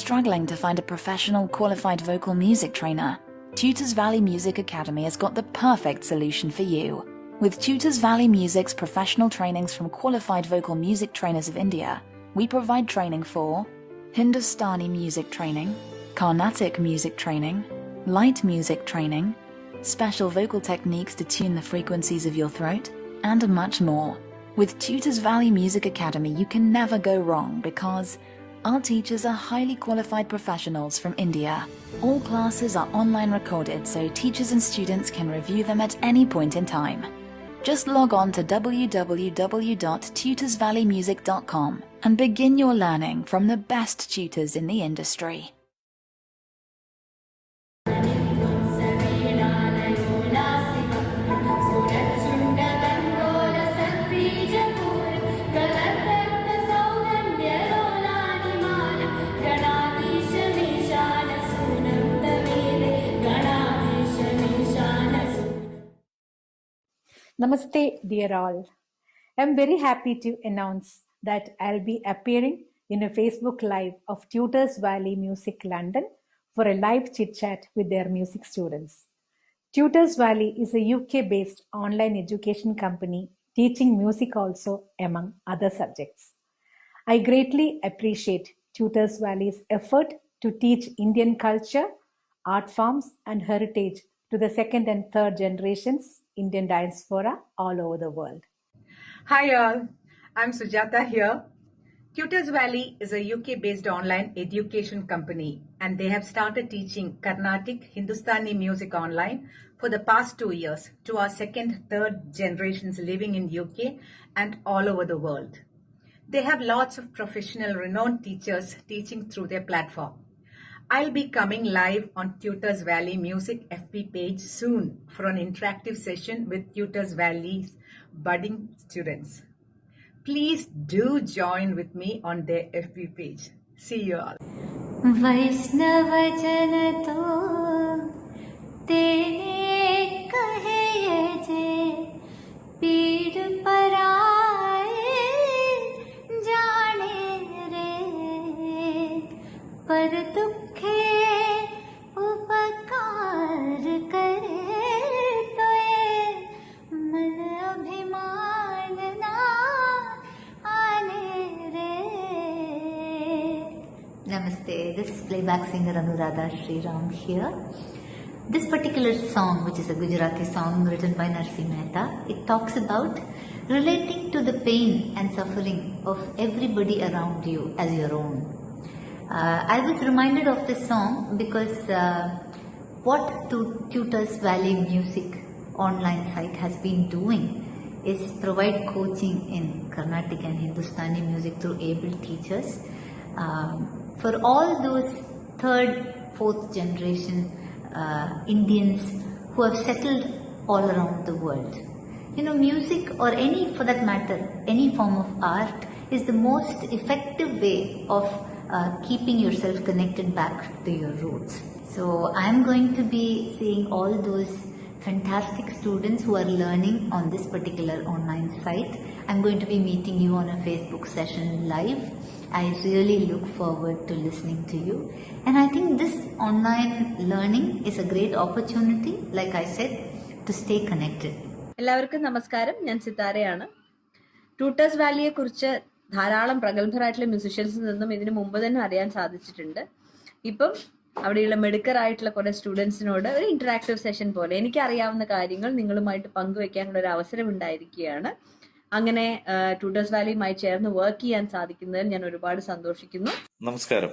struggling to find a professional, qualified vocal music trainer, Tutors Valley Music Academy has got the perfect solution for you. With Tutors Valley Music's professional trainings from qualified vocal music trainers of India, we provide training for Hindustani music training, Carnatic music training, light music training, special vocal techniques to tune the frequencies of your throat, and much more. With Tutors Valley Music Academy, you can never go wrong because our teachers are highly qualified professionals from India. All classes are online recorded so teachers and students can review them at any point in time. Just log on to www.tutorsvalleymusic.com and begin your learning from the best tutors in the industry. Namaste, dear all. I'm very happy to announce that I'll be appearing in a Facebook Live of Tutors Valley Music London for a live chit-chat with their music students. Tutors Valley is a UK-based online education company teaching music also among other subjects. I greatly appreciate Tutors Valley's effort to teach Indian culture, art forms and heritage to the second and third generations Indian diaspora all over the world. Hi all, I'm Sujata here. Tutors Valley is a UK-based online education company and they have started teaching Carnatic Hindustani music online for the past 2 years to our second, third generations living in UK and all over the world. They have lots of professional renowned teachers teaching through their platform. I'll be coming live on Tutors Valley Music FB page soon for an interactive session with Tutors Valley's budding students. Please do join with me on their FB page. See you all. वैष्णव जन तो तेरे कहे जे पीर पराए जाने रे पर दुखे उपकार करे तो मन अभिमान ना आने रे. Namaste, this is playback singer Anuradha Sriram here. This particular song, which is a Gujarati song written by Narsi Mehta, it talks about relating to the pain and suffering of everybody around you as your own. I was reminded of this song because what Tutors Valley Music online site has been doing is provide coaching in Carnatic and Hindustani music through able teachers for all those third, fourth generation Indians who have settled all around the world. You know, music or any, for that matter, any form of art is the most effective way of keeping yourself connected back to your roots. So I'm going to be seeing all those fantastic students who are learning on this particular online site. I'm going to be meeting you on a Facebook session live. I really look forward to listening to you. And I think this online learning is a great opportunity, like I said, to stay connected. എല്ലാവർക്കും നമസ്കാരം, ഞാൻ സിതാരയാണ്. Tutors വാലിയെ കുറിച്ച് ധാരാളം പ്രഗത്ഭരായിട്ടുള്ള മ്യൂസിഷ്യൻസിൽ നിന്നും ഇതിനു മുമ്പ് തന്നെ അറിയാൻ സാധിച്ചിട്ടുണ്ട്. ഇപ്പം അവിടെയുള്ള മെഡിക്കറായിട്ടുള്ള കുറെ സ്റ്റുഡൻസിനോട് ഒരു ഇന്ററാക്റ്റീവ് സെഷൻ പോലെ എനിക്ക് അറിയാവുന്ന കാര്യങ്ങൾ നിങ്ങളുമായിട്ട് പങ്കുവെക്കാനുള്ള ഒരു അവസരം ഉണ്ടായിരിക്കുകയാണ്. അങ്ങനെ ട്യൂട്ടേഴ്സ് വാലിയുമായി ചേർന്ന് വർക്ക് ചെയ്യാൻ സാധിക്കുന്നതിൽ ഞാൻ ഒരുപാട് സന്തോഷിക്കുന്നു. നമസ്കാരം,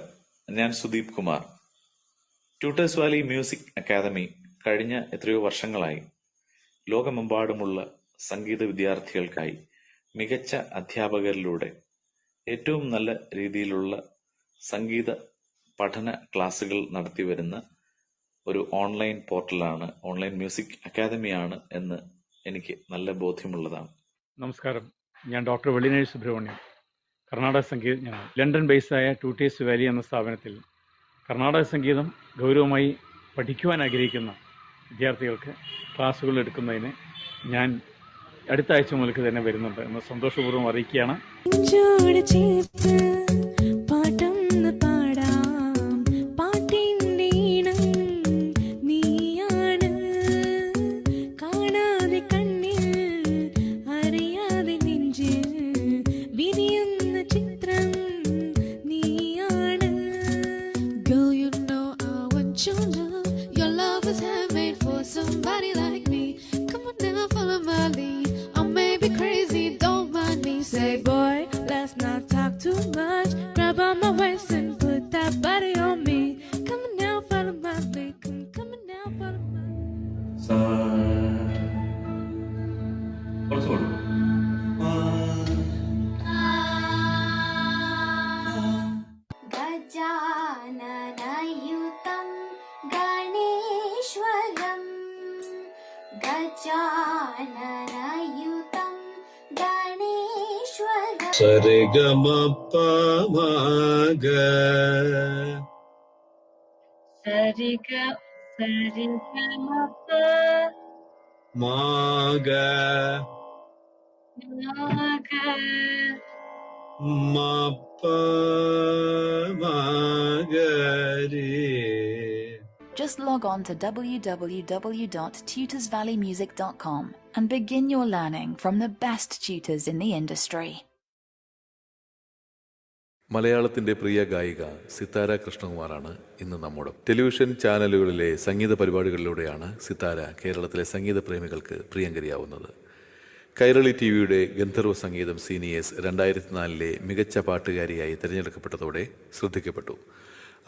ഞാൻ Sudeep Kumar. Tutors valley music academy കഴിഞ്ഞ എത്രയോ വർഷങ്ങളായി ലോകമെമ്പാടുമുള്ള സംഗീത വിദ്യാർത്ഥികൾക്കായി മികച്ച അധ്യാപകരിലൂടെ ഏറ്റവും നല്ല രീതിയിലുള്ള സംഗീത പഠന ക്ലാസുകൾ നടത്തിവരുന്ന ഒരു ഓൺലൈൻ പോർട്ടലാണ്, ഓൺലൈൻ മ്യൂസിക് അക്കാദമിയാണ് എന്ന് എനിക്ക് നല്ല ബോധ്യമുള്ളതാണ്. നമസ്കാരം, ഞാൻ ഡോക്ടർ വെള്ളിനേഴ് സുബ്രഹ്മണ്യം, കർണാടക സംഗീതജ്ഞനാണ്. ലണ്ടൻ ബേസ്ഡായ ട്യൂട്ടേഴ്സ് വാലി എന്ന സ്ഥാപനത്തിൽ കർണാടക സംഗീതം ഗൗരവമായി പഠിക്കുവാൻ ആഗ്രഹിക്കുന്ന വിദ്യാർത്ഥികൾക്ക് ക്ലാസ്സുകൾ എടുക്കുന്നതിന് ഞാൻ അടുത്ത ആഴ്ച മുതൽക്ക് തന്നെ വരുന്നുണ്ട് എന്ന് സന്തോഷപൂർവ്വം അറിയിക്കുകയാണ്. കുറച്ചുകൂടി. गजाननयुतं गणेश्वरं गजाननयुतं गणेश्वरं സരിഗമപമഗ Sariga Sarigamapa മാഗ മാഗ മപമഗരി. Just log on to www.tutorsvalleymusic.com and begin your learning from the best tutors in the industry. മലയാളത്തിന്റെ പ്രിയ ഗായിക സിത്താര കൃഷ്ണകുമാറാണ് ഇന്ന് നമ്മോടൊപ്പം. ടെലിവിഷൻ ചാനലുകളിലെ സംഗീത പരിപാടികളിലൂടെയാണ് സിത്താര കേരളത്തിലെ സംഗീത പ്രേമികൾക്ക് പ്രിയങ്കരിയാവുന്നത്. കൈരളി ടി വിയുടെ ഗന്ധർവ സംഗീതം സീനിയേഴ്സ് 2004 മികച്ച പാട്ടുകാരിയായി തിരഞ്ഞെടുക്കപ്പെട്ടതോടെ ശ്രദ്ധിക്കപ്പെട്ടു.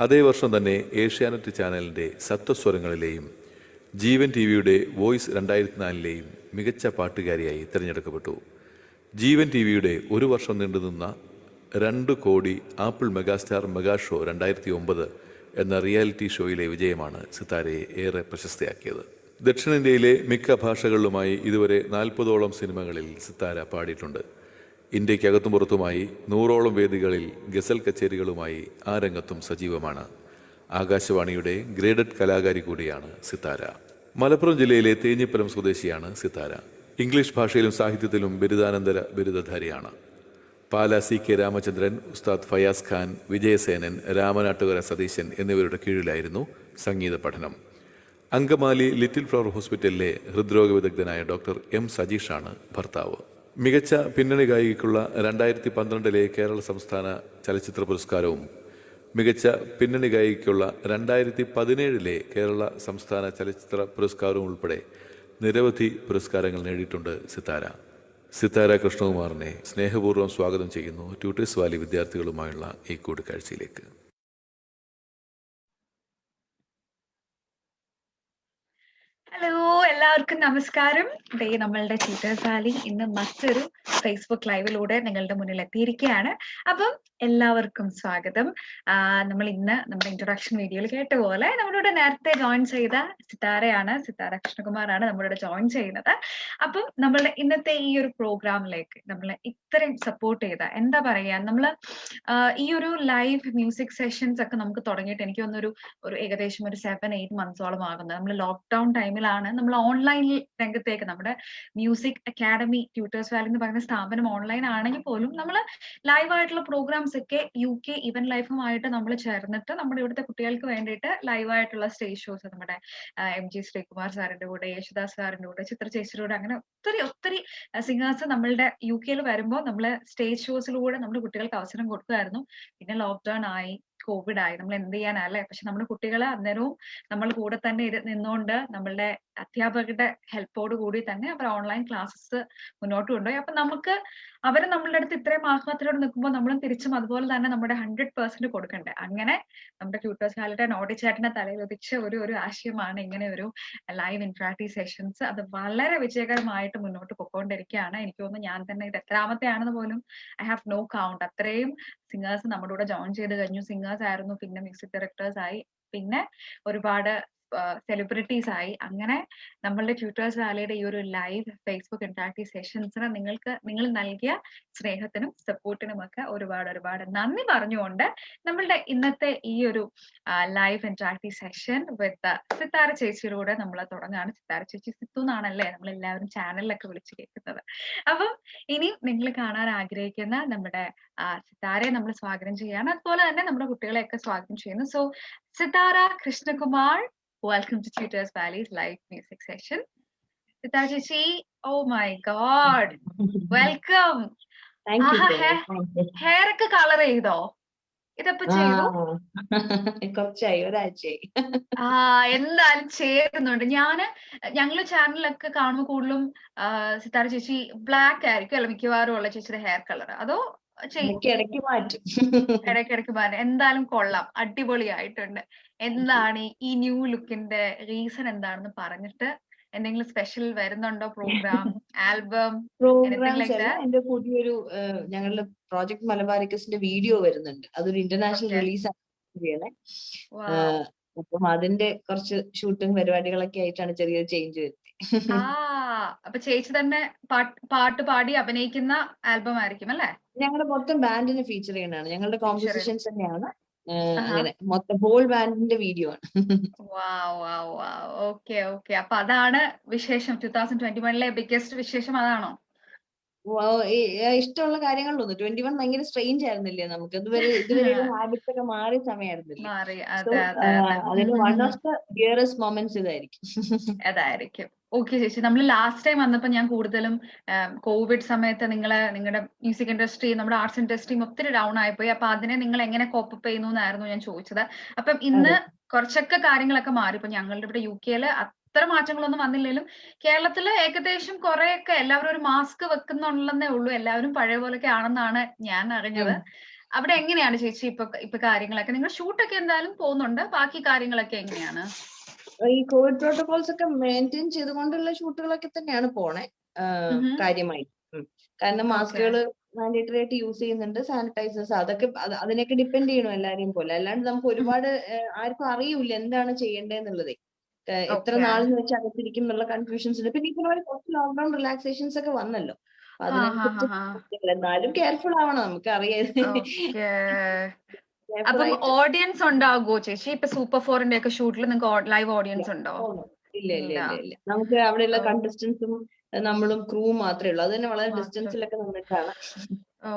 അതേ വർഷം തന്നെ ഏഷ്യാനെറ്റ് ചാനലിൻ്റെ സത്വസ്വരങ്ങളിലെയും ജീവൻ ടി വിയുടെ വോയിസ് 2004 മികച്ച പാട്ടുകാരിയായി തിരഞ്ഞെടുക്കപ്പെട്ടു. ജീവൻ ടി വിയുടെ ഒരു വർഷം നീണ്ടുനിന്ന 2 കോടി ആപ്പിൾ മെഗാസ്റ്റാർ മെഗാ ഷോ 2009 എന്ന റിയാലിറ്റി ഷോയിലെ വിജയമാണ് സിത്താരയെ ഏറെ പ്രശസ്തയാക്കിയത്. ദക്ഷിണേന്ത്യയിലെ മിക്ക ഭാഷകളിലുമായി ഇതുവരെ 40ഓളം സിനിമകളിൽ സിത്താര പാടിയിട്ടുണ്ട്. ഇന്ത്യക്കകത്തും പുറത്തുമായി 100ഓളം വേദികളിൽ ഗസൽ കച്ചേരികളുമായി ആ രംഗത്തും സജീവമാണ്. ആകാശവാണിയുടെ ഗ്രേഡഡ് കലാകാരി കൂടിയാണ് സിത്താര. മലപ്പുറം ജില്ലയിലെ തേഞ്ഞിപ്പലം സ്വദേശിയാണ് സിത്താര. ഇംഗ്ലീഷ് ഭാഷയിലും സാഹിത്യത്തിലും ബിരുദാനന്തര ബിരുദധാരിയാണ്. പാല CK രാമചന്ദ്രൻ, ഉസ്താദ് ഫയാസ് ഖാൻ, വിജയസേനൻ, രാമനാട്ടുകര സതീശൻ എന്നിവരുടെ കീഴിലായിരുന്നു സംഗീത പഠനം. അങ്കമാലി ലിറ്റിൽ ഫ്ലവർ ഹോസ്പിറ്റലിലെ ഹൃദ്രോഗ വിദഗ്ധനായ ഡോക്ടർ M സജീഷാണ് ഭർത്താവ്. മികച്ച പിന്നണി ഗായികയ്ക്കുള്ള 2012 കേരള സംസ്ഥാന ചലച്ചിത്ര പുരസ്കാരവും മികച്ച പിന്നണി ഗായികയ്ക്കുള്ള 2017 കേരള സംസ്ഥാന ചലച്ചിത്ര പുരസ്കാരവും ഉൾപ്പെടെ നിരവധി പുരസ്കാരങ്ങൾ നേടിയിട്ടുണ്ട് സിത്താര. സിത്താര കൃഷ്ണകുമാറിനെ സ്നേഹപൂർവ്വം സ്വാഗതം ചെയ്യുന്നു ട്യൂട്ടേഴ്സ് വാലി വിദ്യാർത്ഥികളുമായുള്ള ഈ കൂടിക്കാഴ്ചയിലേക്ക്. ഹലോ, എല്ലാവർക്കും നമസ്കാരം. ദേ നമ്മളുടെ ട്യൂട്ടേഴ്സ് വാലി ഇന്ന് മറ്റൊരു ഫേസ്ബുക്ക് ലൈവിലൂടെ നിങ്ങളുടെ മുന്നിൽ എത്തിയിരിക്കുകയാണ്. അപ്പം എല്ലാവർക്കും സ്വാഗതം. നമ്മൾ ഇന്ന് നമ്മുടെ ഇൻട്രൊഡക്ഷൻ വീഡിയോയിൽ കേട്ട പോലെ നമ്മളിവിടെ നേരത്തെ ജോയിൻ ചെയ്ത സിത്താര കൃഷ്ണകുമാറാണ് നമ്മളിവിടെ ജോയിൻ ചെയ്യുന്നത്. അപ്പം നമ്മളുടെ ഇന്നത്തെ ഈ ഒരു പ്രോഗ്രാമിലേക്ക് നമ്മൾ ഇത്രയും സപ്പോർട്ട് ചെയ്ത എന്താ പറയാ, നമ്മള് ഈ ഒരു ലൈവ് മ്യൂസിക് സെഷൻസ് ഒക്കെ നമുക്ക് തുടങ്ങിയിട്ട് എനിക്ക് തോന്നുന്നു ഒരു ഏകദേശം ഒരു 7-8 മന്ത്സോളം ആകുന്നത്. നമ്മൾ ലോക്ക്ഡൌൺ ടൈമിലാണ് നമ്മൾ ഓൺലൈൻ രംഗത്തേക്ക് നമ്മുടെ മ്യൂസിക് അക്കാഡമി ട്യൂട്ടേഴ്സ് വാലി എന്ന് പറയുന്ന സ്ഥാപനം ഓൺലൈൻ ആണെങ്കിൽ പോലും നമ്മൾ ലൈവ് ആയിട്ടുള്ള പ്രോഗ്രാംസ് ഒക്കെ UK ഇവന്റ് ലൈഫുമായിട്ട് നമ്മൾ ചേർന്നിട്ട് നമ്മുടെ ഇവിടുത്തെ കുട്ടികൾക്ക് വേണ്ടിയിട്ട് ലൈവ് ആയിട്ടുള്ള സ്റ്റേജ് ഷോസ് നമ്മുടെ MG ശ്രീകുമാർ സാറിന്റെ കൂടെ, യേശുദാസ് സാറിന്റെ കൂടെ, ചിത്ര ചേച്ചിയുടെ കൂടെ, അങ്ങനെ ഒത്തിരി സിംഗേഴ്സ് നമ്മളുടെ UK വരുമ്പോൾ നമ്മള് സ്റ്റേജ് ഷോസിലൂടെ നമ്മുടെ കുട്ടികൾക്ക് അവസരം കൊടുക്കുമായിരുന്നു. പിന്നെ ലോക്ക്ഡൌൺ ആയി, കോവിഡ് ആയി, നമ്മൾ എന്ത് ചെയ്യാനല്ലേ. പക്ഷെ നമ്മുടെ കുട്ടികളെ അന്നേരവും നമ്മൾ കൂടെ തന്നെ നിന്നുകൊണ്ട് നമ്മളുടെ അധ്യാപകരുടെ ഹെൽപ്പോട് കൂടി തന്നെ അവർ ഓൺലൈൻ ക്ലാസ്സസ് മുന്നോട്ട് കൊണ്ടുപോയി. അപ്പൊ നമുക്ക് അവര് നമ്മളുടെ അടുത്ത് ഇത്രയും ആഹ്ലാദത്തോടെ നിൽക്കുമ്പോൾ നമ്മളും തിരിച്ചും അതുപോലെ തന്നെ നമ്മുടെ 100% കൊടുക്കണ്ടേ. അങ്ങനെ നമ്മുടെ ട്യൂട്ടേഴ്സ് വാലിയുടെ നോഡി ചാറ്റിന്റെ തലയിൽ ഉദിച്ച ഒരു ആശയമാണ് ഇങ്ങനെ ഒരു ലൈവ് ഇന്ററാക്റ്റീവ് സെഷൻസ്. അത് വളരെ വിജയകരമായിട്ട് മുന്നോട്ട് പോയിക്കൊണ്ടിരിക്കുകയാണ്. എനിക്ക് തോന്നുന്നു ഞാൻ തന്നെ ഇത് എത്രാമത്തെ ആണെന്ന് പോലും ഐ ഹാവ് നോ കൗണ്ട്. അത്രയും സിംഗേഴ്സ് നമ്മുടെ കൂടെ ജോയിൻ ചെയ്ത് കഴിഞ്ഞു. സിംഗേഴ്സ് ആയിരുന്നു, പിന്നെ മ്യൂസിക് ഡയറക്ടേഴ്സ് ആയി, പിന്നെ ഒരുപാട് സെലിബ്രിറ്റീസ് ആയി. അങ്ങനെ നമ്മളുടെ ട്യൂട്ടേഴ്സ് വാലിയുടെ ഈ ഒരു ലൈവ് ഫേസ്ബുക്ക് ഇന്ററാക്റ്റീവ് സെഷൻസിന് നിങ്ങൾ നൽകിയ സ്നേഹത്തിനും സപ്പോർട്ടിനും ഒക്കെ ഒരുപാട് നന്ദി പറഞ്ഞുകൊണ്ട് നമ്മളുടെ ഇന്നത്തെ ഈ ഒരു live interactive session with Sithara ചേച്ചിയിലൂടെ നമ്മൾ തുടങ്ങാണ്. സിത്താര ചേച്ചി സിത്തു എന്നാണല്ലേ നമ്മൾ എല്ലാവരും ചാനലിലൊക്കെ വിളിച്ച് കേൾക്കുന്നത്. അപ്പം ഇനി നിങ്ങൾ കാണാൻ ആഗ്രഹിക്കുന്ന നമ്മുടെ സിത്താരയെ നമ്മൾ സ്വാഗതം ചെയ്യാണ്. അതുപോലെ തന്നെ നമ്മുടെ കുട്ടികളെയൊക്കെ സ്വാഗതം ചെയ്യുന്നു. So Sithara Krishnakumar, welcome to Tutors Valley's live music session. Sitar Chichi, oh my god, welcome. Thank you. Hair ഒക്കെ കളർ ചെയ്തോ? ഇതപ്പോ ചെയ്തു? കുറച്ചായി, ഒരാഴ്ചയായി. എന്തായാലും ചേരുന്നുണ്ട്. ഞങ്ങള് ചാനലിലൊക്കെ കാണുമ്പോൾ കൂടുതലും സിത്താര ചേച്ചി ബ്ലാക്ക് ആയിരിക്കും അല്ല മിക്കവാറും ഉള്ള ചേച്ചിയുടെ ഹെയർ കളർ, അതോ ഇടയ്ക്ക് മാറ്റും? ഇടയ്ക്കിടയ്ക്ക് മാറ്റും. എന്തായാലും കൊള്ളാം, അടിപൊളിയായിട്ടുണ്ട്. എന്താണ് ഈ ന്യൂ ലുക്കിന്റെ റീസൺ എന്താണെന്ന് പറഞ്ഞിട്ട് എന്തെങ്കിലും സ്പെഷ്യൽ വരുന്നുണ്ടോ? Program, album, anything programs like അല്ല, ദാറ്റ്? എന്റെ പുതിയൊരു ഞങ്ങളുടെ പ്രോജക്ട് മലബാറിക്കസിന്റെ വീഡിയോ വരുന്നുണ്ട്. അതൊരു ഇന്റർനാഷണൽ ഓക്കെ. റിലീസ് ചെയ്യണേ. വാവ്. അപ്പം അതിന്റെ കുറച്ച് ഷൂട്ടും പരിപാടികളൊക്കെ ആയിട്ടാണ് ചെറിയൊരു ചേഞ്ച് വരുന്നത്. ആ അപ്പൊ ചേച്ചി തന്നെ പാട്ട് പാടി അഭിനയിക്കുന്ന ആൽബം ആയിരിക്കും അല്ലേ? ഞങ്ങളുടെ മൊത്തം ബാൻഡിനെ ഫീച്ചർ ചെയ്യുന്നതാണ്. ഞങ്ങളുടെ ഫീച്ചർ കോമ്പോസിഷൻസ് തന്നെയാണ്. ആഹാ. അങ്ങനെ മൊത്തം ഹോൾ ബാൻഡിന്റെ വീഡിയോ ആണ്. Okay okay. അപ്പൊ അതാണ് വിശേഷം. 2021 ബിഗ്ഗസ്റ്റ് വിശേഷം അതാണോ? ഇഷ്ടമുള്ള കാര്യങ്ങളിലൊന്നും 21 ഭയങ്കര സ്ട്രെയിഞ്ച് ആയിരുന്നില്ലേ നമുക്ക്. ഇതുവരെയുള്ള ഹാബിറ്റ്സ് ഒക്കെ മാറിയ സമയമായിരുന്നില്ലേ. മാറി. സോ അതെ അതെ അതെ. അതിന് one of the dearest moments ഇതായിരിക്കും. അതായിരിക്കും. ഓക്കെ ചേച്ചി, നമ്മൾ ലാസ്റ്റ് ടൈം വന്നപ്പോ ഞാൻ കൂടുതലും കോവിഡ് സമയത്ത് നിങ്ങളുടെ മ്യൂസിക് ഇൻഡസ്ട്രി, നമ്മുടെ ആർട്സ് ഇൻഡസ്ട്രിയും ഒത്തിരി ഡൗൺ ആയിപ്പോയി. അപ്പൊ അതിനെ നിങ്ങൾ എങ്ങനെ കോപ്പപ്പ് ചെയ്യുന്നു എന്നായിരുന്നു ഞാൻ ചോദിച്ചത്. അപ്പം ഇന്ന് അതെ. കുറച്ചൊക്കെ കാര്യങ്ങളൊക്കെ മാറി. ഇപ്പൊ ഞങ്ങളുടെ ഇവിടെ UK-ല് അത്ര മാറ്റങ്ങളൊന്നും വന്നില്ലെങ്കിലും കേരളത്തില് ഏകദേശം കുറെയൊക്കെ എല്ലാവരും ഒരു മാസ്ക് വെക്കുന്നുള്ളതേ ഉള്ളൂ. എല്ലാവരും പഴയ പോലൊക്കെ ആണെന്നാണ് ഞാൻ അറിഞ്ഞത്. അവിടെ എങ്ങനെയാണ് ചേച്ചി ഇപ്പൊ കാര്യങ്ങളൊക്കെ? നിങ്ങൾ ഷൂട്ടൊക്കെ എന്തായാലും പോകുന്നുണ്ട്, ബാക്കി കാര്യങ്ങളൊക്കെ എങ്ങനെയാണ്? ഈ കോവിഡ് പ്രോട്ടോകോൾസ് ഒക്കെ മെയിൻറ്റെയിൻ ചെയ്തുകൊണ്ടുള്ള ഷൂട്ടുകളൊക്കെ തന്നെയാണ് പോണേ കാര്യമായി. കാരണം ഓക്കെ. മാസ്കുകൾ മാൻഡേറ്ററി ആയിട്ട് യൂസ് ചെയ്യുന്നുണ്ട്, സാനിറ്റൈസേഴ്സ് അതൊക്കെ അതിനൊക്കെ ഡിപ്പെൻഡ് ചെയ്യണം എല്ലാരെയും പോലെ. അല്ലാണ്ട് നമുക്ക് ഒരുപാട് ആർക്കും അറിയൂല എന്താണ് ചെയ്യേണ്ടതെന്നുള്ളത്. എത്ര ഓക്കെ. നാളെന്ന് വെച്ചാൽ അകത്തിരിക്കും എന്നുള്ള കൺഫ്യൂഷൻസ് ഉണ്ട്. പിന്നെ ഇപ്പൊ കുറച്ച് ലോക്ക്ഡൌൺ റിലാക്സേഷൻസ് ഒക്കെ വന്നല്ലോ. അപ്പൊ ഹാ ഹാ ഹാ അതിനനുസരിച്ച് ഹാ. എന്നാലും കെയർഫുൾ ആവണം, നമുക്ക് അറിയാം. ഓക്കെ. കെയർഫുൾ അപ്പം ആയിട്ട് ഓഡിയൻസ് ഉണ്ടാകുമോ ചേച്ചി? ഇപ്പൊ സൂപ്പർ 4-ന്റെ ഒക്കെ ഷൂട്ടിൽ നിങ്ങൾക്ക് ലൈവ് ഓഡിയൻസ് ഉണ്ടോ? ഇല്ല ഇല്ല ഇല്ല. ഇല്ല ഇല്ല. നമുക്ക് അവിടെയുള്ള ഓ, കണ്ടസ്റ്റൻസും നമ്മളും ക്രൂ മാത്രമേ ഉള്ളൂ. അത് തന്നെ വളരെ മാത്രം. ഡിസ്റ്റൻസിലൊക്കെ നിന്നിട്ടാണ്. ഓ,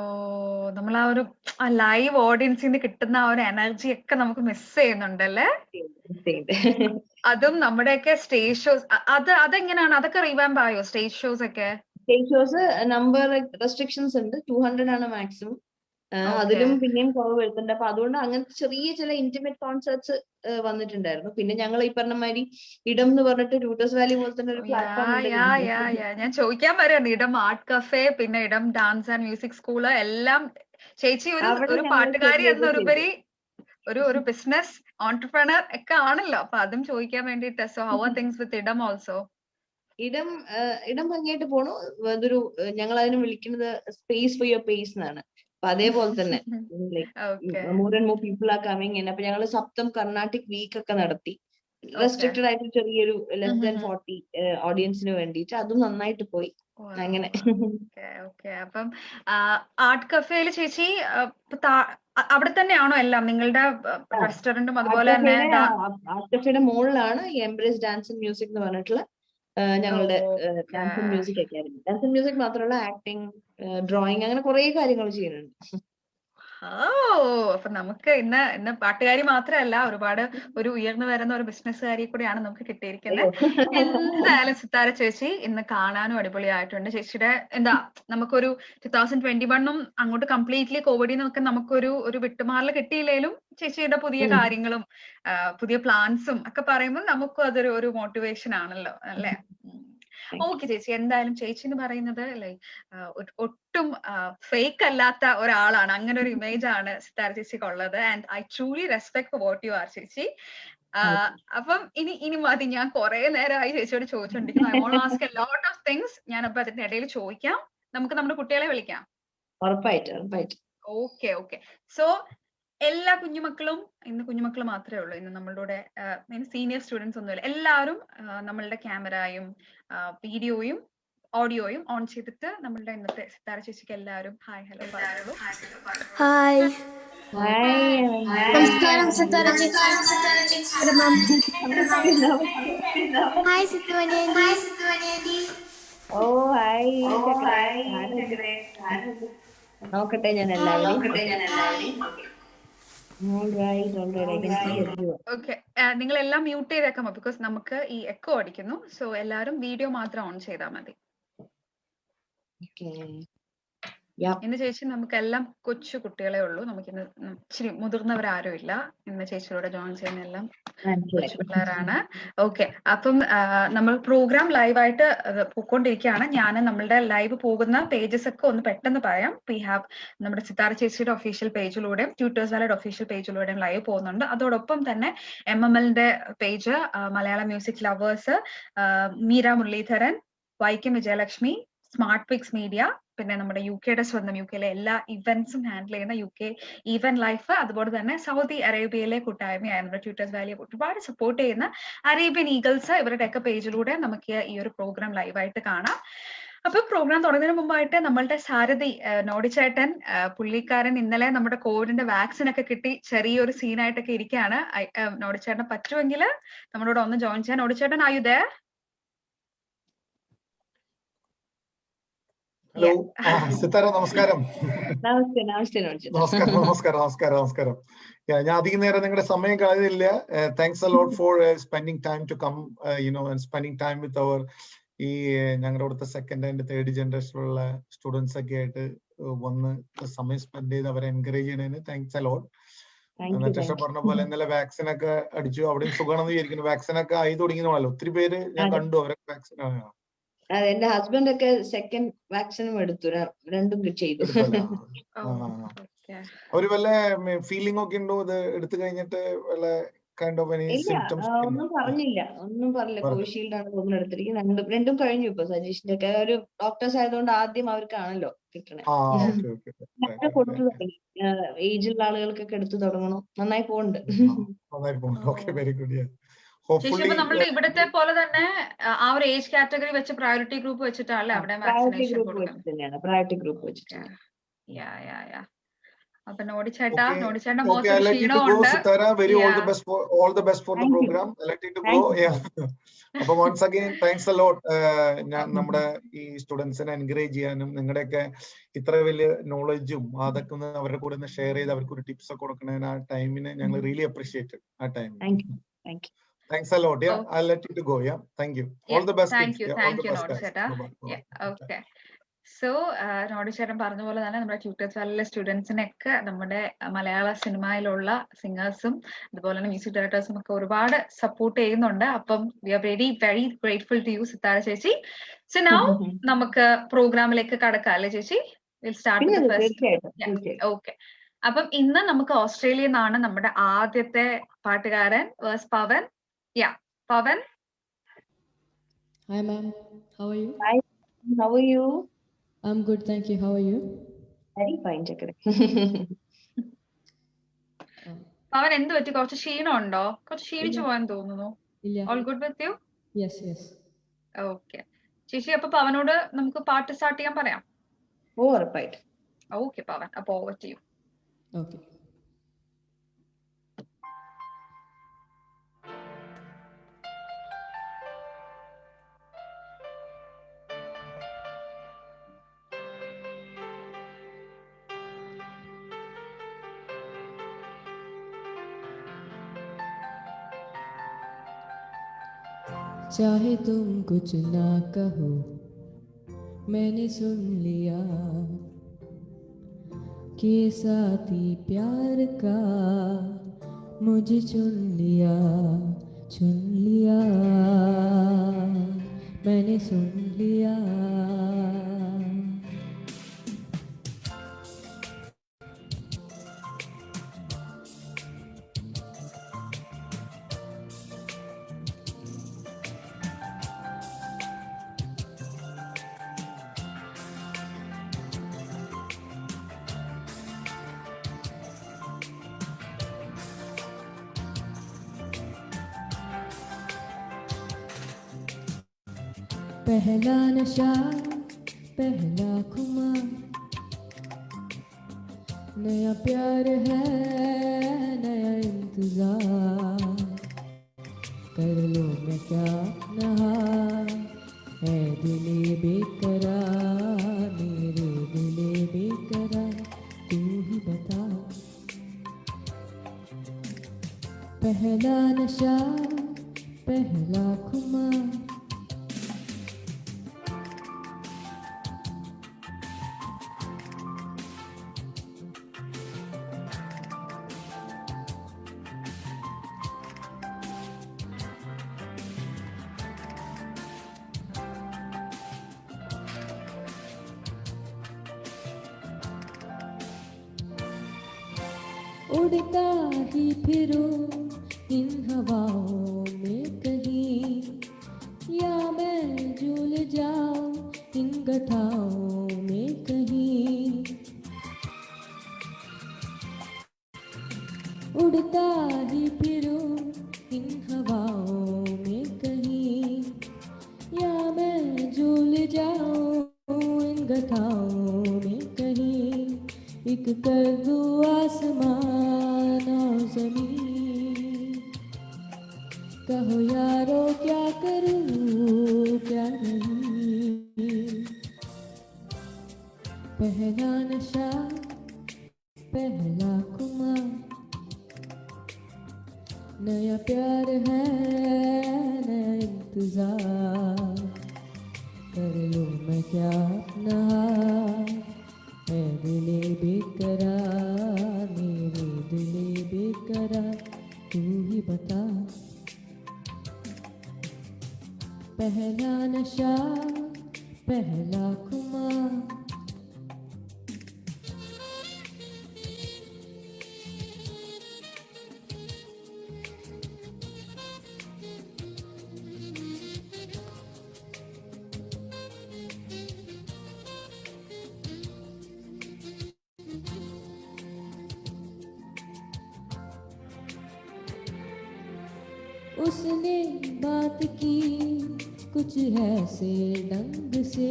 നമ്മൾ ആ ഒരു ലൈവ് ഓഡിയൻസിൽ നിന്ന് കിട്ടുന്ന ആ ഒരു എനർജി ഒക്കെ നമുക്ക് മിസ് ചെയ്യുന്നുണ്ടല്ലേ? അതും നമ്മുടെയൊക്കെ സ്റ്റേജ് ഷോസ് അതെങ്ങനെയാണ്? അതൊക്കെ റീവാമ്പ് ആയോ സ്റ്റേജ് ഷോസ് ഒക്കെ? സ്റ്റേജ് ഷോസ് നമ്പർ റെസ്ട്രിക്ഷൻസ് ഉണ്ട്. 200 ആണ് മാക്സിമം. ഓക്കെ. അതിലും പിന്നെയും കുറവ് വരുന്നുണ്ട്. അപ്പൊ അതുകൊണ്ട് അങ്ങനത്തെ ചെറിയ ചില ഇന്റിമേറ്റ് കോൺസേർട്സ് വന്നിട്ടുണ്ടായിരുന്നു. പിന്നെ ഞങ്ങൾ ഈ പറഞ്ഞ മാതിരി ഇടം എന്ന് പറഞ്ഞിട്ട് ട്യൂട്ടേഴ്സ് വാലി പോലെ തന്നെ ഒരു പ്ലാറ്റ്ഫോം ഉണ്ട്. ഞാൻ ചോദിക്കാൻ പറയായിരുന്നു. ഇടം ആർട്ട് കഫേ, പിന്നെ ഇടം ഡാൻസ് ആൻഡ് മ്യൂസിക് സ്കൂള് എല്ലാം. ചേച്ചി അവിടെ ഒരു ഞങ്ങൾ പാട്ടുകാരി ചെറിയത് എന്നൊരുപരി ഒരു ബിസിനസ് ഓൺടർപ്രണർ ഒക്കെ ആണല്ലോ. അപ്പൊ അതും ചോദിക്കാൻ വേണ്ടിട്ട്. സോ ഹൗ ആർ തിങ്സ് വിത്ത് ഇടം ഓൾസോ? ഇടം ഭംഗിയായിട്ട് പോണു. അതൊരു ഞങ്ങൾ അതിനെ വിളിക്കുന്നത് സ്പേസ് ഫോർ യുവർ പേസ് എന്നാണ്. അപ്പൊ അതേപോലെ തന്നെ okay. More and more people are coming in. അപ്പൊ ഞങ്ങൾ സപ്തം കർണാട്ടിക് വീക്ക് ഒക്കെ നടത്തി. റെസ്ട്രിക്റ്റഡ് ആയിട്ട് ചെറിയൊരു ലെസ് ദാൻ 40 ഓഡിയൻസിന് വേണ്ടിയിട്ട്. അതും നന്നായിട്ട് പോയി. അങ്ങനെ ഓക്കെ. അപ്പം ആർട്ട് കഫേയിൽ ചേച്ചി അവിടെ തന്നെയാണോ എല്ലാം? നിങ്ങളുടെ റെസ്റ്റോറന്റും അതുപോലെ തന്നെ? ആർട്ട് കഫേയുടെ മുകളിലാണ് ഈ എംബ്രേസ് ഡാൻസ് ആൻഡ് മ്യൂസിക് എന്ന് പറഞ്ഞിട്ടുള്ള ഞങ്ങളുടെ dance and music academy. Dance and music മാത്രമല്ല, ആക്ടിങ്, ഡ്രോയിങ്, അങ്ങനെ കുറെ കാര്യങ്ങൾ ചെയ്യുന്നുണ്ട്. അപ്പൊ നമുക്ക് ഇന്ന് പാട്ടുകാരി മാത്രമല്ല, ഒരുപാട് ഒരു ഉയർന്നു വരുന്ന ഒരു ബിസിനസ്സുകാരി കൂടിയാണ് നമുക്ക് കിട്ടിയിരിക്കുന്നത്. എന്തായാലും സിത്താര ചേച്ചി ഇന്ന് കാണാനും അടിപൊളിയായിട്ടുണ്ട്. ചേച്ചിയുടെ നമുക്കൊരു 2021 അങ്ങോട്ട് കംപ്ലീറ്റ്ലി കോവിഡിൽ നിന്നൊക്കെ നമുക്കൊരു വിട്ടുമാറൽ കിട്ടിയില്ലേലും ചേച്ചിയുടെ പുതിയ കാര്യങ്ങളും പുതിയ പ്ലാൻസും ഒക്കെ പറയുമ്പോൾ നമുക്കും അതൊരു മോട്ടിവേഷൻ ആണല്ലോ അല്ലേ? ഓക്കെ ചേച്ചി, എന്തായാലും ചേച്ചി എന്ന് പറയുന്നത് ഒട്ടും ഫേക്ക് അല്ലാത്ത ഒരാളാണ്. അങ്ങനെ ഒരു ഇമേജ് ആണ് സിത്താര ചേച്ചിക്ക് ഉള്ളത്. And I truly respect for what you are ചേച്ചി. അപ്പം ഇനി മതി, ഞാൻ കുറെ നേരമായി ചേച്ചിയോട് ചോദിച്ചോണ്ടിരിക്കുന്നു. I want ask a lot of things. ഞാൻ അപ്പൊ അതിന്റെ ഇടയിൽ ചോദിക്കാം. നമുക്ക് നമ്മുടെ കുട്ടികളെ വിളിക്കാം. ഉറപ്പായിട്ട്. ഓക്കെ. സോ എല്ലാ കുഞ്ഞുമക്കളും, ഇന്ന് കുഞ്ഞുമക്കൾ മാത്രമേ ഉള്ളൂ, ഇന്ന് നമ്മളുടെ സീനിയർ സ്റ്റുഡൻസ് ഒന്നുമില്ല. എല്ലാവരും നമ്മളുടെ ക്യാമറയും വീഡിയോയും ഓഡിയോയും ഓൺ ചെയ്തിട്ട് നമ്മളുടെ ഇന്നത്തെ സിത്താര ചേച്ചിക്ക് എല്ലാവരും ഹായ് ഹലോ പറയുള്ളൂ. ഹായ്, നമസ്കാരം സിത്താര ചേച്ചി. ഹായ് സിത്തുവനിയന്റി. ഓ ഹായ്. നോക്കട്ടെ ഞാൻ എല്ലാവരെയും. ഓക്കെ, നിങ്ങൾ എല്ലാം മ്യൂട്ട് ചെയ്തേക്കാമോ? ബിക്കോസ് നമുക്ക് ഈ എക്കോ അടിക്കുന്നു. സോ എല്ലാവരും വീഡിയോ മാത്രം ഓൺ ചെയ്താൽ മതി. ഇന്ന് ചേച്ചി നമുക്കെല്ലാം കൊച്ചു കുട്ടികളെ ഉള്ളൂ. നമുക്കിന്ന് ഇച്ചിരി മുതിർന്നവരാരും ഇല്ല. ഇന്ന് ചേച്ചിയോടെ ജോയിൻ ചെയ്യുന്ന എല്ലാം കൊച്ചു പിള്ളേരാണ്. ഓക്കെ, അപ്പം നമ്മൾ പ്രോഗ്രാം ലൈവായിട്ട് പോയിക്കൊണ്ടിരിക്കുകയാണ്. ഞാൻ നമ്മളുടെ ലൈവ് പോകുന്ന പേജസ് ഒക്കെ ഒന്ന് പെട്ടെന്ന് പറയാം. വി ഹാവ് നമ്മുടെ സിത്താര ചേച്ചിയുടെ ഒഫീഷ്യൽ പേജിലൂടെയും ട്യൂട്ടേഴ്സ് വാലിയുടെ ഒഫീഷ്യൽ പേജിലൂടെയും ലൈവ് പോകുന്നുണ്ട്. അതോടൊപ്പം തന്നെ MMLന്റെ page, Malayalam Music Lovers, Meera Muraleedharan, Vaikom Vijayalakshmi, Smart Pix Media, പിന്നെ നമ്മുടെ യുടെ സ്വന്തം യിലെ എല്ലാ ഇവന്റ്സും ഹാൻഡിൽ ചെയ്യുന്ന UK ഈവന്റ് ലൈഫ്, അതുപോലെ തന്നെ സൗദി അറേബ്യയിലെ കൂട്ടായ്മയായ നമ്മുടെ ട്യൂട്ടേഴ്സ് വാലിയെ ഒരുപാട് സപ്പോർട്ട് ചെയ്യുന്ന അറേബ്യൻ ഈഗിൾസ്, ഇവരുടെയൊക്കെ പേജിലൂടെ നമുക്ക് ഈ ഒരു പ്രോഗ്രാം ലൈവായിട്ട് കാണാം. അപ്പൊ പ്രോഗ്രാം തുടങ്ങുന്നതിന് മുമ്പായിട്ട് നമ്മളുടെ സാരഥി നോഡിച്ചേട്ടൻ, പുള്ളിക്കാരൻ ഇന്നലെ നമ്മുടെ കോവിഡിന്റെ വാക്സിൻ ഒക്കെ കിട്ടി ചെറിയൊരു സീനായിട്ടൊക്കെ ഇരിക്കുകയാണ്. നോഡിച്ചേട്ടന് പറ്റുമെങ്കിൽ നമ്മളോട് ഒന്ന് ജോയിൻ ചെയ്യാൻ. നോഡിച്ചേട്ടൻ, are you there? Hello Sithara, നമസ്കാരം. നമസ്കാരം. ഞാൻ അധികം നേരം നിങ്ങളുടെ സമയം കളയുന്നില്ല. Thanks a lot for spending time to come and spending time with our ഈ ഞങ്ങളുടെ അവിടുത്തെ സെക്കൻഡ് ആൻഡ് തേർഡ് ജനറേഷനിലുള്ള സ്റ്റുഡൻസ് ഒക്കെ ആയിട്ട് വന്ന് സമയം സ്പെൻഡ് ചെയ്ത് അവരെ എൻകറേജ് ചെയ്യുന്നതിന് താങ്ക്സ് എ ലോട്ട്. നറ്റേഷ പറഞ്ഞ പോലെ ഇന്നലെ വാക്സിൻ ഒക്കെ അടിച്ചു. അവിടെയും സുഖമാണെന്ന് വിചാരിക്കുന്നു. വാക്സിൻ ഒക്കെ ആയി തുടങ്ങിയെന്നല്ലോ. ഒത്തിരി പേര് ഞാൻ കണ്ടു അവരൊക്കെ വാക്സിൻ. അതെ, എന്റെ ഹസ്ബൻഡ് ഒക്കെ സെക്കൻഡ് വാക്സിനും എടുത്തു, രണ്ടും ചെയ്തു. ഒരു വല്ല ഫീലിംഗ് ഒക്കെ ഉണ്ടോ ഇത് എടുത്തു കഴിഞ്ഞിട്ട്? വല്ല കൈൻഡ് ഓഫ് എനി സിംപ്റ്റംസ്? ഒന്നും പറഞ്ഞില്ല. കോവിഷീൽഡ് ആണ് തോന്നുന്നു എടുത്തിരിക്കുന്നത്. രണ്ടും കഴിഞ്ഞു. ഇപ്പൊ സജീഷിന്റെ ഒക്കെ ഒരു ഡോക്ടേഴ്സ് ആയതുകൊണ്ട് ആദ്യം അവർക്കാണല്ലോ കിട്ടണേ. കൊടുത്തു തുടങ്ങി. ഏജിലുള്ള ആളുകൾക്കൊക്കെ എടുത്തു തുടങ്ങണം. നന്നായി പോകുന്നുണ്ട്. Okay, very good. ചേച്ചി, അപ്പൊ നമ്മളുടെ ഇവിടത്തെ പോലെ തന്നെ ആ ഒരു ഏജ് കാറ്റഗറി വെച്ച് പ്രയോറിറ്റി ഗ്രൂപ്പ് വെച്ചിട്ടാണല്ലേ അവിടെ വാക്സിനേഷൻ കൊടുക്കുന്നത്? പ്രയോറിറ്റി ഗ്രൂപ്പ് വെച്ചിട്ടാണ്. അപ്പൊ നോഡിച്ചേട്ടാ മോശം ക്ഷീണമുണ്ട്. അപ്പൊ once again thanks a lot. ഞാൻ നമ്മുടെ ഈ സ്റ്റുഡൻസിനെ എൻകറേജ് ചെയ്യാനും നിങ്ങളുടെയൊക്കെ ഇത്ര വലിയ നോളജും അതൊക്കെ ഒന്ന് അവരുടെ കൂടെ ഒന്ന് ഷെയർ ചെയ്ത് അവർക്ക് ഒരു ടിപ്സ് ഒക്കെ കൊടുക്കണതിന് ആ ടൈമിന് ഞങ്ങൾ റിയലി അപ്രീഷിയേറ്റ് ആ time. Thanks a lot. Yeah, I'll let you to go. Yeah, thank you. All the best. Thank you, Nodiseta. Yeah, okay. So നോഡിച്ചേട്ടൻ പറഞ്ഞ പോലെ തന്നെ നമ്മുടെ ട്യൂട്ടേഴ്സ് വാലിയിലെ സ്റ്റുഡൻസിനൊക്കെ നമ്മുടെ മലയാള സിനിമയിലുള്ള സിംഗേഴ്സും അതുപോലെ തന്നെ മ്യൂസിക് ഡയറക്ടേഴ്സും ഒക്കെ ഒരുപാട് സപ്പോർട്ട് ചെയ്യുന്നുണ്ട്. അപ്പം we are very grateful to you Sithara ചേച്ചി. സോ നൗ നമുക്ക് പ്രോഗ്രാമിലേക്ക് കടക്കാം അല്ലേ ചേച്ചി? Will start with the first. Okay, അപ്പം ഇന്ന് നമുക്ക് ഓസ്ട്രേലിയയിൽ നിന്നാണ് നമ്മുടെ ആദ്യത്തെ പാട്ടുകാരൻ. പവൻ. Pavan. Hi ma'am, how are you? Hi, how are you? I'm good, thank you. How are you? Very fine, Chakra. Pavan, എന്ത് പറ്റി? കുറച്ച് ക്ഷീണം ഉണ്ടോ? കുറച്ച് ക്ഷീണിച്ചു പോകാൻ തോന്നുന്നു. All good with you? Yes. Okay. ചേച്ചി, അപ്പൊ പവനോട് നമുക്ക് പാട്ട് സ്റ്റാർട്ട് ചെയ്യാൻ പറയാം. ഉറപ്പായിട്ട്. Okay, Pavan, അപ്പൊ over to you. Okay. चाहे तुम कुछ ना कहो, मैंने सुन लिया कि साथी प्यार का मुझे चुन लिया, मैंने सुन लिया. पहला नशा पहला खुमार, नया प्यार है नया इंतजार, कर लो मैं क्या नहा है दिले बेकरार, मेरे दिले बेकरार, तू ही बता. पहला नशा पहला खुमार, उड़ता ही फिरूं इन हवाओं में कहीं, या मैं झूल जाऊं इन गठाओं में कहीं। उड़ता ही फिरूं इन हवाओं में कहीं, या मैं झूल जाऊं इन गठाओं में कहीं। एक कर दूं आसमान और ज़मीन, कहो यारो क्या करूं क्या नहीं। पहला नशा पहला खुमार, नया प्यार है नया इंतजार। कर लूं मैं क्या अपना हाथ, मैं दिले बेकरार, मेरे दिले बेकरार, तू ही बता। पहला नशा पहला खुमार, उसने बात की कुछ ऐसे ढंग से,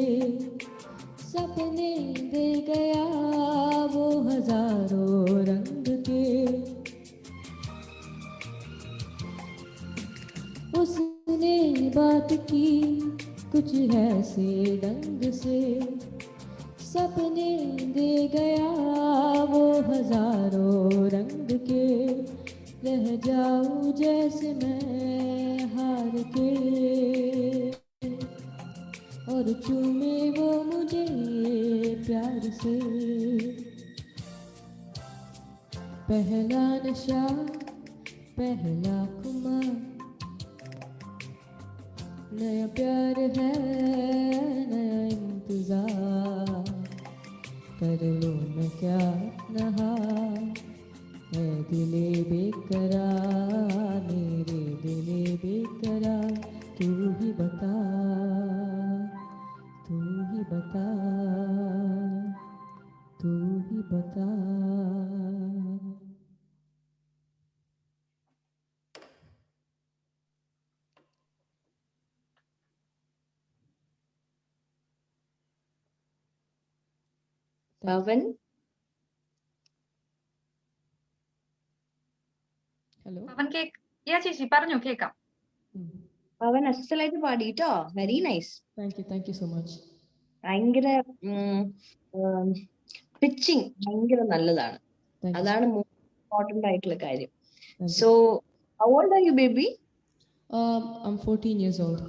सपने दे गया वो हजारों रंग के। उसने बात की कुछ ऐसे ढंग से, सपने दे गया वो हजारों रंग के। रह जाऊं जैसे मैं हार के, और चूमे वो मुझे प्यार से। पहला नशा पहला खुमार, नया प्यार है नया इंतजार। कर लूं मैं क्या अपना हाथ, मैं दिले बेकरार, मेरे दिले बेकरार, तू ही बता तू ही बता तू ही बता। പവൻ ഹലോ പവൻ യാ ചേച്ചി പറഞ്ഞോ, കേക്കാം. പവൻ അസലായിട്ട് പാടി കേട്ടോ, very nice. Thank you so much. ഭയങ്കര പിച്ചിങ് ഭയങ്കര നല്ലതാണ്. അതാണ് ഇമ്പോർട്ടന്റ് ആയിട്ടുള്ള കാര്യം. So how old are you baby? I'm 14 years old.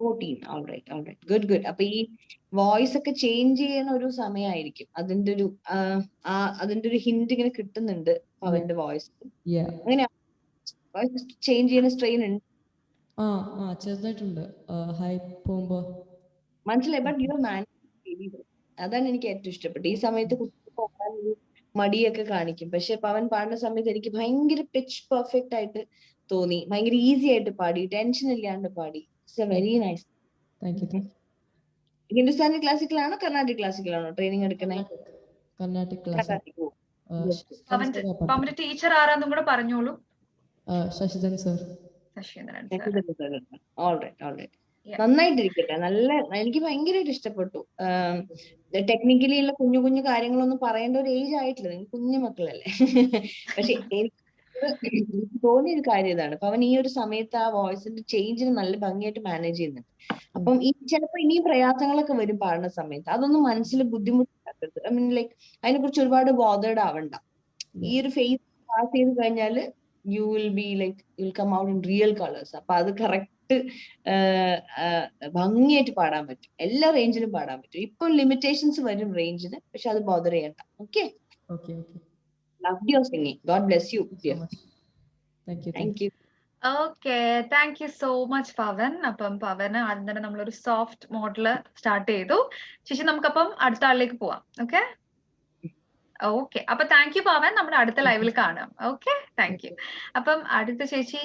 14. All right. Good. അപ്പൊ ഈ വോയിസ് ഒക്കെ ചേഞ്ച് ചെയ്യുന്ന ഒരു സമയമായിരിക്കും. അതിന്റെ ഒരു ഹിന്റ് ഇങ്ങനെ കിട്ടുന്നുണ്ട് പവന്റെ വോയിസ്. അങ്ങനെ വോയിസ് ചേഞ്ച് ചെയ്യുന്ന സ്ട്രെയിൻ ഉണ്ട്. ചെറുതായിട്ടുണ്ട് ഹൈ പോകുമ്പോ മനസ്സിലായി. But you are manage. അതാണ് എനിക്ക് ഏറ്റവും ഇഷ്ടപ്പെട്ടത്. ഈ സമയത്ത് കുട്ടി പോകാൻ ഒരു മടിയൊക്കെ കാണിക്കും, പക്ഷെ പവൻ പാടുന്ന സമയത്ത് എനിക്ക് ഭയങ്കര പിച്ച് പെർഫെക്റ്റ് ആയിട്ട് തോന്നി. ഭയങ്കര ഈസി ആയിട്ട് പാടി, ടെൻഷൻ ഇല്ലാണ്ട് പാടി. It's very nice. ഹിന്ദുസ്ഥാനി ക്ലാസിക്കലാണോ കർണാടിക് ക്ലാസിക്കലാണോ ട്രെയിനിങ് എടുക്കണേ? കർണാടിക് പവന്റെ ടീച്ചർ ആരാന്നും കൂടെ പറഞ്ഞോളൂ. ശശിധരൻ സർ. ഓൾറൈറ്റ്. നന്നായിട്ടിരിക്കട്ടെ. എനിക്ക് ഭയങ്കരമായിട്ട് ഇഷ്ടപ്പെട്ടു. ടെക്നിക്കലി ഉള്ള കുഞ്ഞു കുഞ്ഞു കാര്യങ്ങളൊന്നും പറയേണ്ട ഒരു ഏജ് ആയിട്ടില്ല, നിങ്ങൾ കുഞ്ഞു മക്കളല്ലേ. പക്ഷെ എനിക്ക് തോന്നിയൊരു കാര്യം ഇതാണ്, അപ്പൊ അവൻ ഈ ഒരു സമയത്ത് ആ വോയിസിന്റെ ചേഞ്ചിന് നല്ല ഭംഗിയായിട്ട് മാനേജ് ചെയ്യുന്നുണ്ട്. അപ്പം ഈ ചിലപ്പോ ഇനിയും പ്രയാസങ്ങളൊക്കെ വരും പാടുന്ന സമയത്ത്, അതൊന്നും മനസ്സിൽ ബുദ്ധിമുട്ടാക്കരുത്. ഐ മീൻ ലൈക്ക് അതിനെ കുറിച്ച് ഒരുപാട് ബോധേഡ് ആവണ്ട. ഈ ഒരു ഫേസ് പാസ് ചെയ്ത് കഴിഞ്ഞാൽ you will be like you will come out in real colours. അപ്പൊ അത് കറക്റ്റ് ഭംഗിയായിട്ട് പാടാൻ പറ്റും, എല്ലാ റേഞ്ചിലും പാടാൻ പറ്റും. ഇപ്പം ലിമിറ്റേഷൻസ് വരും റേഞ്ചിന്, പക്ഷെ അത് ബോധർ ചെയ്യണ്ട. Okay. Loved your singing. God bless you. Thank you. Okay, thank you so much Pavan. അപ്പം പവന് ആദ്യം തന്നെ നമ്മളൊരു സോഫ്റ്റ് മോഡില് സ്റ്റാർട്ട് ചെയ്തു. ശേഷം നമുക്കപ്പം അടുത്ത ആളിലേക്ക് പോവാം. ഓക്കെ, ഓക്കെ, അപ്പൊ താങ്ക് യു പവൻ, നമ്മുടെ അടുത്ത ലൈവിൽ കാണാം. Okay, thank U. അപ്പം അടുത്ത ചേച്ചി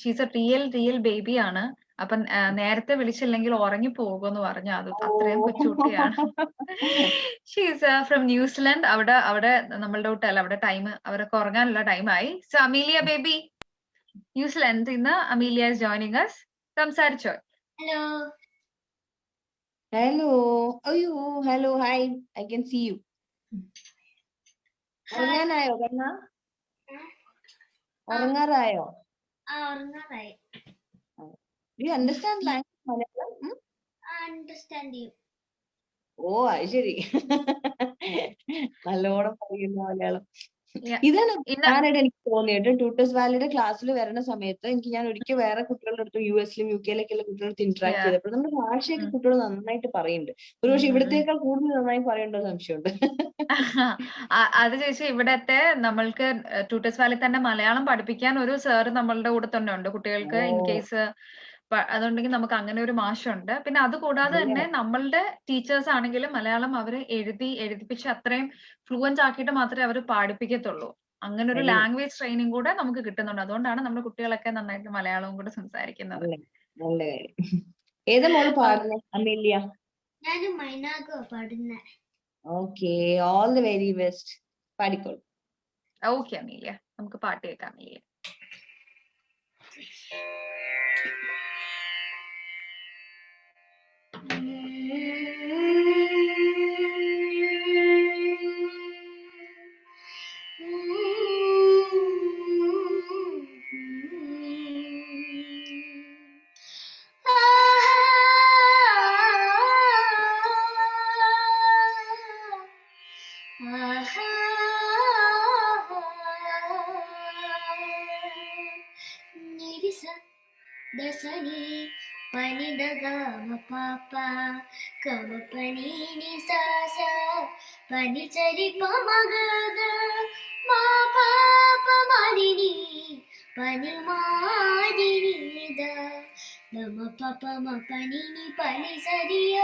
ഷീസ് എ റിയൽ ബേബിയാണ്. അപ്പം നേരത്തെ വിളിച്ചില്ലെങ്കിൽ ഉറങ്ങി പോകുമെന്ന് പറഞ്ഞു. അത് അത്രയും കൊച്ചുകുട്ടിയാണ്. She's from New Zealand. അവിടെ നമ്മളുടെ കൂട്ടല്ല, അവിടെ ടൈം അവരൊക്കെ ഉറങ്ങാനുള്ള ടൈമായി. സോ അമീലിയ ബേബി, ന്യൂസിലാൻഡ് ഇന്ന് അമീലിയ ഇസ് ജോയിനിങ് അസ്. സംസാരിച്ചോ? ഹലോ. ഹലോ. അയ്യോ, hello, hi, I can see you. ഉറങ്ങാനായോ കണ്ണ? ഉറങ്ങാറായോ? ഉറങ്ങാറായി. You understand language Malayalam? Understand you. ഓ, അത് ശരി. നല്ലോണം പറയുന്നു മലയാളം. ഇതാണ് ഞാനായിട്ട് എനിക്ക് തോന്നിയിട്ട് ട്യൂട്ടേഴ്സ് വാലിയുടെ ക്ലാസ്സിൽ വരുന്ന സമയത്ത് ഞാൻ ഒരിക്കൽ വേറെ കുട്ടികളുടെ അടുത്ത് US-ലും UK-ലൊക്കെ ഉള്ള കുട്ടികളുടെ അടുത്ത് ഇന്ററാക്ട് ചെയ്തപ്പോൾ നമ്മുടെ ഭാഷയൊക്കെ കുട്ടികൾ നന്നായിട്ട് പറയുന്നുണ്ട്. ഒരുപക്ഷെ ഇവിടത്തേക്കാൾ കൂടുതൽ നന്നായി പറയേണ്ട സംശയമുണ്ട്. അത് ചേച്ചി, ഇവിടത്തെ നമ്മൾക്ക് ട്യൂട്ടേഴ്സ് വാലിൽ തന്നെ മലയാളം പഠിപ്പിക്കാൻ ഒരു സാർ നമ്മളുടെ കൂടെ തന്നെ ഉണ്ട് കുട്ടികൾക്ക് ഇൻ കേസ് അതുണ്ടെങ്കിൽ നമുക്ക് അങ്ങനെ ഒരു മാഷുണ്ട്. പിന്നെ അത് കൂടാതെ തന്നെ നമ്മളുടെ ടീച്ചേഴ്സ് ആണെങ്കിലും മലയാളം അവര് എഴുതിപ്പിച്ച് അത്രയും ഫ്ലുവൻസ് ആക്കിയിട്ട് മാത്രമേ അവർ പാടിപ്പിക്കത്തുള്ളൂ. അങ്ങനെ ഒരു ലാംഗ്വേജ് ട്രെയിനിങ് കൂടെ നമുക്ക് കിട്ടുന്നുണ്ട്. അതുകൊണ്ടാണ് നമ്മുടെ കുട്ടികളൊക്കെ നന്നായിട്ട് മലയാളവും കൂടെ സംസാരിക്കുന്നത്. നല്ല കാര്യം. ഏതാ മോള് പാടുന്നത് അമീലിയ? ഞാൻ മൈനാഗോ പാടുന്ന. Okay, all the very best. പാടിക്കോളൂ. ഓക്കെ അമീലിയ, നമുക്ക് പാട്ട് കേൾക്കാം. അമീലിയ. ദസനി പനിദഗമ പാപ കമ പനി നിസാസ പനി ചരി പമഗഗ മാ പാപ മദിനി പനി മാദിനി ദ നമ പപ മ പനി നി പനി സരിയ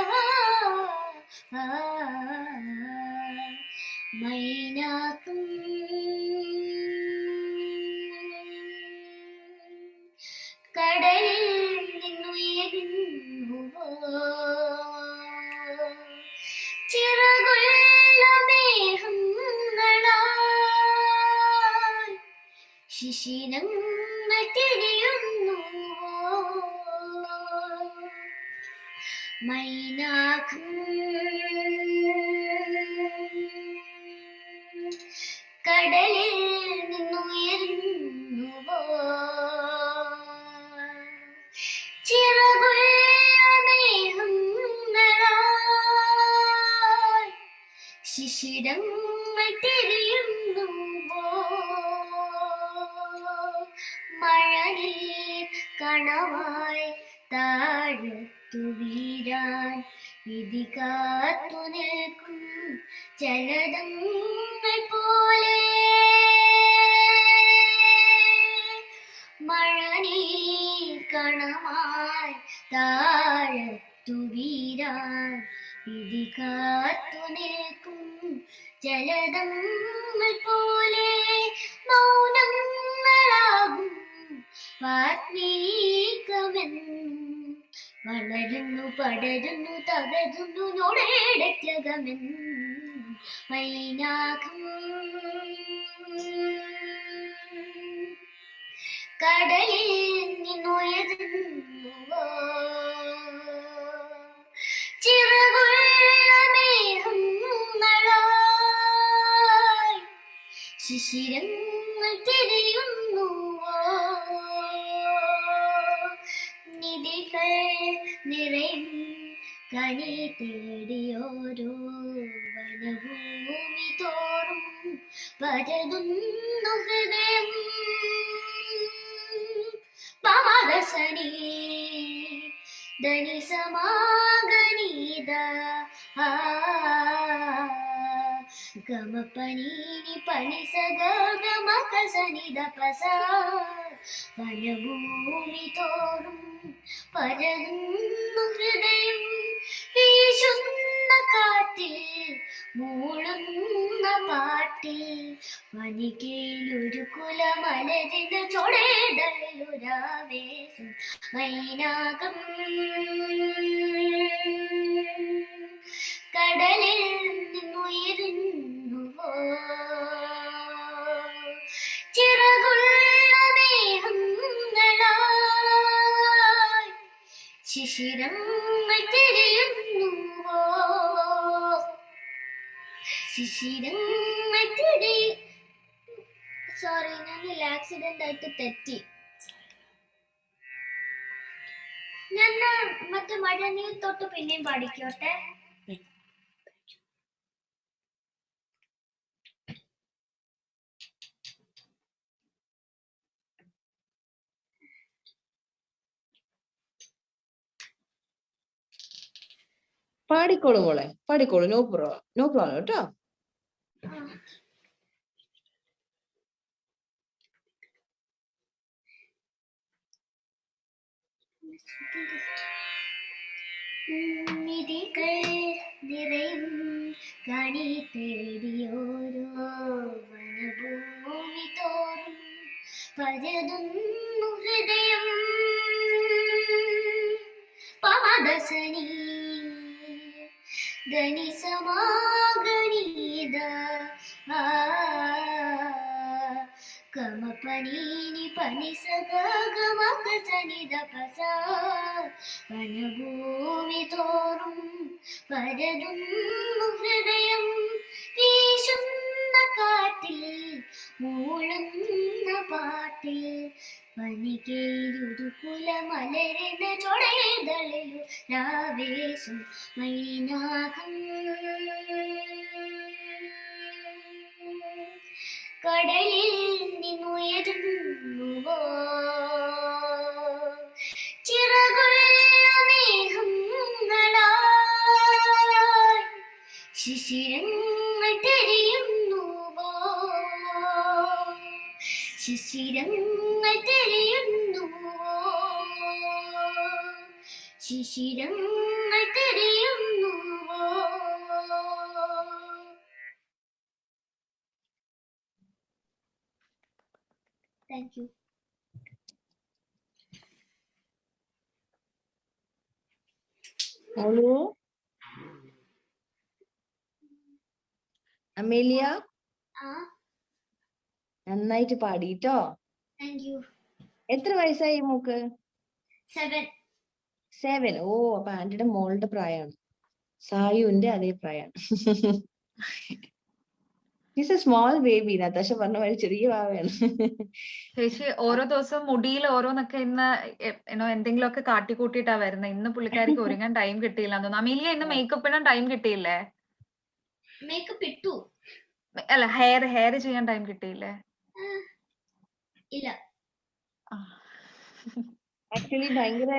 മൈനാക്കും കടലിൽ നിന്നുയരുന്നുവോ ചിറകുള്ള മേഘങ്ങളായി ശിശിരങ്ങൾ തിരിയുന്നുവോ മൈനാകം കടലിൽ നിന്നുയരുന്നുവോ ചിറകുള്ള മേഘങ്ങളായി ശിശിരങ്ങൾ തിരിയുന്നുവോ മഴനീർ കണവായി താഴത്തു വീരാൻ വിധി കാത്തു നിൽക്കും ജലതങ്ങൾ പോലെ മഴനീർ കണമായി താഴത്തു വീരാൻ വിധി കാത്തു നിൽക്കും ജലതങ്ങൾ പോലെ മൗനങ്ങളാകും വാത്മീകമെന്നും വളരുന്നു പടരുന്നു തകരുന്നു ഞൊടേടത്യകമെന്നും മൈനാകം കടലിൽ നിന്നുയരുന്നുവോ ചിറകുള്ള മേഘങ്ങളായി ശിശിരങ്ങൾ തിരിയുന്നുവോ നിധികൾ നിറയും കനി തേടിയോരോ വനഭൂമി തോറും പരതുന്നു ഹൃദയം പാദസനി ധനി സമാഗനീത ഗമ പനീനി പനി സഗമ കസനി ദപസ വനഭൂമി തോറും പരന്നു ഹൃദയം വീശുന്ന കാറ്റ് കാറ്റിൽ മൂളുന്ന പാട്ടിൽ മണികയിലൊരു കുലമലരിന് ചൊടേതളിലൊരാവേശം മൈനാകം കടലിൽ നിന്നുയരുന്നുവോ ചിറകുള്ള മേഘങ്ങളായി ശിശിരങ്ങൾ തിരിയുന്നുവോ ശിശിരങ്ങൾ സോറി ഞാൻ ആക്സിഡന്റ് ആയിട്ട് തെറ്റി. ഞാൻ മറ്റേ മഴനീർ തൊട്ട് പിന്നെയും പാടിക്കോട്ടെ. പാടിക്കോളൂ മോളെ, പാടിക്കോളൂ. നോ പ്രോബ്ലം കേട്ടോ. നിധികൾ നിറയും കണി തേടിയോരോ വനഭൂമി തോറും പരതുന്നു ഹൃദയം പാദസനി ഗനിസമാഗനീത ഗമപനീനി പനിസഗമകസനിത പസ വനഭൂമി തോറും പരതുന്നു ഹൃദയം വീശുന്ന കാറ്റിൽ മൂളുന്ന പാട്ടിൽ വനികയിലൊരു കുലമലരിന ചൊടേതളിലു രാവേശം മൈനാകം കടലിൽ നിന്നുയരുന്നുവോ ചിറകുള്ള മേഘങ്ങളായി ശിശിരങ്ങൾ തിരിയുന്നുവോ ശിശിരങ്ങൾ തിരിയുന്നുവോ ശിശിരങ്ങൾ തിരിയുന്നുവോ. Thank you. മോളു അമേലിയ നന്നായിട്ട് പാടിട്ടോ. Thank you. എത്ര വയസ്സായി മോക്ക്? 7. ഓ, അപ്പൊ ആന്റിയുടെ മോളുടെ പ്രായമാണ്. സായുവിന്റെ അതേ പ്രായമാണ്. Is a small baby. Natasha പറഞ്ഞ പോലെ ചെറിയ പാവയാണ്. ചേച്ചി ഓരോ ദിവസവും മുടിയിൽ ഓരോന്നൊക്കെ ഇന്ന് എന്തെങ്കിലുമൊക്കെ കാട്ടിക്കൂട്ടിയിട്ടാ വരുന്നത്. ഇന്ന് പുള്ളിക്കാരിക്ക് ഒരുങ്ങാൻ ടൈം കിട്ടിയില്ല തോന്നുന്നു. അമീലിയ ഇന്ന് മേക്കപ്പ് ഇടാൻ ടൈം കിട്ടിയില്ലേ? മേക്കപ്പ് ഇട്ടു. അല്ല, ഹെയർ ചെയ്യാൻ ടൈം കിട്ടിയില്ലേ? ഇല്ല. ആക്ച്വലി ഭയങ്കര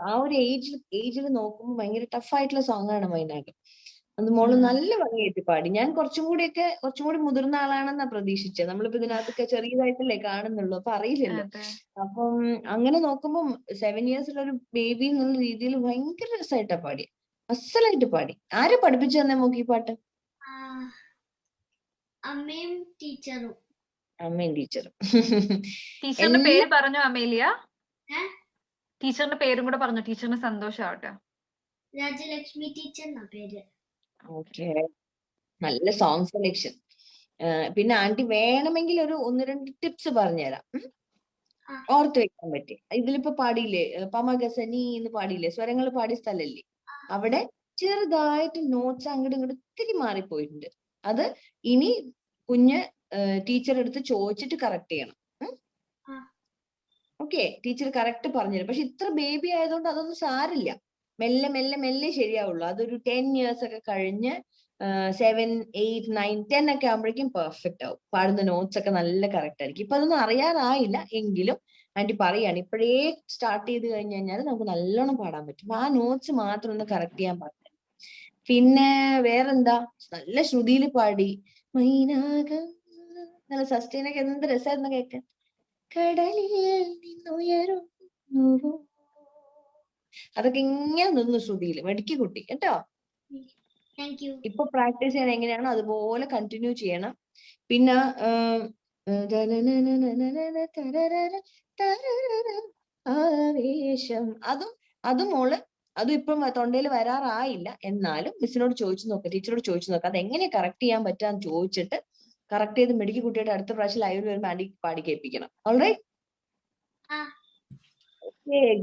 ആ ഒരു ഏജിൽ നോക്കുമ്പോൾ ഭയങ്കര ടഫായിട്ടുള്ള സോങ് ആണ് മൈനാകം. അത് മോള് നല്ല ഭംഗിയായിട്ട് പാടി. ഞാൻ കുറച്ചും കൂടി മുതിർന്ന ആളാണെന്നാ പ്രതീക്ഷിച്ചത്. നമ്മളിപ്പോ ഇതിനകത്തൊക്കെ ചെറിയതായിട്ടല്ലേ കാണുന്നുള്ളൂ, അപ്പൊ അറിയില്ലല്ലോ. അപ്പം അങ്ങനെ നോക്കുമ്പോൾ 7 years ഒരു ബേബി എന്നുള്ള രീതിയിൽ ഭയങ്കര രസമായിട്ടാ പാടി, അസലായിട്ട് പാടി. ആരെ പഠിപ്പിച്ചു തന്നെ മോക്ക് ഈ പാട്ട്? അമ്മയും ടീച്ചറും. ടീച്ചറിന്റെ പേര് പറഞ്ഞോ അമേലിയ? ടീച്ചറിന്റെ പേരും കൂടെ പറഞ്ഞു. ടീച്ചറിന് സന്തോഷാവട്ടെ. രാജലക്ഷ്മി ടീച്ചർ എന്നാ പേര്. ഓക്കെ, നല്ല സോങ് സെലക്ഷൻ. പിന്നെ ആന്റി വേണമെങ്കിൽ ഒരു 1-2 ടിപ്സ് പറഞ്ഞുതരാം, ഓർത്ത് വെക്കാൻ പറ്റി. ഇതിലിപ്പോ പാടിയില്ലേ, പമഗസനി എന്ന് പാടിയില്ലേ, സ്വരങ്ങൾ പാടിയ സ്ഥലല്ലേ, അവിടെ ചെറുതായിട്ട് നോട്ട്സ് അങ്ങോട്ട് ഇങ്ങോട്ട് ഇത്തിരി മാറിപ്പോയിട്ടുണ്ട്. അത് ഇനി കുഞ്ഞ് ടീച്ചർ എടുത്ത് ചോദിച്ചിട്ട് കറക്റ്റ് ചെയ്യണം. ഓക്കെ, ടീച്ചർ കറക്റ്റ് പറഞ്ഞുതരും. പക്ഷെ ഇത്ര ബേബി ആയതുകൊണ്ട് അതൊന്നും സാരില്ല, മെല്ലെ മെല്ലെ മെല്ലെ ശരിയാവുള്ളൂ. അതൊരു 10 years ഒക്കെ കഴിഞ്ഞ് 7, 8, 9, 10 ഒക്കെ ആകുമ്പോഴേക്കും പെർഫെക്റ്റ് ആവും. പാടുന്ന നോട്ട്സ് ഒക്കെ നല്ല കറക്റ്റ് ആയിരിക്കും. ഇപ്പൊ അതൊന്നും അറിയാറായില്ല എങ്കിലും ആന്റി പറയാണ്, ഇപ്പോഴേ സ്റ്റാർട്ട് ചെയ്ത് കഴിഞ്ഞു കഴിഞ്ഞാൽ നമുക്ക് നല്ലോണം പാടാൻ പറ്റും. ആ നോട്ട്സ് മാത്രം ഒന്ന് കറക്റ്റ് ചെയ്യാൻ പാടില്ല. പിന്നെ വേറെന്താ, നല്ല ശ്രുതിയിൽ പാടി. മൈനാകം നല്ല സസ്റ്റൈനൊക്കെ എന്ത് രസമായിരുന്നു കേൾക്കാൻ. കടലിൽ നിന്നുയരുന്നു, അതൊക്കെ ഇങ്ങനെ നിന്ന് ശ്രുതിയിൽ. മെടുക്കി കുട്ടി കേട്ടോ. Thank U. ഇപ്പൊ പ്രാക്ടീസ് ചെയ്യാൻ എങ്ങനെയാണോ അതുപോലെ കണ്ടിന്യൂ ചെയ്യണം. പിന്നെ ആവേശം അതും മോള് അതും ഇപ്പം തൊണ്ടയിൽ വരാറായില്ല. എന്നാലും മിസ്സിനോട് ചോദിച്ചു നോക്കാം, ടീച്ചറോട് ചോദിച്ചു നോക്കാം അത് എങ്ങനെ കറക്റ്റ് ചെയ്യാൻ പറ്റാന്ന് ചോദിച്ചിട്ട് കറക്റ്റ് ചെയ്ത് മെഡിക്കൽ കുട്ടിയുടെ അടുത്ത പ്രാവശ്യം ലൈവിൽ വരുമ്പോൾ ആന്റി പാടി കേൾപ്പിക്കണം. ഓൾറൈറ്റ്?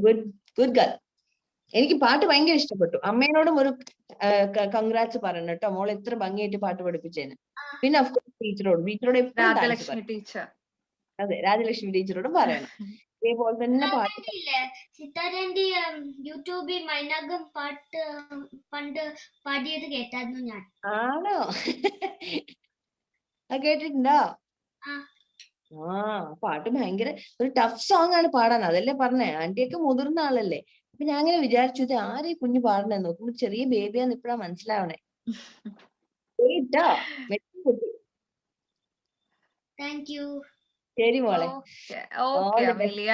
Good good girl. എനിക്ക് പാട്ട് ഭയങ്കര ഇഷ്ടപ്പെട്ടു. അമ്മേനോടും ഒരു കൺഗ്രാറ്റ്സ് പറയണം കേട്ടോ, മോൾ എത്ര ഭംഗിയായിട്ട് പാട്ട് പഠിപ്പിച്ചേന്. പിന്നെ ഓഫ്കോഴ്സ് ടീച്ചറോട് എപ്പോഴും രാജലക്ഷ്മി ടീച്ചർ. അതെ, രാജലക്ഷ്മി ടീച്ചറോടും പറയണം. ഇതേപോലെ തന്നെ പാട്ട് സിത്താരന്റെ യൂട്യൂബിൽ മൈനാകം പാട്ട് പണ്ട് പാടിയത് കേട്ടായിരുന്നു ഞാൻ. ആണോ? അത് കേട്ടിട്ടുണ്ടോ? പാട്ട് ഭയങ്കര ഒരു ടഫ് സോങ് ആണ് പാടാൻ. അതല്ലേ പറഞ്ഞേ, ആന്റിയൊക്കെ മുതിർന്ന ആളല്ലേ. അപ്പൊ ഞാൻ അങ്ങനെ വിചാരിച്ചു ഇത് ആരെ കുഞ്ഞു പാടണേ, നോക്കുമ്പോ ചെറിയ ബേബിയാന്ന് ഇപ്പഴാ മനസ്സിലാവണേ. Thank you. ശരി മോളെ. Okay amelia,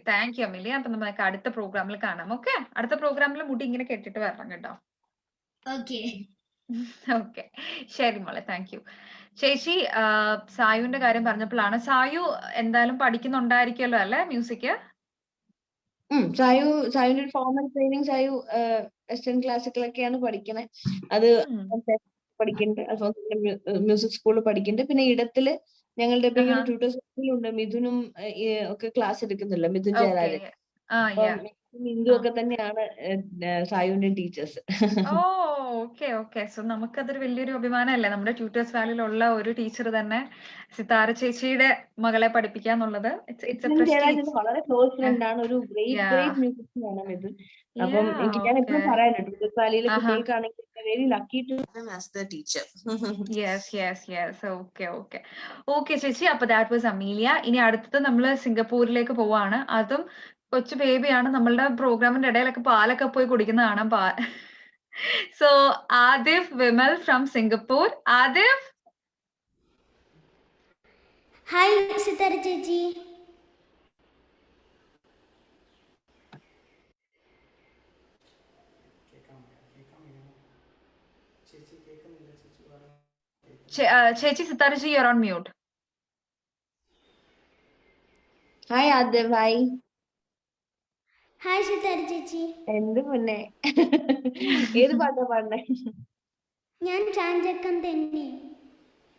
thank you amelia. അപ്പൊ നമുക്ക് അടുത്ത പ്രോഗ്രാമിൽ കാണാം. ഓക്കെ, അടുത്ത പ്രോഗ്രാമിൽ മുടി ഇങ്ങനെ കെട്ടിട്ട് വരണം കേട്ടോ. ഓക്കെ ഓക്കെ, ശരി മോളെ, താങ്ക് യു. ചേച്ചി സായുവിന്റെ കാര്യം പറഞ്ഞപ്പോഴാണ്, സായു എന്തായാലും പഠിക്കുന്നുണ്ടായിരിക്കുമല്ലോ അല്ലെ മ്യൂസിക്? സായുവിന്റെ ഒരു ഫോർമൽ ട്രെയിനിങ് സായു വെസ്റ്റേൺ ക്ലാസിക്കലൊക്കെയാണ് പഠിക്കണേ. അത് പഠിക്കുന്നുണ്ട്, മ്യൂസിക് സ്കൂളിൽ പഠിക്കുന്നുണ്ട്. പിന്നെ ഇടത്തില് ഞങ്ങളുടെ ട്യൂട്ടേഴ്സ് മിഥുനും ഒക്കെ ക്ലാസ് എടുക്കുന്നില്ല, മിഥുൻ ജയരാജൻ. ഹിന്ദു ഒക്കെ തന്നെയാണ് സായുവിന്റെ ടീച്ചേഴ്സ്. Okay okay. സോ നമുക്കതൊരു വലിയൊരു അഭിമാനമല്ലേ, നമ്മുടെ ട്യൂട്ടേഴ്സ് വാലിയിലുള്ള ഒരു ടീച്ചർ തന്നെ സിത്താര ചേച്ചിയുടെ മകളെ പഠിപ്പിക്കാന്നുള്ളത്. വളരെ ക്ലോസ് ഫ്രണ്ട് ആണ്, ഒരു ഗ്രേറ്റ് മ്യൂസിഷ്യനാണ് മിഥുൻ. അപ്പം എനിക്ക് ഞാൻ എപ്പോഴും പറയാനുണ്ട്, ട്യൂട്ടേഴ്സ് വാലിയിലെ കുട്ടികൾക്കാണെങ്കിൽ very lucky to as the teacher. Okay ചേച്ചി, അപ്പൊ ദാറ്റ് വാസ് അമീലിയ. ഇനി അടുത്തത് നമ്മള് സിംഗപ്പൂരിലേക്ക് പോവാണ്. അതും കൊച്ചു ബേബിയാണ്. നമ്മളുടെ പ്രോഗ്രാമിന്റെ ഇടയിലൊക്കെ പാലൊക്കെ പോയി കുടിക്കുന്ന കാണാം. So Adif Vimal from Singapore. Adif. Hi Sithara ചേച്ചി. ചേച്ചി Sithara G, you are on mute. Hi Adif. Hi. Hi Sithara ചേച്ചി. എന്ത് മുന്നേ ഏത് പാട്ടാ പാടണേ? ഞാൻ ചാഞ്ചക്കം തന്നെ.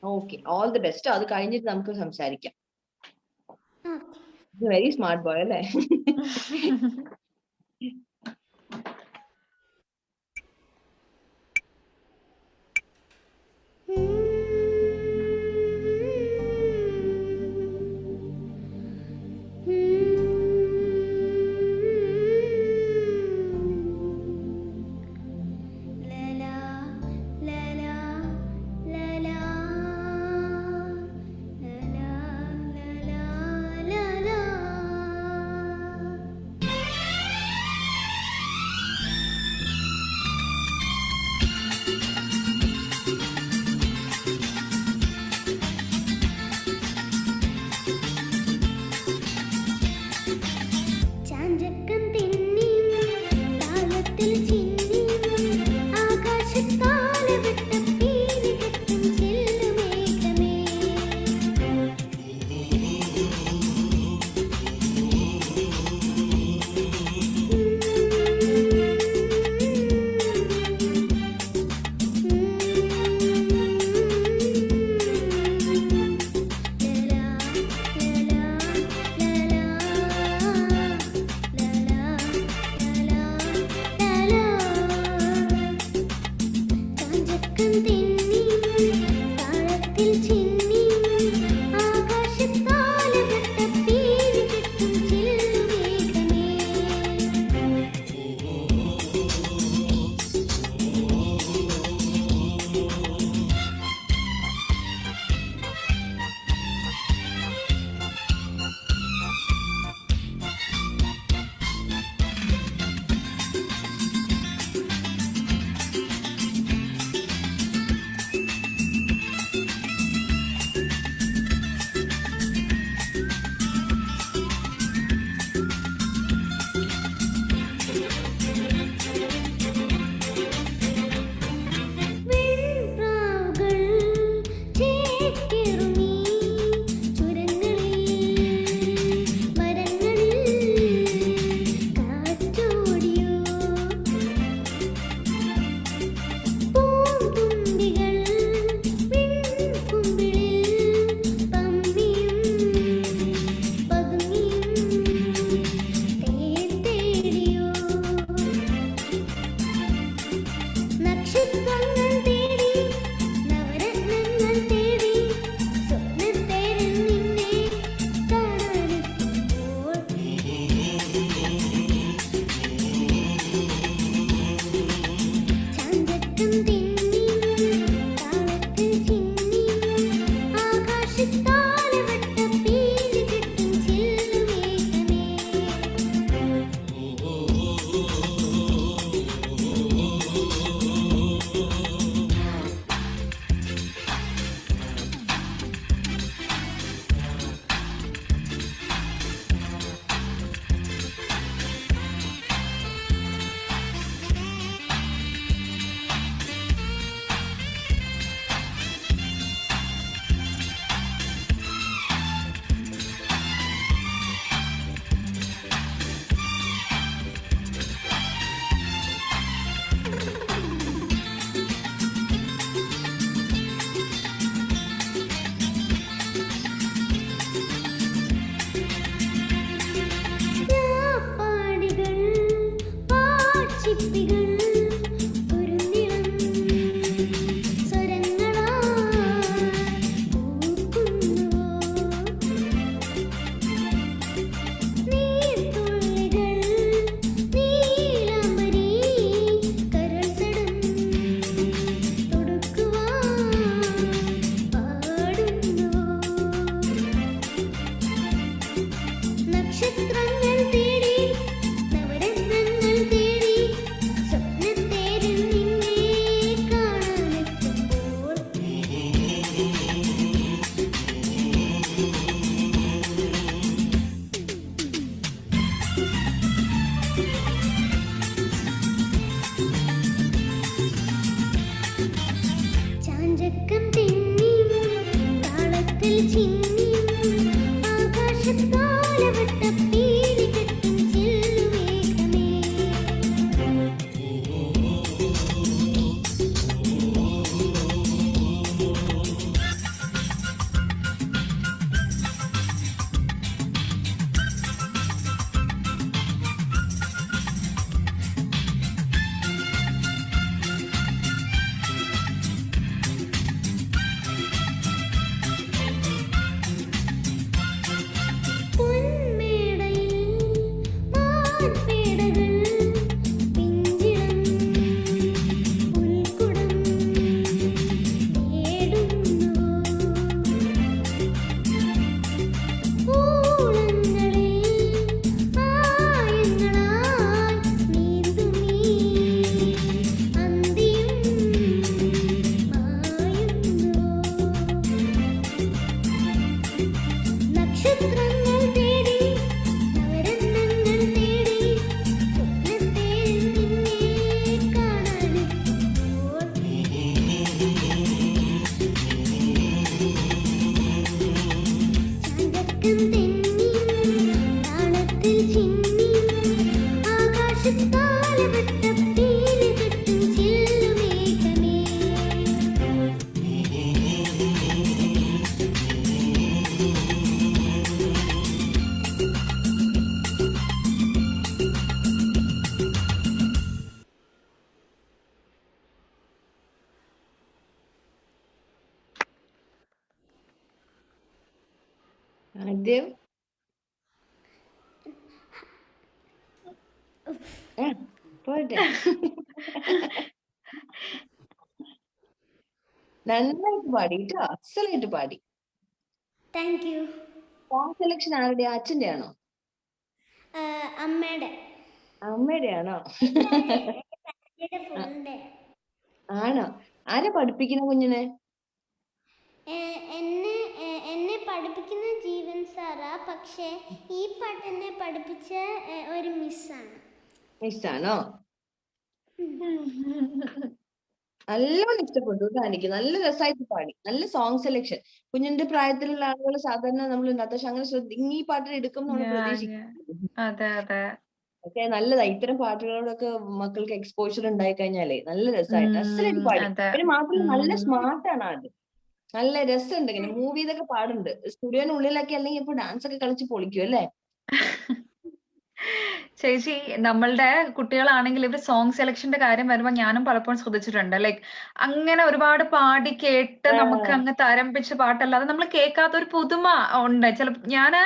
Okay, all the best. അത് കഴിഞ്ഞിട്ട് നമുക്ക് സംസാരിക്കാം. വെരി സ്മാർട്ട് ബോയ് അല്ലേ? ചാഞ്ചക്കം തെന്നിയും താളത്തിൽ ചിന്നിയും ആകാശത്താലവട്ടപ്പീലി കെട്ടും ചെല്ലുമേഘമേ. പൊന്മേടയിൽ മാൻപേടകൾ പിഞ്ചിളം പുൽക്കുടം തേടുന്നു. ഊളങ്ങളിൽ ആയങ്ങളായി നീന്തുമീ അന്തിയും മായുന്നു. നക്ഷത്രങ്ങൾ തേടി നവരത്നങ്ങൾ തേടി സ്വപ്നത്തിൽ നിന്നെ കാണാനെത്തുമ്പോൾ ചാഞ്ചക്കം തെന്നിയും താളത്തിൽ ചിന്നിയും ആകാശത്താലവട്ടപ്പീലി കെട്ടും ചെല്ലുമേഘമേ. ആദ്യം പോട്ടെ. നന്നായിട്ട് പാടി കേട്ടോ, അസലായിട്ട് പാടി. Thank U. സോങ് സെലക്ഷൻ ആരുടെ, അച്ഛന്റെ ആണോ അമ്മയുടെ അമ്മയുടെ ആണോ? ഫോണിന്റെ ആണോ? ആരാ പഠിപ്പിക്കുന്ന കുഞ്ഞിനെ? എന്നെ പഠിപ്പിക്കുന്ന ജീവൻ സാറാ. പക്ഷേ ഈ പാട്ട് എന്നെ പഠിപ്പിച്ച ഒരു മിസ്സാണ്. മിസ്സാണോ? നല്ലോണം ഇഷ്ടപ്പെട്ടു കേട്ടോ എനിക്ക്. നല്ല രസമായിട്ട് പാടി, നല്ല സോങ് സെലക്ഷൻ. കുഞ്ഞിന്റെ പ്രായത്തിലുള്ള ആളുകൾ സാധാരണ നമ്മൾ നത്താശ അങ്ങനെ ഈ പാട്ടിൽ എടുക്കും നമ്മൾ പ്രതീക്ഷിക്കും. അതെ അതെ. പക്ഷെ നല്ലതാ, ഇത്തരം പാട്ടുകളോടൊക്കെ മക്കൾക്ക് എക്സ്പോഷർ ഉണ്ടായി കഴിഞ്ഞാലേ നല്ല രസമായിട്ട് അസലായിട്ട് പാടി. പിന്നെ മാത്രമല്ല നല്ല സ്മാർട്ടാണ് അത്, നല്ല രസമുണ്ട്. ഇങ്ങനെ മൂവി ഇതൊക്കെ പാടുന്നുണ്ട്. സ്റ്റുഡിയോനുള്ളിലൊക്കെ അല്ലെങ്കിൽ ഇപ്പൊ ഡാൻസ് ഒക്കെ കളിച്ച് പൊളിക്കും അല്ലേ? ചേച്ചി, നമ്മളുടെ കുട്ടികളാണെങ്കിൽ ഇവര് സോങ് സെലക്ഷന്റെ കാര്യം വരുമ്പോ ഞാനും പലപ്പോഴും ശ്രദ്ധിച്ചിട്ടുണ്ട്. ലൈക്ക് അങ്ങനെ ഒരുപാട് പാടി കേട്ട് നമുക്ക് അങ്ങ് തരംപിച്ച പാട്ടല്ലാതെ നമ്മൾ കേൾക്കാത്ത ഒരു പുതുമ ഉണ്ട്. ഞാന്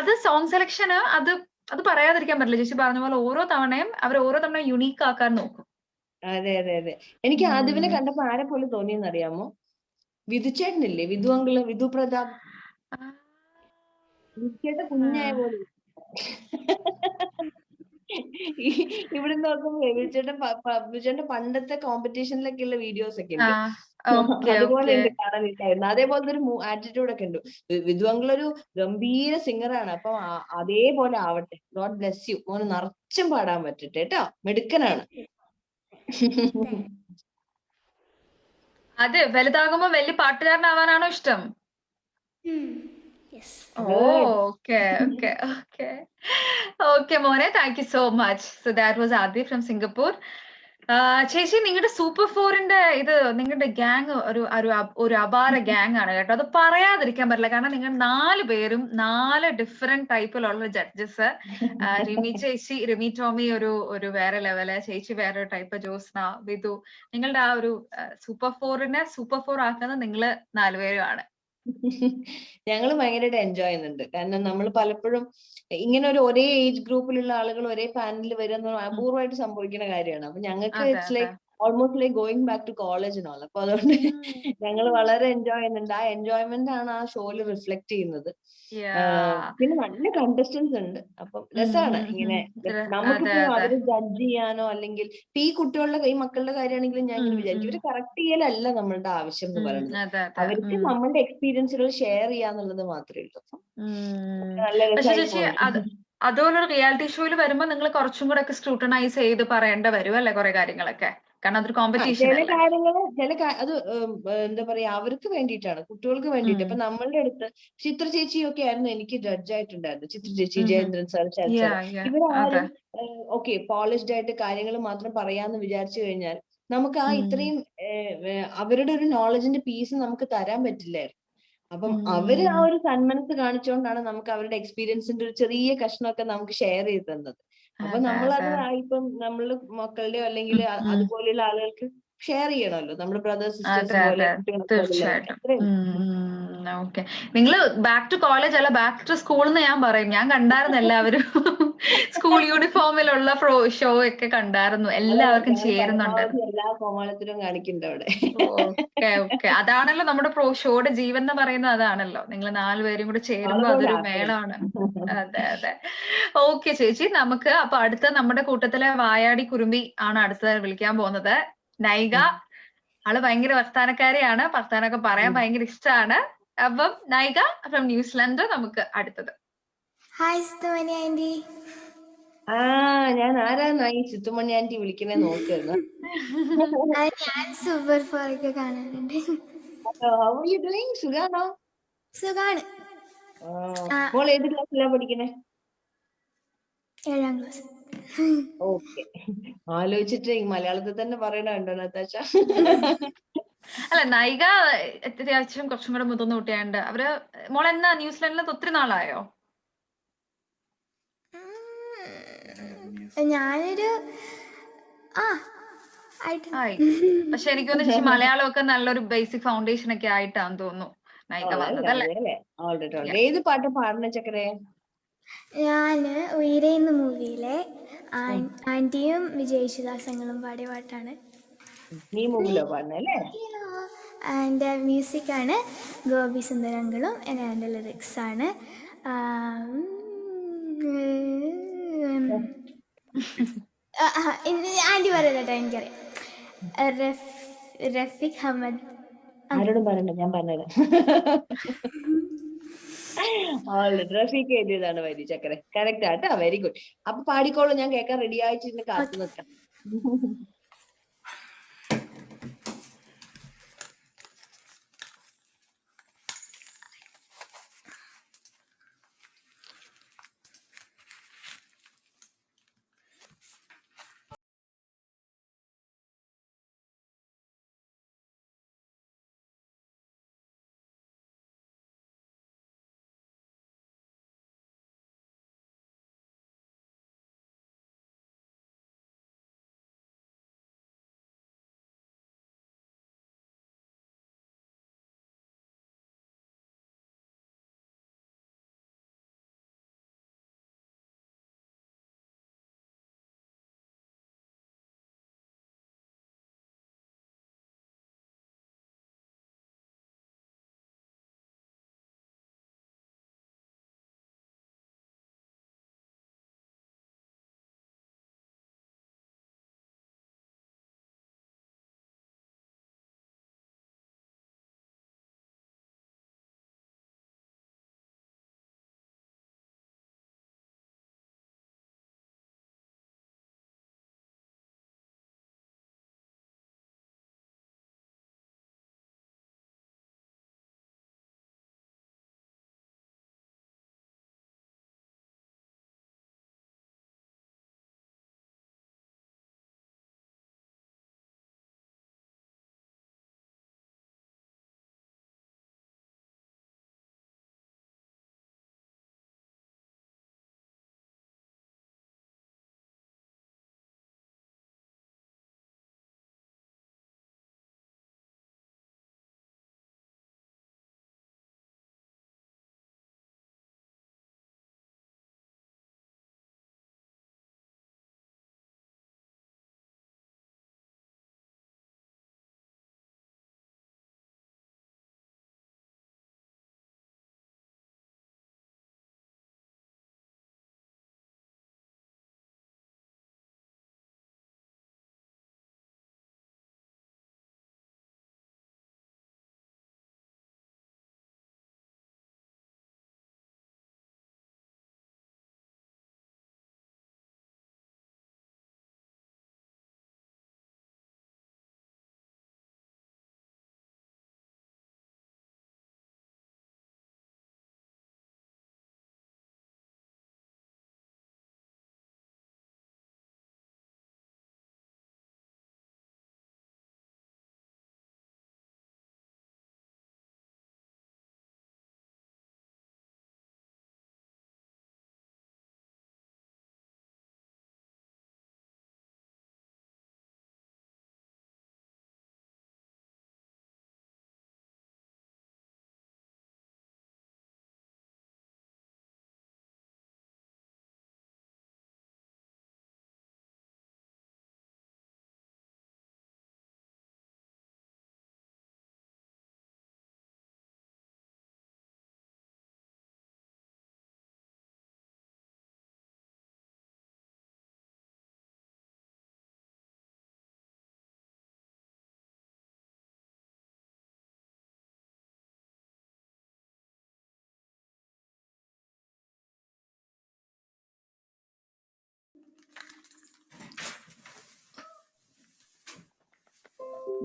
അത് സോങ് സെലക്ഷന് അത് പറയാതിരിക്കാൻ പറ്റില്ല. ചേച്ചി പറഞ്ഞ പോലെ ഓരോ തവണയും അവർ ഓരോ തവണ യുണീക്ക് ആക്കാൻ നോക്കും. അതെ അതെ അതെ. എനിക്ക് ആദിവിനെ കണ്ടപ്പോ ആരെ പോലെ തോന്നിയെന്ന് അറിയാമോ? വിധുചേട്ടനില്ലേ, വിധു അങ്കിള്, വിധു പ്രതാപ്. വിധുചേട്ടൻ കുഞ്ഞായ പോലെ. ഇവിടെ നോക്കുമ്പോ വിധുചേട്ടൻ പണ്ടത്തെ കോമ്പറ്റീഷനിലൊക്കെ ഉള്ള വീഡിയോസ് ഒക്കെ ഉണ്ട്. അതുപോലെ ഉണ്ട് കാണാനില്ലായിരുന്നു. അതേപോലത്തെ ഒരു ആറ്റിറ്റ്യൂഡ് ഒക്കെ ഉണ്ട്. വിധു അങ്കിൾ ഒരു ഗംഭീര സിംഗറാണ്. അപ്പൊ അതേപോലെ ആവട്ടെ. God bless U. മോന് നിറച്ചും പാടാൻ പറ്റട്ടെ കേട്ടോ, മിടുക്കനാണ്. അതെ, വലുതാകുമ്പോ വലിയ പാട്ടുകാരനാവാനാണോ ഇഷ്ടം? Okay, മോനെ, thank you so much. So that was Adi from Singapore. ചേച്ചി, നിങ്ങളുടെ സൂപ്പർ ഫോറിന്റെ നിങ്ങളുടെ ഗ്യാങ് ഒരു അപാര ഗ്യാങ് ആണ് കേട്ടോ. അത് പറയാതിരിക്കാൻ പറ്റില്ല. കാരണം നിങ്ങൾ 4 പേരും 4 ഡിഫറെന്റ് ടൈപ്പിലുള്ള ജഡ്ജസ്. റിമി ടോമി ഒരു വേറെ ലെവല്, ചേച്ചി വേറെ ടൈപ്പ്, ജോസ്ന, വിധു. നിങ്ങളുടെ ആ ഒരു സൂപ്പർ ഫോറിനെ സൂപ്പർ ഫോർ ആക്കുന്നത് നിങ്ങള് 4 പേരുമാണ്. ഞങ്ങൾ ഭയങ്കരമായിട്ട് എൻജോയ് ചെയ്യുന്നുണ്ട്. കാരണം നമ്മൾ പലപ്പോഴും ഇങ്ങനെ ഒരേ ഏജ് ഗ്രൂപ്പിലുള്ള ആളുകൾ ഒരേ പാനലിൽ വരുന്ന അപൂർവമായിട്ട് സംഭവിക്കുന്ന കാര്യമാണ്. അപ്പൊ ഞങ്ങൾക്ക് it's like almost like going back to college ആണല്ലോ. അപ്പൊ അതുകൊണ്ട് ഞങ്ങൾ വളരെ എൻജോയ് ചെയ്യുന്നുണ്ട്. ആ എൻജോയ്മെന്റ് ആണ് ആ ഷോയിൽ റിഫ്ലക്ട് ചെയ്യുന്നത്. പിന്നെ നല്ല കണ്ടസ്റ്റൻസ് ഉണ്ട്. അപ്പം രസമാണ് ഇങ്ങനെ നമുക്കിപ്പോ അവര് ജഡ്ജ് ചെയ്യാനോ അല്ലെങ്കിൽ ഇപ്പൊ ഈ കുട്ടികളുടെ ഈ മക്കളുടെ കാര്യമാണെങ്കിലും ഞാൻ ഇങ്ങനെ വിചാരിക്കും, ഇവര് കറക്റ്റ് ചെയ്യലല്ല നമ്മളുടെ ആവശ്യം എന്ന് പറയുന്നത്. അവർക്ക് നമ്മളുടെ എക്സ്പീരിയൻസുകൾ ഷെയർ ചെയ്യാന്നുള്ളത് മാത്രമേ ഉള്ളൂ. നല്ല രസമായി. അതുപോലൊരു റിയാലിറ്റി ഷോയിൽ വരുമ്പോ നിങ്ങൾ കുറച്ചും കൂടെ ഒക്കെ സ്ക്രൂട്ടനൈസ് ചെയ്ത് പറയേണ്ട വരും അല്ലെ കുറെ കാര്യങ്ങളൊക്കെ? കാരണം അതൊരു ആ കോമ്പറ്റീഷൻ ചില അല്ലേ. കാര്യങ്ങള് അത് എന്താ പറയാ അവർക്ക് വേണ്ടിയിട്ടാണ്, കുട്ടികൾക്ക് വേണ്ടിയിട്ട്. ഇപ്പൊ നമ്മളുടെ അടുത്ത് ചിത്ര ചേച്ചിയൊക്കെ ആയിരുന്നു എനിക്ക് ജഡ്ജ് ആയിട്ടുണ്ടായിരുന്നു. ചിത്ര ചേച്ചി, ജയേന്ദ്രൻ സാർ, ശരത് സാർ, അതെ ഇവരാരും ഓക്കെ പോളിഷ്ഡ് ആയിട്ട് കാര്യങ്ങൾ മാത്രം പറയാന്ന് വിചാരിച്ചു കഴിഞ്ഞാൽ നമുക്ക് ആ ഇത്രയും അവരുടെ ഒരു നോളജിന്റെ പീസ് നമുക്ക് തരാൻ പറ്റില്ലായിരുന്നു. അപ്പം അവര് ആ ഒരു സന്മനസ് കാണിച്ചുകൊണ്ടാണ് നമുക്ക് അവരുടെ എക്സ്പീരിയൻസിന്റെ ഒരു ചെറിയ കഷ്ണമൊക്കെ നമുക്ക് ഷെയർ ചെയ്ത് തന്നത്. അപ്പൊ നമ്മളത് ഇപ്പം നമ്മള് മക്കളുടെയോ അല്ലെങ്കിൽ അതുപോലെയുള്ള ആളുകൾക്ക് ഷെയർ ചെയ്യണമല്ലോ, നമ്മുടെ ബ്രദേഴ്സ് സിസ്റ്റേഴ്സ് പോലെ കുട്ടികളെ പോലുള്ളവർ. തീർച്ചയായിട്ടും. അത്രേ ഓക്കെ. നിങ്ങള് ബാക്ക് ടു കോളേജ് അല്ല ബാക്ക് ടു സ്കൂൾ എന്ന് ഞാൻ പറയും. ഞാൻ കണ്ടായിരുന്നു എല്ലാവരും സ്കൂൾ യൂണിഫോമിലുള്ള ഷോ ഒക്കെ കണ്ടായിരുന്നു. എല്ലാവർക്കും ഞാൻ ചേരുന്നുണ്ടായിരുന്നു. പരമാവധി എല്ലാ കോമാളിത്തരവും കാണിക്കുന്നുണ്ട് അവിടെ. ഓക്കെ. അതാണല്ലോ നമ്മുടെ ഷോയുടെ ജീവൻ എന്ന് പറയുന്നത്. അതാണല്ലോ നിങ്ങൾ 4 പേരും കൂടെ ചേരുമ്പോ വളരെ അതൊരു ഹാപ്പിയാണ്. മേളമാണ്. അതെ. ഓക്കെ ചേച്ചി, നമുക്ക് അപ്പൊ അടുത്ത നമ്മുടെ കൂട്ടത്തിലെ വായാടി കുറുമ്പി ആണ് അടുത്തത് വിളിക്കാൻ പോകുന്നത്. നൈഗ. ആള് ഭയങ്കര വർത്താനക്കാരിയാണ്, വർത്താനൊക്കെ പറയാൻ ഭയങ്കര ഇഷ്ടമാണ്. അപ്പം നൈഗ ഫ്രം ന്യൂസിലാൻഡ് നമുക്ക് അടുത്തത്. Hi Sithumani aunty. ആ ഞാൻ ആരാന്നായി ചിത്തുമണി ആന്റി വിളിക്കണേ നോക്കുന്നു. ഞാൻ സൂപ്പർ 4 ഒക്കെ കാണാറുണ്ട്. How are you doing? സുഖാണോ? സുഖാണ്. മോൾ ഏത് ക്ലാസ്സിലാ പഠിക്കണേ? 7ാം ക്ലാസ്. ഓക്കെ. ആലോചിച്ചിട്ട് ഈ മലയാളത്തിൽ തന്നെ പറയണുണ്ടോ നത്താച്ച? അല്ല, നൈഗ അത്യാവശ്യം കുറച്ചും കൂടെ മുതിർന്ന കുട്ടിയാണ്ട്. അവര് മോളെന്നാ ന്യൂസിലാൻഡിൽ ഒത്തിരി നാളായോ? ഞാനൊരു ആയി. പക്ഷെ എനിക്ക് തോന്നുന്നു ചേച്ചി മലയാളമൊക്കെ നല്ലൊരു ബേസിക് ഫൗണ്ടേഷൻ ഒക്കെ ആയിട്ടാന്ന് തോന്നുന്നു നൈഗ വന്നത് അല്ലേ? ഏത് പാട്ട് പാടണ ചക്കരെ? ഞാന് ഉയരെന്ന മൂവിയിലെ ആന്റിയും വിജയശുദാസങ്ങളും പാടിയ പാട്ടാണ്. നീ മൂവിലോ പാടണല്ലേ? എൻ്റെ മ്യൂസിക്കാണ് ഗോപി സുന്ദരങ്ങളും, എൻ്റെ ലിറിക്സ് ആണ് ആന്റി പറയുന്നേട്ടോ എനിക്കറിയാം. റഫീഖ് അഹമ്മദ്. ആരോടും പറയണ്ട, ഞാൻ പറഞ്ഞുതരാം. റഫീഖ് എഴുതിയതാണ് വരി ചക്കരെ. കറക്റ്റ് ആട്ടോ, വെരി ഗുഡ്. അപ്പൊ പാടിക്കോളൂ, ഞാൻ കേൾക്കാൻ റെഡി ആയിട്ട് കാത്തു നിൽക്കാം.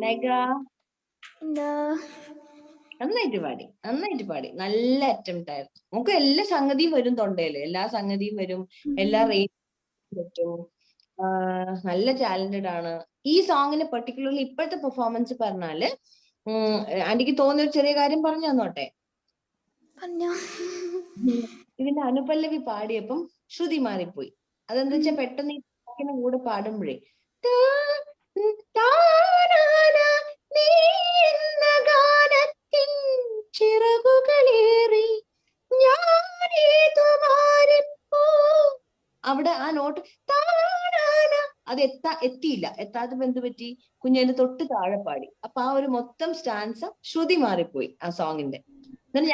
നൈക എന്താ നന്നായിട്ട് പാടി നല്ല അറ്റംപ്റ്റ് ആയിരുന്നു. നമുക്ക് എല്ലാ സംഗതിയും വരും തൊണ്ടയില്, എല്ലാ സംഗതിയും വരും, എല്ലാ റേഞ്ചും പറ്റും. നല്ല ടാലന്റഡ് ആണ്. ഈ സോങ്ങിന് പെർട്ടിക്കുലർലി ഇപ്പോഴത്തെ പെർഫോമൻസ് പറഞ്ഞാല് ആന്റിക്ക് തോന്നിയ ഒരു ചെറിയ കാര്യം പറഞ്ഞു തന്നോട്ടെ. ഇതിന്റെ അനുപല്ലവി പാടിയപ്പം ശ്രുതി മാറിപ്പോയി. അതെന്താ വെച്ചാൽ പെട്ടെന്ന് ഈ പാട്ടിന്റെ കൂടെ പാടുമ്പോഴേ ചിറകുകളേറി അവിടെ ആ നോട്ട് അത് എത്തിയില്ല. എത്താത്തപ്പോ എന്ത് പറ്റി? കുഞ്ഞതിന്റെ തൊട്ട് താഴെ പാടി. അപ്പൊ ആ ഒരു മൊത്തം സ്റ്റാൻസ് ശ്രുതി മാറിപ്പോയി ആ സോങ്ങിന്റെ. എന്നിട്ട്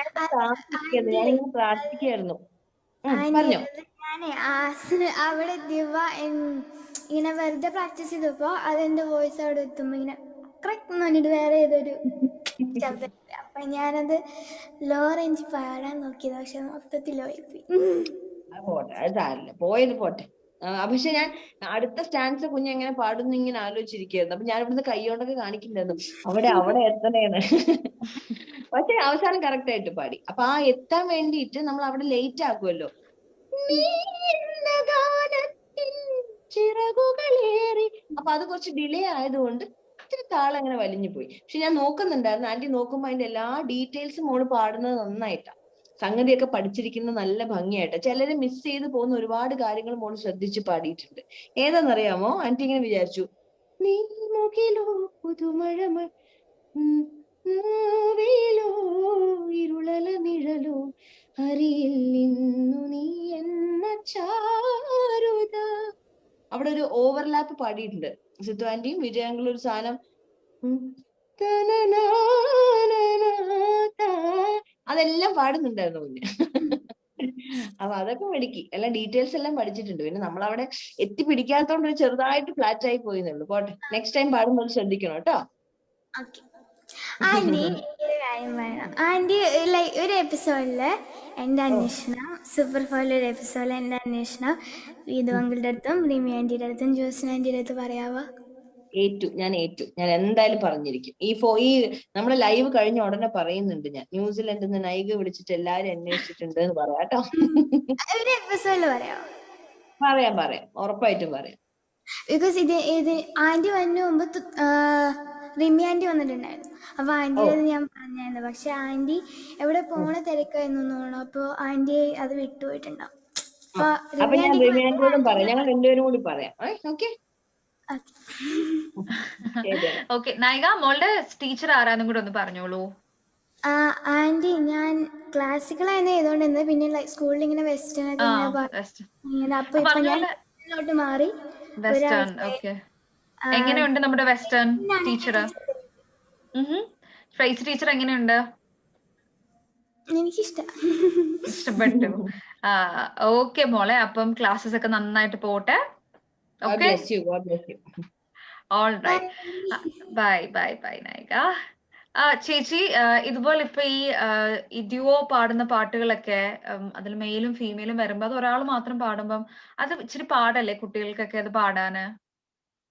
ഞാനിങ്ങനെ പ്രാർത്ഥിക്കായിരുന്നു. പറഞ്ഞോ. ഞാനേ അവിടെ ഇങ്ങനെ വെറുതെ പ്രാക്ടീസ് ചെയ്തപ്പോ അതെന്റെ വോയിസ് അവിടെ എത്തുമ്പോ ഇങ്ങനെ കറക്റ്റ് എന്ന് പറഞ്ഞിട്ട് വേറെ ഏതൊരു ശബ്ദം. അപ്പൊ ഞാനത് ലോ റേഞ്ച് പാടാൻ നോക്കിയത്, പക്ഷെ മൊത്തത്തിൽ ലോ ആയിപ്പോയി. പോട്ടെ, അത് സാരില്ല, പോയത് പോട്ടെ. പക്ഷെ ഞാൻ അടുത്ത സ്റ്റാൻസ് കുഞ്ഞ് എങ്ങനെ പാടുന്നു ഇങ്ങനെ ആലോചിച്ചിരിക്കുകയായിരുന്നു. അപ്പൊ ഞാൻ ഇവിടുന്ന് കൈകൊണ്ടൊക്കെ കാണിക്കണ്ടായിരുന്നു അവിടെ എത്തണേന്ന്. പക്ഷെ അവസാനം കറക്റ്റ് ആയിട്ട് പാടി. അപ്പൊ ആ എത്താൻ വേണ്ടിയിട്ട് നമ്മൾ അവിടെ ലേറ്റ് ആക്കുമല്ലോ. ചിറകുകളേറി, അപ്പൊ അത് കുറച്ച് ഡിലേ ആയതുകൊണ്ട് ഇത്തിരി താളം അങ്ങനെ വലിഞ്ഞു പോയി. പക്ഷെ ഞാൻ നോക്കുന്നുണ്ടായിരുന്നു, ആന്റി നോക്കുമ്പോ അതിന്റെ എല്ലാ ഡീറ്റെയിൽസും മോള് പാടുന്നത് നന്നായിട്ടാ. സംഗതിയൊക്കെ പഠിച്ചിരിക്കുന്നത് നല്ല ഭംഗിയായിട്ട്. ചിലര് മിസ് ചെയ്ത് പോകുന്ന ഒരുപാട് കാര്യങ്ങൾ മോള് ശ്രദ്ധിച്ച് പാടിയിട്ടുണ്ട്. ഏതാണെന്നറിയാമോ? ആന്റി ഇങ്ങനെ വിചാരിച്ചു, നീമുകിലോ പുതുമഴ വെയിലോ ഇരുളല നിഴലോ അറിയില്ലിന്നു നീ എന്ന ചാരുത. അവിടെ ഒരു ഓവർലാപ്പ് പാടിയിട്ടുണ്ട്. സിത്തു ആന്റിയും വിജയാങ്കുള്ള ഒരു സാധനം അതെല്ലാം പാടുന്നുണ്ടായിരുന്നു കുഞ്ഞ്. അപ്പൊ അതൊക്കെ പഠിക്കി, എല്ലാം ഡീറ്റെയിൽസ് എല്ലാം പഠിച്ചിട്ടുണ്ട്. പിന്നെ നമ്മളവിടെ എത്തിപ്പിടിക്കാത്തോണ്ട് ചെറുതായിട്ട് ഫ്ലാറ്റ് ആയി പോയിന്നുള്ളൂ. പോട്ടെ, നെക്സ്റ്റ് ടൈം പാടുമ്പോൾ ശ്രദ്ധിക്കണം കേട്ടോ. ആന്റി ഒരു കാര്യം പറയണം. ആന്റി ഒരു എപ്പിസോഡില് എന്റെ അന്വേഷണം, സൂപ്പർ ഫോളിൽ ഒരു എപ്പിസോഡിൽ എന്റെ അന്വേഷണം വീതു അങ്കിളുടെ അടുത്തും റിമി ആന്റിയുടെ അടുത്തും ജോസിൻ ആന്റിയുടെ അടുത്ത് പറയാവോ? ഞാൻ എന്തായാലും പറഞ്ഞിരിക്കും. ഈ നമ്മുടെ ലൈവ് കഴിഞ്ഞ ഉടനെ പറയുന്നുണ്ട്. ഞാൻ ന്യൂസിലൻഡിൽ നിന്ന് നൈക വിളിച്ചിട്ട് എല്ലാരും അന്വേഷിച്ചിട്ടുണ്ട് എന്ന് പറയാം കേട്ടോ. ഒരു എപ്പിസോഡിൽ പറയാമോ? പറയാം, ഉറപ്പായിട്ടും പറയാം. ബിക്കോസ് ഇത് ആന്റി വന്നു മുമ്പ് റിമി ആന്റി വന്നിട്ടുണ്ടായിരുന്നു. അപ്പൊ ആന്റിയോട് ഞാൻ പറഞ്ഞായിരുന്നു, പക്ഷെ ആന്റി എവിടെ പോണ തിരക്കായിരുന്നു തോന്നുന്നു. അപ്പൊ ആന്റി അത് വിട്ടുപോയിട്ടുണ്ടാവും. അപ്പൊ ഞാൻ റിമി ആന്റിയോടും പറയാം, ഞങ്ങൾ രണ്ടുപേരും കൂടി പറയാം. ഓക്കെ. ഓക്കെ, നായിക മോളുടെ ടീച്ചർ ആരാന്നും കൂടെ ഒന്ന് പറഞ്ഞോളൂ. ആന്റി ഞാൻ ക്ലാസിക്കൽ ആയിരുന്നു ചെയ്തോണ്ടിരുന്നത്. പിന്നെ സ്കൂളിൽ ഇങ്ങനെ വെസ്റ്റേൺ ഒക്കെ അപ്പൊ ഞാൻ മാറി. വെസ്റ്റേൺ. ഓക്കെ, എങ്ങനെയുണ്ട് നമ്മുടെ വെസ്റ്റേൺ ടീച്ചർ? ഫ്രൈസ് ടീച്ചർ എങ്ങനെയുണ്ട്? ഇഷ്ടപ്പെട്ടു. ഓക്കെ മോളെ, അപ്പം ക്ലാസ്സസ് ഒക്കെ നന്നായിട്ട് പോട്ടെ. Okay, all right, bye bye bye Nayika. ചേച്ചി, ഇതുപോലെ ഇപ്പൊ ഈ ഡ്യുവോ പാടുന്ന പാട്ടുകളൊക്കെ അതിൽ മെയിലും ഫീമെയിലും വരുമ്പോ അത് ഒരാൾ മാത്രം പാടുമ്പം അത് ഇച്ചിരി പാടല്ലേ കുട്ടികൾക്കൊക്കെ അത് പാടാന്?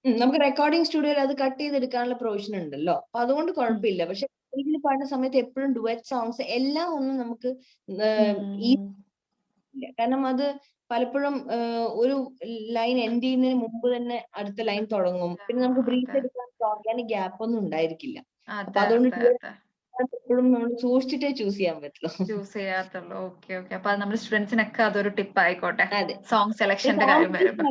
നമുക്ക് റെക്കോർഡിംഗ് സ്റ്റുഡിയോയിൽ അത് കട്ട് ചെയ്തെടുക്കാനുള്ള പ്രൊവിഷൻ ഉണ്ടല്ലോ, അപ്പൊ അതുകൊണ്ട് കുഴപ്പമില്ല. പക്ഷെ ഇതിൽ പാടുന്ന സമയത്ത് എപ്പോഴും ഡുവറ്റ് സോങ്സ് എല്ലാം ഒന്നും നമുക്ക് കാരണം അത് പലപ്പോഴും ഒരു ലൈൻ എൻഡ് ചെയ്യുന്നതിന് മുമ്പ് തന്നെ അടുത്ത ലൈൻ തുടങ്ങും. പിന്നെ നമുക്ക് ബ്രീത്ത് എടുക്കാൻ ഓർഗാനിക് ഗ്യാപ്പ് ഒന്നും ഉണ്ടായിരിക്കില്ല. അപ്പൊ അതുകൊണ്ട് എപ്പോഴും നമ്മൾ സൂക്ഷിച്ചിട്ടേ ചൂസ് ചെയ്യാത്തുള്ളൂ. ഓക്കെ. അപ്പൊ നമ്മുടെ സ്റ്റുഡൻസിനൊക്കെ അതൊരു ടിപ്പ് ആയിക്കോട്ടെ. സോങ് സെലക്ഷന്റെ കാര്യം വരുമ്പോൾ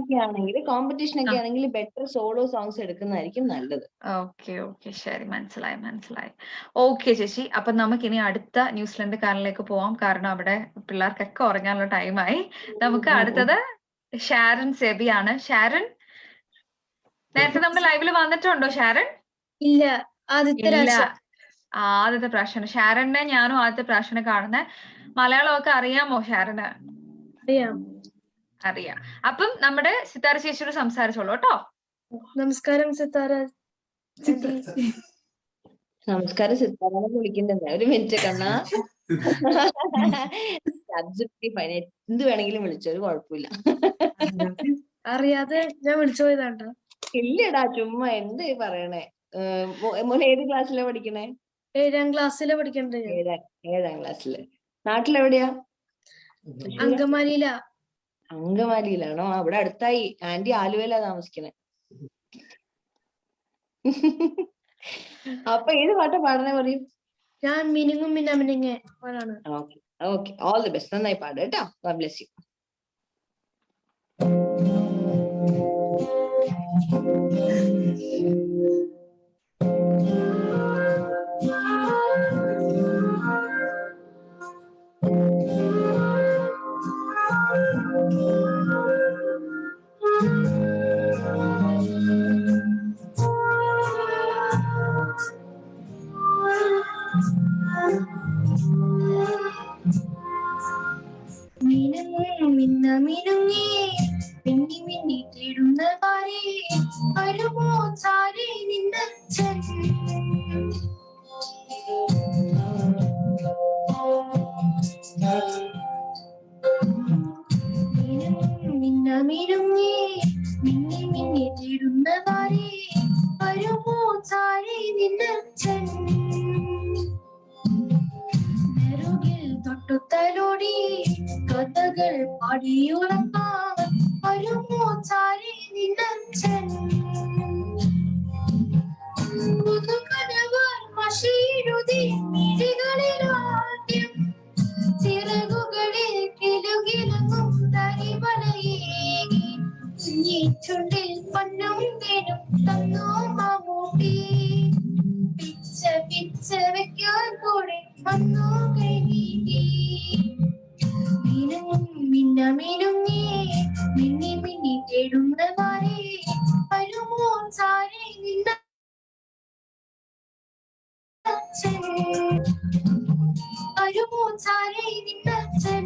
കോമ്പറ്റീഷൻ ഒക്കെ ആണെങ്കിൽ ബെറ്റർ സോളോ സോങ്സ് എടുക്കുന്നതായിരിക്കും നല്ലത്. ഓക്കെ, ശരി, മനസ്സിലായി. ഓക്കെ ചേച്ചി, അപ്പൊ നമുക്ക് ഇനി അടുത്ത ന്യൂസിലൻഡ്കാരിലേക്ക് പോവാം. കാരണം അവിടെ പിള്ളേർക്കൊക്കെ ഉറങ്ങാനുള്ള ടൈമായി. നമുക്ക് അടുത്തത് ഷാരൻ സെബിയാണ്. ഷാരൻ, നേരത്തെ നമ്മുടെ ലൈവില് വന്നിട്ടുണ്ടോ ഷാരൻ? ഇല്ല, ആദ്യത്തെ പ്രാവശ്യമാണ്. ഷാരനെ ഞാനും ആദ്യത്തെ പ്രാവശ്യമാണ് കാണുന്നത്. മലയാളമൊക്കെ അറിയാമോ ഷാരന്? അറിയാം. അപ്പം നമ്മുടെ സിത്താര ചേച്ചിയോട് സംസാരിച്ചോളൂ കേട്ടോ. നമസ്കാരം സിത്താര. നമസ്കാരം സിത്താര വിളിക്കണ്ടേ? ഒരു മിനിറ്റ് കണ്ണാ. എന്ത് വേണമെങ്കിലും വിളിച്ചോ, ഒരു കുഴപ്പമില്ല. അറിയാതെ ഞാൻ വിളിച്ചു പോയതാണ്ടോ? ഇല്ലടാ, ചുമ്മാ എന്ത് പറയണേ. മോൻ ഏത് ക്ലാസ്സിലാ പഠിക്കണേ? 7ാം ക്ലാസ്സിലാ പഠിക്കണ്ടേ. 7ാം ക്ലാസ്സില്. നാട്ടിലെവിടെയാ? അങ്കമാലിയിലാ. അങ്കമാലിയിലാണോ? അവിടെ അടുത്തായി. ആന്റി ആലുവയിലാ താമസിക്കണേ. അപ്പൊ ഏത് പാട്ടാ പാടണേ പറയും? ഞാൻ മിനുങ്ങും മിന്നാമിനുങ്ങേ പാടാണ്. Okay okay, all the best. നന്നായി പാട് കേട്ടോ. God bless you. മിനുങ്ങും മിന്നമിനുങ്ങേ മിന്നി മിന്നി തേടുന്ന പാരേ വരുമോ ചാരേ നിന്നച്ഛൻ. മിനുങ്ങും മിന്നമിനുങ്ങേ മിന്നി മിന്നി തേടുന്ന പാരേ വരുമോ ചാരേ നിന്നച്ഛൻ. നെറുകിൽ തൊട്ടുത്തലോടി കഥകൾ പാടിയുറങ്ങാൻ വരുമോ ചാരേ നിന്നച്ഛൻ. പുതുകനവാൽ മഷിയെഴുതി മിഴികളിലാദ്യം ചിറകുകളിൽ കിലുകിലുങ്ങും തരിമലയേകി ചുണ്ടിൽ പൊന്നും തേനും തന്നോ മമ്മൂട്ടി. പിച്ച പിച്ച വെക്കാൻ കൂടെ വന്നോ കൈനീട്ടി. മിനുങ്ങും മിന്നമിനുങ്ങേ മിന്നി മിന്നി തേടുന്ന പാരേ വരുമോ ചാരേ നിന്നച്ഛൻ. വരുമോ ചാരേ നിന്നച്ഛൻ.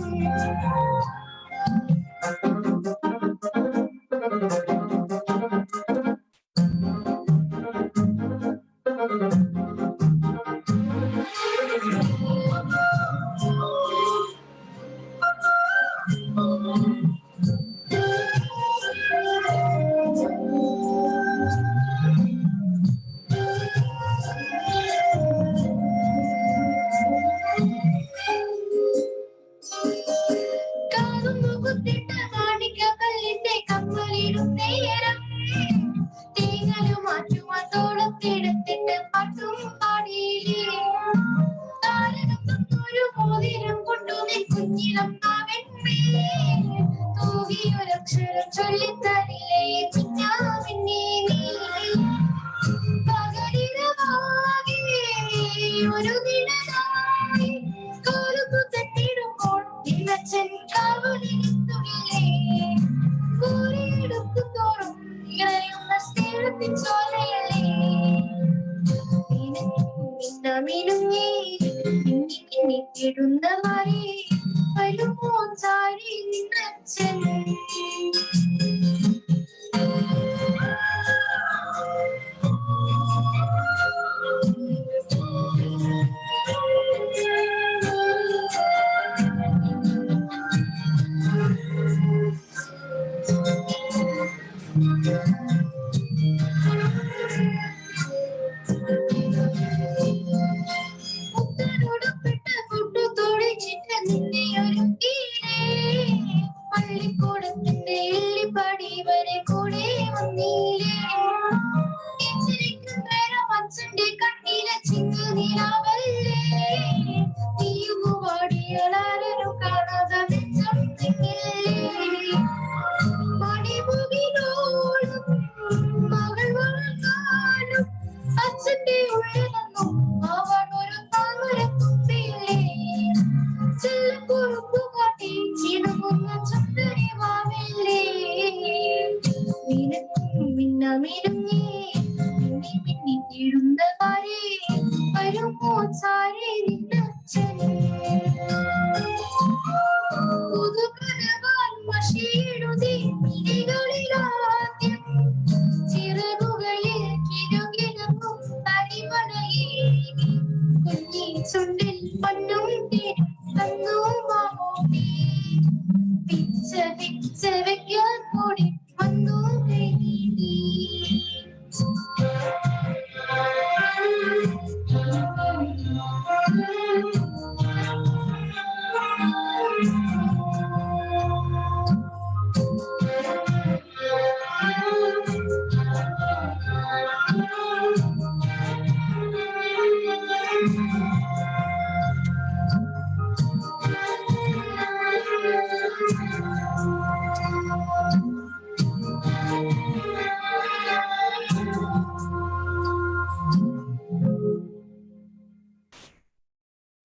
കാതുന്നു കുത്തിട്ട മാണിക്കക്കല്ലിന്റെ കമ്മലിടും നേരം തേങ്ങലും മാറ്റുവാൻ തോളത്തെടുത്തിട്ട് പാട്ടും പാടിയില്ലേ. താരകത്തൊരു മോതിരം കൊണ്ടു നീ കുഞ്ഞിളം നാവെണ്ണേ തൂകിയൊരക്ഷരം ചൊല്ലിത്തരില്ലേ കുഞ്ഞാവിന്നേ നീ. പകലിരവാകെ ഒരു നിഴലായി കോലുകു തട്ടിടുമ്പോൾ നിന്നച്ഛൻ കാവലിരുത്തുകില്ലേ. കോരിയെടുക്കും തോറും ഇളയുന്ന സ്നേഹത്തിൻ ചോലയല്ലേ. മിന്നമിനുങ്ങേ മിന്നി മിന്നി തേടുന്ന പാരേ വരുമോ ചാരേ നിന്നച്ഛൻ. മുത്തനോടൊപ്പിട്ട് കൊണ്ടു തോളിച്ചിട്ട് നിന്നെ ഒരുക്കിയില്ലേ. പള്ളിക്കൂടത്തിന്റെ എള്ളിപ്പടി വരെ കൂടെ വന്നില്ലേ. ചിരിക്കും നേരം അച്ഛന്റെ കണ്ണിലെ ചിങ്ങ നിലാവല്ലേ. നീയുമു പാടിയാലും കാണാതെ നെഞ്ചം തിങ്ങില്ലേ. മണിമുകിലോളം മകൾ വളർന്നാലും അച്ഛന്റെ ഉള്ളിലൊന്നും അവൻ ഒരു താമരക്കുപ്പിയില്ലേ. ചെല്ലക്കുറുമ്പു കാട്ടി ചിണുങ്ങുന്ന ചുണ്ടരി വാവില്ലേ. മിനുങ്ങും മിന്നമിനുങ്ങേ മിന്നി മിന്നി തേടുന്ന പാരേ വരുമോ ചാരേ നിന്നച്ഛൻ. പുതുകനവാൽ മഷിയെഴുതി മിഴികളിലാദ്യം ചിറകുകളിൽ കിലുകിലുങ്ങും തരിമലയേകി കുഞ്ഞി ചുണ്ടിൽ പൊന്നും തേനും തന്നോ മമ്മൂട്ടി. പിച്ച പിച്ച വെക്കാൻ കൂടി വന്നോ കൈനീട്ടി.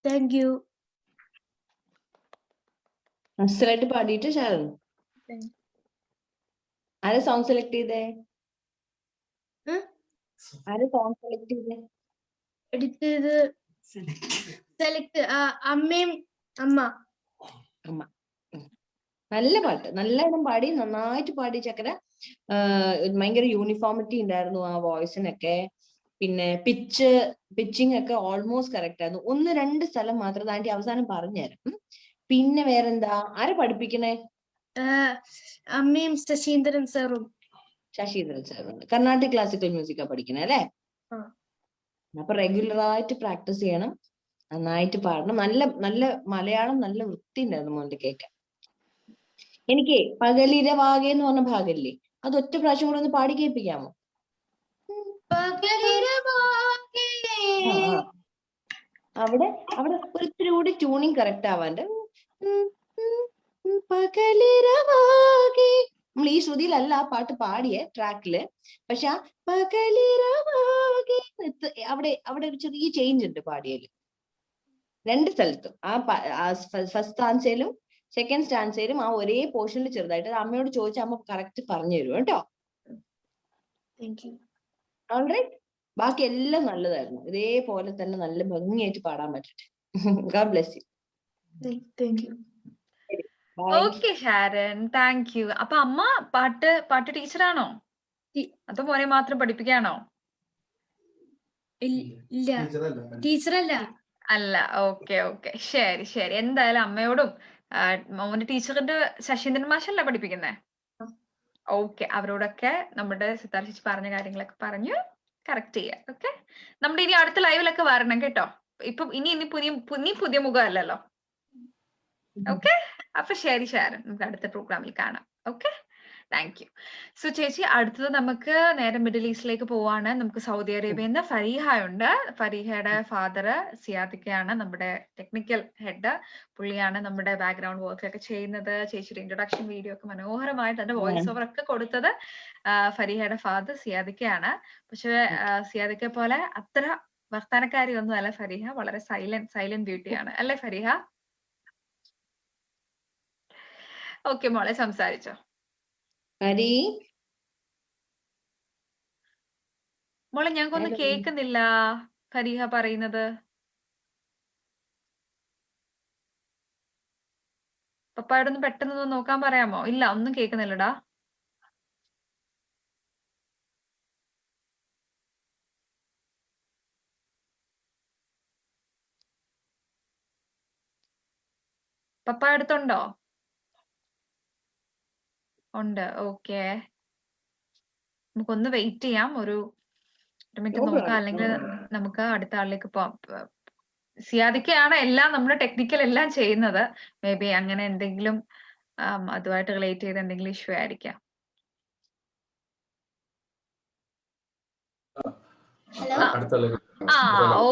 Thank you. അസലായിട്ട് പാടിയിട്ട് ഷാരൻ. ആരെ സോങ് സെലക്ട് ചെയ്തേ? ആരെ സോങ് സെലക്ട് ചെയ്തേ? എടുത്തത് സെലക്ട് അമ്മയും അമ്മ. അമ്മ. നല്ല പാട്ട്, നല്ലോണം പാടി, നന്നായിട്ട് പാടി ചക്കര. ഭയങ്കര യൂണിഫോമിറ്റി ഉണ്ടായിരുന്നു ആ വോയിസിനൊക്കെ. പിന്നെ പിച്ചിങ് ഒക്കെ ഓൾമോസ്റ്റ് കറക്റ്റ് ആയിരുന്നു. 1-2 സ്ഥലം മാത്രം ആന്റി അവസാനം പറഞ്ഞുതരാം. പിന്നെ വേറെന്താ? ആരെ പഠിപ്പിക്കണേ? അമ്മയും ശശീന്ദ്രൻ സാറും. ശശീന്ദ്രൻ സാറുണ്ട്. കർണാട്ടിക് ക്ലാസിക്കൽ മ്യൂസിക്കാ പഠിക്കണേ അല്ലേ? അപ്പൊ റെഗുലർ ആയിട്ട് പ്രാക്ടീസ് ചെയ്യണം, നന്നായിട്ട് പാടണം. നല്ല നല്ല മലയാളം നല്ല വൃത്തി ഉണ്ടായിരുന്നു മോന്റെ കേൾക്കാൻ. എനിക്ക് പകലിരവാകെ എന്ന് പറഞ്ഞ ഭാഗല്ലേ, അത് ഒറ്റ പ്രാവശ്യം കൂടെ ഒന്ന് പാടി കേൾപ്പിക്കാമോ? അവിടെ അവിടെ ഒരിത്തിരി കൂടി ട്യൂണിങ് കറക്റ്റ് ആവാണ്ട്. പകലിരവാകെ നമ്മൾ ഈ ശ്രുതിയിലല്ല ആ പാട്ട് പാടിയേ ട്രാക്കില്. പക്ഷെ ആ പകലിരവാകെ അവിടെ അവിടെ ഒരു ചെറിയ ചേഞ്ച് ഉണ്ട് പാടിയതിൽ. 2 സ്ഥലത്തും ആ ഫസ്റ്റ് സ്റ്റാൻസയിലും സെക്കൻഡ് സ്റ്റാൻസയിലും ആ ഒരേ പോർഷനിൽ ചെറുതായിട്ട്. അമ്മയോട് ചോദിച്ചാൽ അമ്മ കറക്റ്റ് പറഞ്ഞു തരും കേട്ടോ. ഓൾറൈറ്റ്. ബാക്കി എല്ലാം നല്ലതായിരുന്നു. ഇതേപോലെ തന്നെ നല്ല ഭംഗിയായിട്ട് പാടാൻ പറ്റട്ടെ. God bless you. Okay Sharon, thank you. അപ്പൊ അമ്മ പാട്ട് ടീച്ചറാണോ അതോ മോനെ മാത്രം പഠിപ്പിക്കാണോ? ഇല്ല, ടീച്ചറല്ല. അല്ല. ഓക്കെ ഓക്കെ, ശരി ശരി. എന്തായാലും അമ്മയോടും മോന്റെ ടീച്ചറിന്റെ ശശീന്ദ്രൻ മാഷല്ലേ പഠിപ്പിക്കുന്നേ? ഓക്കെ, അവരോടൊക്കെ നമ്മുടെ സിത്താര ചേച്ചി പറഞ്ഞ കാര്യങ്ങളൊക്കെ പറഞ്ഞു കറക്റ്റ് ചെയ്യാം. ഓക്കെ, നമ്മുടെ ഇനി അടുത്ത ലൈവിലൊക്കെ വരണം കേട്ടോ. ഇപ്പൊ ഇനി പുതിയ മുഖമല്ലല്ലോ. ഓക്കെ, അപ്പൊ ശരി ഷാരൻ, നമുക്ക് അടുത്ത പ്രോഗ്രാമിൽ കാണാം. Okay, thank you. സോ ചേച്ചി, അടുത്തത് നമുക്ക് നേരെ മിഡിൽ ഈസ്റ്റിലേക്ക് പോവാണ്. നമുക്ക് സൗദി അറേബ്യയിൽ നിന്ന് ഫരീഹ ഉണ്ട്. ഫരീഹയുടെ ഫാദർ സിയാദിക്കയാണ് നമ്മുടെ ടെക്നിക്കൽ ഹെഡ്. പുള്ളിയാണ് നമ്മുടെ ബാക്ക്ഗ്രൗണ്ട് വർക്ക് ഒക്കെ ചെയ്യുന്നത്. ചേച്ചിയുടെ ഇൻട്രൊഡക്ഷൻ വീഡിയോ ഒക്കെ മനോഹരമായിട്ട് അതിന്റെ വോയിസ് ഓവർ ഒക്കെ കൊടുത്തത് ഫരീഹയുടെ ഫാദർ സിയാദിക്കയാണ്. പക്ഷെ സിയാദിക്കെ പോലെ അത്ര വർത്താനക്കാരി ഒന്നും അല്ല ഫരീഹ. വളരെ സൈലന്റ് ബ്യൂട്ടിയാണ് അല്ലേ ഫരീഹ? ഓക്കെ മോളെ, സംസാരിച്ചോ. മോളെ ഞങ്ങൾക്കൊന്നും കേൾക്കുന്നില്ല ഫരീഹ പറയുന്നത്. പപ്പായോടൊന്ന് പെട്ടെന്ന് നോക്കാൻ പറയാമോ? ഇല്ല, ഒന്നും കേൾക്കുന്നില്ലടാ. പപ്പ അടുത്തുണ്ടോ? ഉണ്ട്. ഓക്കെ, നമുക്കൊന്ന് വെയിറ്റ് ചെയ്യാം. ഒരു മിനിറ്റ് നോക്കാം, അല്ലെങ്കിൽ നമുക്ക് അടുത്ത ആളിലേക്ക് പോവാം. സിയാദിക്കയാണ് എല്ലാം നമ്മുടെ ടെക്നിക്കൽ എല്ലാം ചെയ്യുന്നത്. മേ ബി അങ്ങനെ എന്തെങ്കിലും അതുമായിട്ട് റിലേറ്റ് ചെയ്ത് എന്തെങ്കിലും ഇഷ്യൂ ആയിരിക്കാം.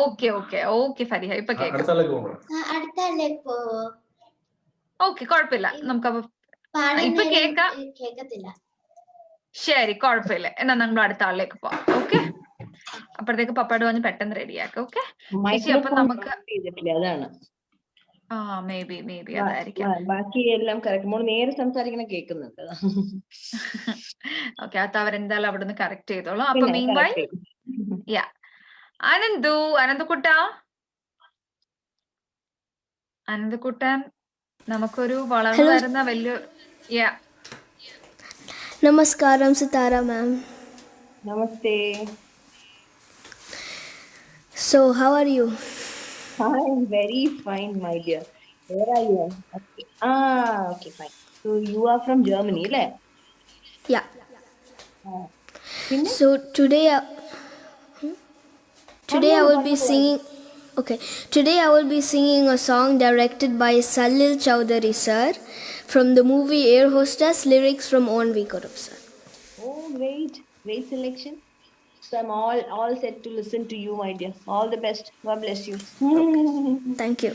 ഓക്കെ ഓക്കെ ഓക്കെ ഫരിഹ, ഇപ്പൊ കേൾക്കാം. ഓക്കെ, കുഴപ്പമില്ല. നമുക്കപ്പോ ഇപ്പൊ കേൾക്കാം. ശരി, കുഴപ്പമില്ല. എന്നാ നമ്മൾ അടുത്ത ആളിലേക്ക് പോവാം. ഓക്കെ, അപ്പോഴത്തേക്ക് പപ്പാട് വന്ന് പെട്ടെന്ന് റെഡിയാക്കാം. ഓക്കെ ചേച്ചി, അപ്പൊ നമുക്ക് മേ ബി അതായിരിക്കാം. ബാക്കി എല്ലാം കറക്റ്റ്. മോൾ നേരെ സംസാരിക്കണ കേൾക്കുന്നുണ്ട്. ഓക്കെ, അത് അവരെന്തായാലും അവിടെ നിന്ന് കറക്റ്റ് ചെയ്തോളൂ. അപ്പൊ മീൻവൈൽ അനന്തകുട്ടൻ നമുക്കൊരു വളർന്നു വരുന്ന വലിയ നമസ്കാരം സിതാര മാം. നമസ്തേ. So how are you? I am very fine, my dear. Where are you? Okay. Okay, fine. So you are from Germany, right? Yeah. So today I will be singing. Okay, today I will be singing a song directed by Salil Chowdhury sir from the movie Air Hostess, lyrics from Onvi Kurup sir. Oh, great selection. So I'm all set to listen to you, my dear. All the best. God bless you. Okay. Thank you.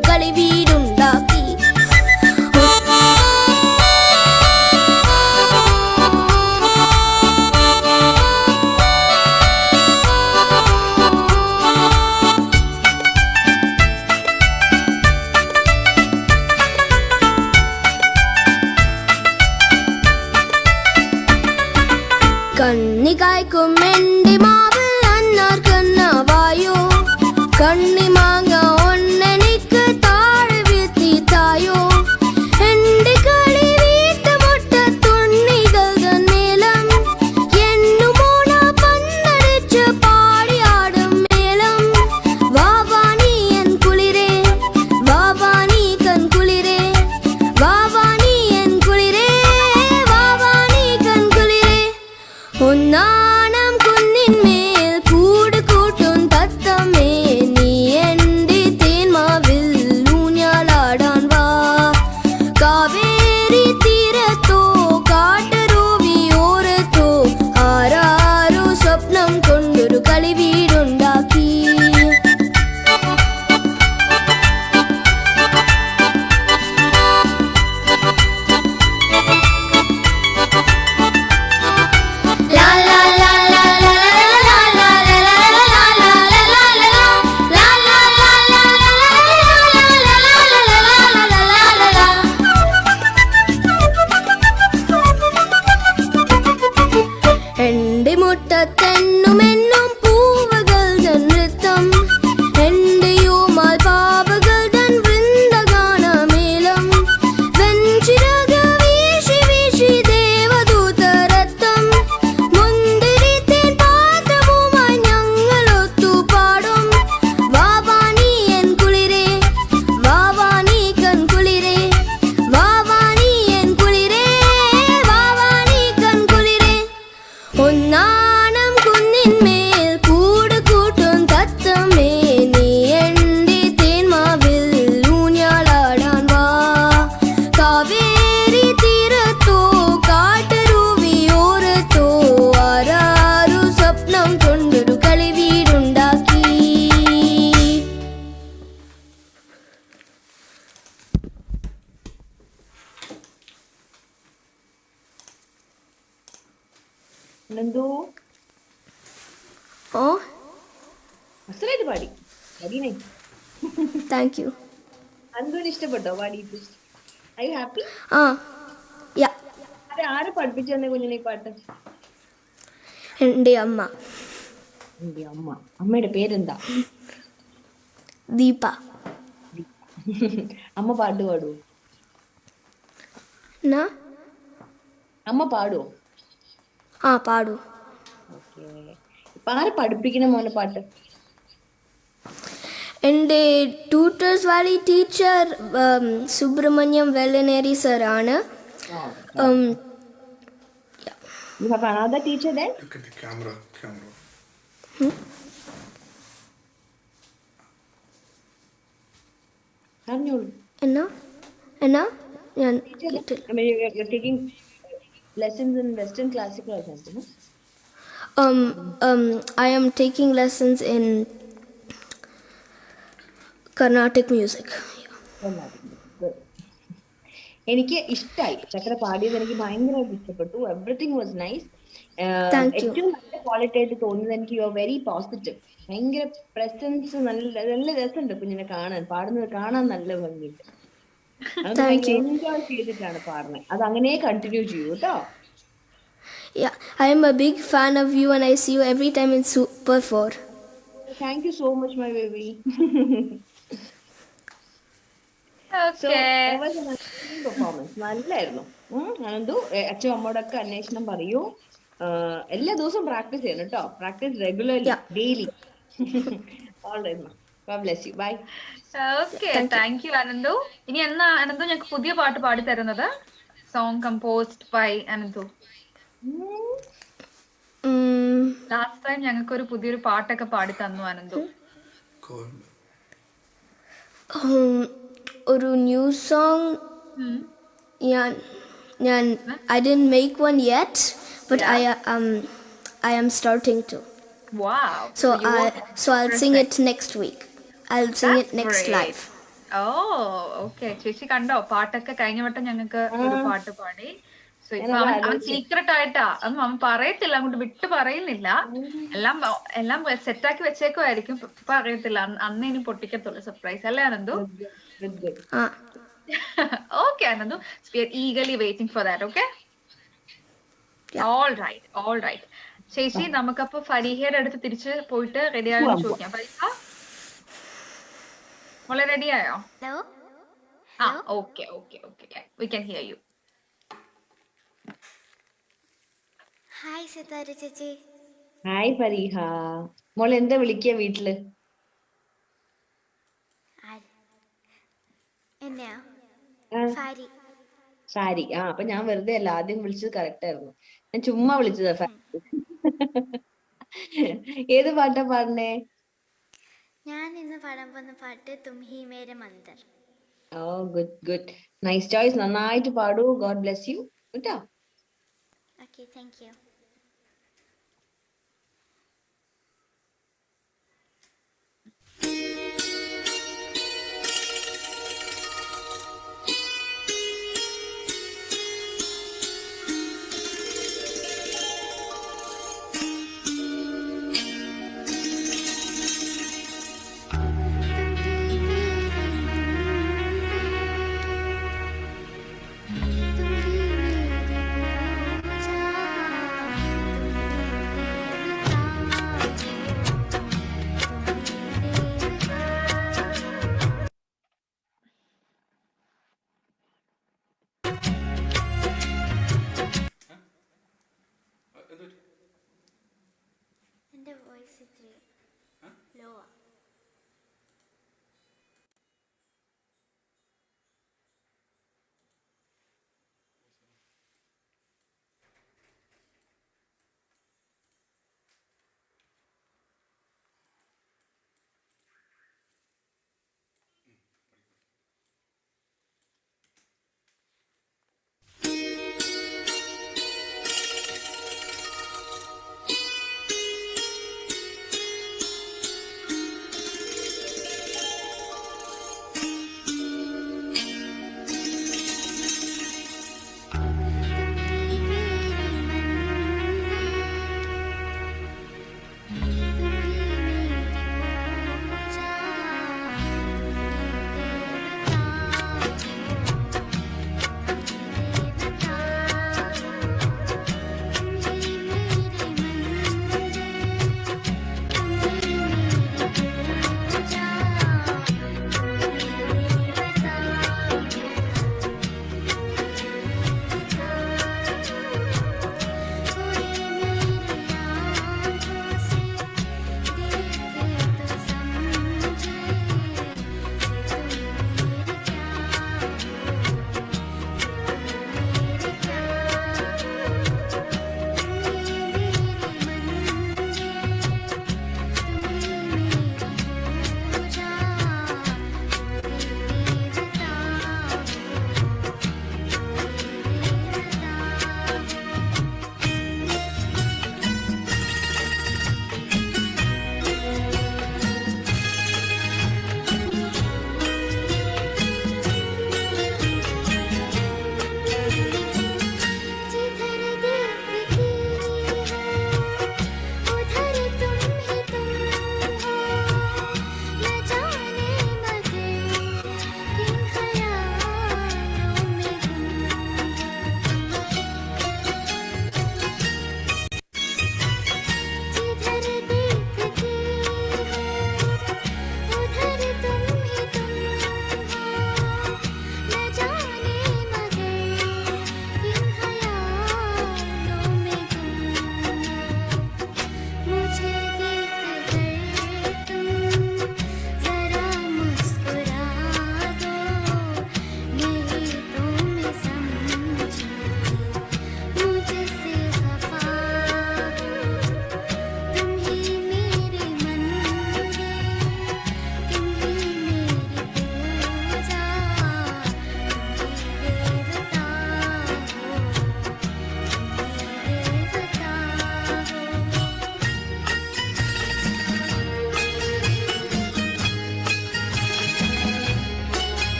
കൊണ്ടൊരു കളിവീടുണ്ടാക്കി. കണ്ണി കായ്ക്കും എന്റെ മാവിൽ അന്നാർ കണ്ണാവായോ, കണ്ണി മാങ്ങ ഒന്നെനിക്ക് താഴെ വീഴ്ത്തി തായോ. എന്റെ കളി വീട്ടുമുറ്റത്തുണ്ണികൾ തന്നേലം, എന്നുമോണ പന്തടിച്ച് പാടിയാടും മേലം. വാവാണി എൻ കുളിരേ, വാവാണി കൺ കുളിരേ, വാവാണി എൻ കുളിരേ, വാവാണി കൺ കുളിരേ. ഒന്നാണം കുന്നിന്മേൽ കൂട് കൂട്ടും തത്തമ്മേ, നീ എന്റെ തേന്മാവിൽ ഊഞ്ഞാലാടാൻ വാ. കാവേരി തീരത്തോ കാട്ടരുവിയോരത്തോ ആരാരോ സ്വപ്നം കൊണ്ടൊരു കളിവീടുണ്ടാക്കി. എന്റെ മുറ്റത്തെന്നുമെന്നും പൂവുകൾ തൻ നൃത്തം, എന്റെയുമാൽ പാപകൾ തൻ വൃന്ദഗാനമേളം. വെഞ്ചിറക വീശി വീശി ദേവദൂതരത്തം, മുന്തിരി തേൻ പാത്രവുമായി ഞങ്ങളൊത്തു പാടും. വാവാണി എൻ കുളിരേ, വാവാണി കൺ കുളിരേ, വാവാണി എൻ കുളിരേ, വാവാണി കൺ കുളിരേ. ഒന്നാണം കുന്നിന്മേൽ കൂട് കൂട്ടും തത്തമ്മേ, നീ എന്റെ തേന്മാവിൽ ഊഞ്ഞാലാടാൻ വാ. കാവേരി തീരത്തോ കാട്ടരുവിയോരത്തോ ആരാരോ സ്വപ്നം കൊണ്ടൊരു കളിവീടുണ്ടാക്കി. എന്തോ ഓ, അസലായിട്ട് പാടി. അടിയനെ താങ്ക് യു. അന്തോന് ഇഷ്ടപ്പെട്ടോ പാടിയിട്ട്? I happy? ആ, യാ. ആരെ പഠിപ്പിച്ചു തന്നെ കുഞ്ഞിനെ ഈ പാട്ട്? എൻ്റെ അമ്മ. എന്റെ അമ്മ. അമ്മയുടെ പേരെന്താ? ദീപ. അമ്മ പാട്ട് പാടുവോ? എന്നാ? അമ്മ പാടുവോ? ആ, പാടൂ. ഓക്കെ. ഇപ്പൊ ആരെ പഠിപ്പിക്കണ മോനെ പാട്ട്? എൻ്റെ Tutors Valley teacher Subramaniam Vellanery sir ആണ്. You have another teacher then? Look at the camera. പറഞ്ഞോളൂ. എന്നാ എന്നാ ഞാൻ I mean, you're taking lessons in Western classical or something, no? I am taking lessons in Carnatic music. എനിക്ക് ഇഷ്ടമായി ചക്കര പാടിയത്. എനിക്ക് ഭയങ്കരമായിട്ട് ഇഷ്ടപ്പെട്ടു. Everything was nice. Thank you. ഏറ്റവും നല്ല ക്വാളിറ്റി ആയിട്ട് തോന്നുന്നത് എനിക്ക് യു ആർ വെരി പോസിറ്റീവ്. ഭയങ്കര പ്രസൻസ്, നല്ല രസമുണ്ട് കുഞ്ഞിനെ കാണാൻ. പാടുന്നത് കാണാൻ നല്ല ഭംഗിയുണ്ട്. എൻജോയ് ചെയ്തിട്ടാണ് പാടുന്നത്. അത് അങ്ങനെ കണ്ടിന്യൂ ചെയ്യൂ കേട്ടോ. Yeah, I am a big fan of you and I see you every time in Super 4. Thank you so much, my baby. So, that was an amazing performance. നല്ലായിരുന്നു. അനന്തു, അച്ഛൻ അമ്മയോടൊക്കെ അന്വേഷണം പറയൂ. എല്ലാ ദിവസവും പ്രാക്ടീസ് ചെയ്യണം കേട്ടോ. Practice regularly, daily. All right, ma. God bless you. Bye. Okay, thank you, Anandu. ഇനി എന്നാ അനന്തു ഞങ്ങൾക്ക് പുതിയ പാട്ട് പാടി തരുന്നത്? Song composed by Ananthu. Last time ഞങ്ങൾക്ക് ഒരു പുതിയൊരു പാട്ടൊക്കെ പാടി തന്നു അനന്തു. ഒരു ന്യൂ സോങ് ഞാൻ I didn't make one yet, but I am starting to. Wow. So I'll sing it next week. I'll sing it next live. Oh okay, ചേച്ചി കണ്ടോ പാട്ടൊക്കെ കഴിഞ്ഞ വട്ടം ഞങ്ങൾക്ക് ഒരു പാട്ട് പാടി. സോ ഇപ്പൊ അവൻ സീക്രട്ട് ആയിട്ടാ, അവൻ പറയത്തില്ല, അങ്ങോട്ട് വിട്ട് പറയുന്നില്ല. എല്ലാം സെറ്റാക്കി വെച്ചേക്കുമായിരിക്കും, ഇപ്പൊ അറിയത്തില്ല. അന്ന് ഇനി പൊട്ടിക്കത്തുള്ളൂ സർപ്രൈസ് അല്ലേ Ananthu? Okay Ananthu, eagerly waiting for that. Okay, all right. ചേച്ചി നമുക്കപ്പോ ഫരീഹയുടെ അടുത്ത് തിരിച്ച് പോയിട്ട് റെഡി ആയോ ചോദിക്കാം. ഫരീഹ മോളെ റെഡി ആയോ? Okay, we can hear you. Hi Sithara ചേച്ചി. ഹായ് ഫരീഹ. മോളെ എന്താ വിളിക്കുക വീട്ടില്? എന്നെയാ? സാരി. അപ്പൊ ഞാൻ വെറുതെ അല്ല, ആദ്യം വിളിച്ചത് കറക്റ്റ് ആയിരുന്നു. ഞാൻ ചുമ്മാ വിളിച്ചതാ. ഏത് പാട്ടാ പാടണേ? ഞാൻ ഇന്ന് പാടാൻ പോകുന്ന പാട്ട് തും ഹി മേരെ മന്ദർ. Oh good, nice choice. നന്നായിട്ട് പാടൂ. God bless you. കേട്ടോ? Okay, thank you.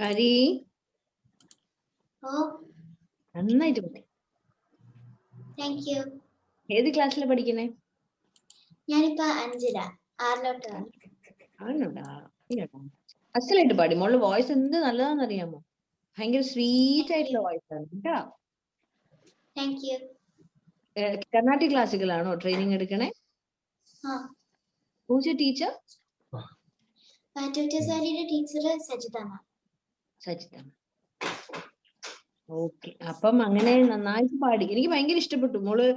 ഹരി നന്നായിട്ട് പാടി. Thank you. ഏത് ക്ലാസ്സിലാണ് പഠിക്കുന്നേ? ഞാനിപ്പോ 6-ലാണ്. ആണോടാ? അസലായിട്ട് പാടി. മോളുടെ വോയിസ് എന്ത് നല്ലതാന്ന് അറിയാമോ? ഭയങ്കര സ്വീറ്റ് ആയിട്ടുള്ള വോയിസ് ആണ് കേട്ടോ. Thank you. കർണാട്ടിക് ക്ലാസിക്കലാണോ ട്രെയിനിങ് എടുക്കണേ? Who's your teacher? ട്യൂട്ടേഴ്സ് വാലിയുടെ teacher Sajitha ma'am. Sajitha. Okay, അപ്പം അങ്ങനെ നന്നായിട്ട് പാടി. എനിക്ക് ഭയങ്കര ഇഷ്ടപ്പെട്ടു. മോള്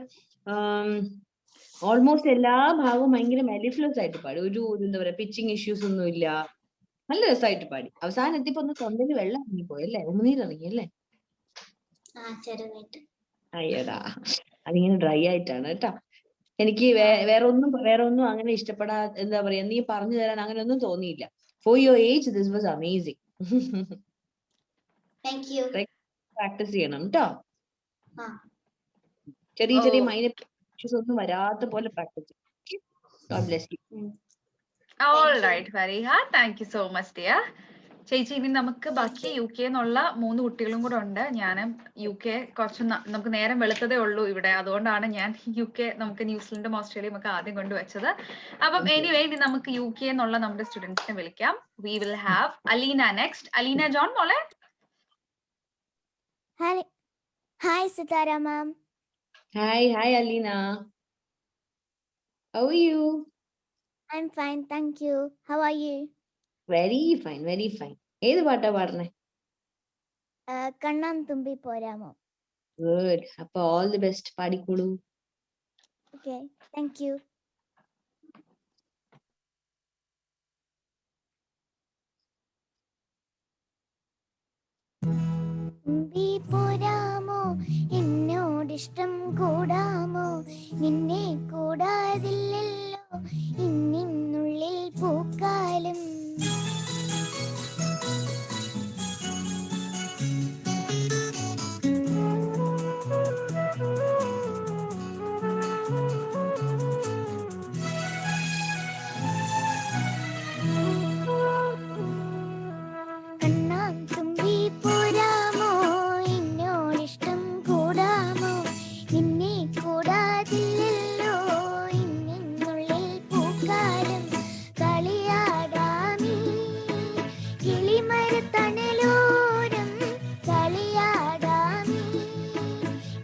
ഓൾമോസ്റ്റ് എല്ലാ ഭാഗവും ഭയങ്കര മെലിഫ്ലസ് ആയിട്ട് പാടി. ഒരു എന്താ പറയാ പിച്ചിങ് ഇഷ്യൂസ് ഒന്നും ഇല്ല. നല്ല രസമായിട്ട് പാടി. അവസാനം എത്തിയപ്പോ ഒന്ന് തൊണ്ടയിൽ വെള്ളം ഇറങ്ങിപ്പോയല്ലേ, ഉമിനീരിറങ്ങി അല്ലേ? അയ്യടാ, അതിങ്ങനെ ഡ്രൈ ആയിട്ടാണ് കേട്ടോ. എനിക്ക് വേറെ ഒന്നും അങ്ങനെ ഇഷ്ടപ്പെടാ, എന്താ പറയാ, നീ പറഞ്ഞു തരാൻ അങ്ങനെ ഒന്നും തോന്നിയില്ല. For your age this was amazing. Practice ചെയ്യണം കേട്ടോ. ചെറിയ ചെറിയ മൈനർ ഇഷ്യൂസ് ഒന്നും വരാത്ത പോലെ പ്രാക്ടീസ് ചെയ്യും. God bless you. All right, Fariha. Thank you so much, dear. ചേച്ചി, ഇനി നമുക്ക് ബാക്കി UK എന്നുള്ള 3 കുട്ടികളും കൂടെ ഉണ്ട്. ഞാൻ UK കുറച്ച് നമുക്ക് നേരം വെളുത്തതേ ഉള്ളൂ ഇവിടെ, അതുകൊണ്ടാണ് ഞാൻ UK നമുക്ക് ന്യൂസിലൻഡും ഓസ്ട്രേലിയയും ഒക്കെ ആദ്യം കൊണ്ടുവച്ചത്. അപ്പം എനിവേ ഇനി നമുക്ക് UK എന്നുള്ള നമ്മുടെ സ്റ്റുഡൻസിനെ വിളിക്കാം. We will have Alina next. Alina John മോളെ. Hi Sitara ma'am. Hi Alina. How are you? I'm fine, thank you. How are you? Very fine, very fine. ഏത് പാട്ടാ പാടണേ? കണ്ണാൻ തുമ്പി പോരാമോ. Good. അപ്പൊ all the best. പാടിക്കോളൂ. Okay, thank you. തുമ്പി പോരാമോ, എന്നോടിഷ്ടം കൂടാമോ, നിന്നെ കൂടാതില്ലല്ലോ ഇന്നിനുള്ളിൽ പൂക്കാലം. കണ്ണാൻ തുമ്പി പോരാമോ, എന്നോടിഷ്ടം കൂടാമോ, നിന്നെ കൂടാതില്ലല്ലോ ഇന്നിനുള്ളിൽ പൂക്കാലം. കളിയാടാമീ കിളിമരത്തണലോരം, കളിയാടാമീ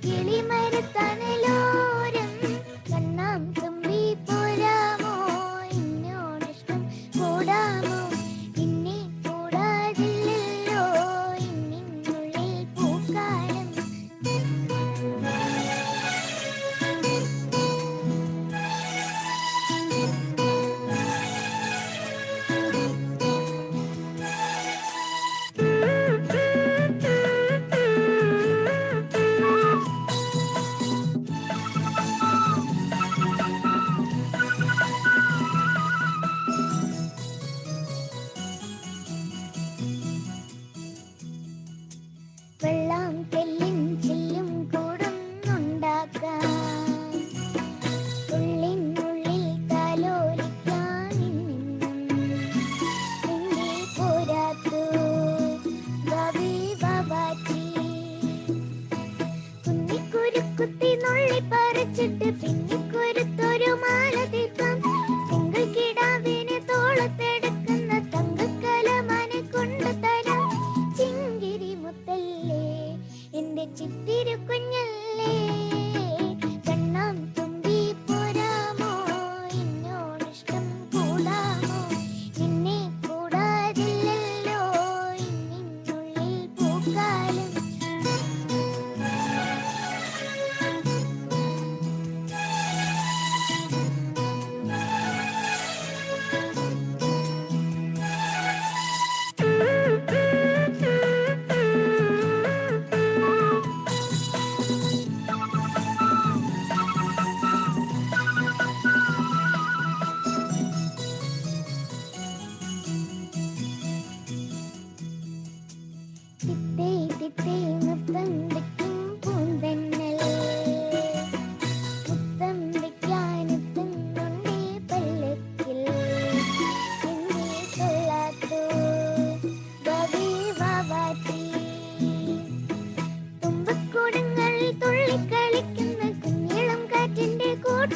കിളിമരത്തണലോരം. കണ്ണാൻ തുമ്പി പോരാമോ, എന്നോടിഷ്ടം കൂടാമോ, നിന്നെ കൂടാതില്ലല്ലോ ഇന്നിനുള്ളിൽ പൂക്കാലം. വെള്ളം തെല്ലും ചില്ലും കൂടുന്നുണ്ടാക്കാം, ഉള്ളിനുള്ളിൽ താലോലിക്കാൻ ഇന്നും നിന്നെ പോരാത്തു ബാബി ബാബാറ്റി. കുന്നിക്കുരുക്കുത്തി നുള്ളി പറിച്ചിട്ട് പിന്നിക്കുരുത്തൊരു മാല തീർക്കാം. തിങ്കൾ കിടാവിനെ തോളത്തെടുക്കുന്ന തങ്കക്കലമാനെ കൊണ്ടു തരാം. ചിങ്കിരി മുത്തല്ലേ എന്റെ ചിത്തിരു കുഞ്ഞല്ലേ, കണ്ണാം തുമ്പി പോരാമോ, എന്നോടിഷ്ടം കൂടാമോ, നിന്നെ കൂടാതില്ലല്ലോ ഇന്നിനുള്ളിൽ പൂക്കാലം.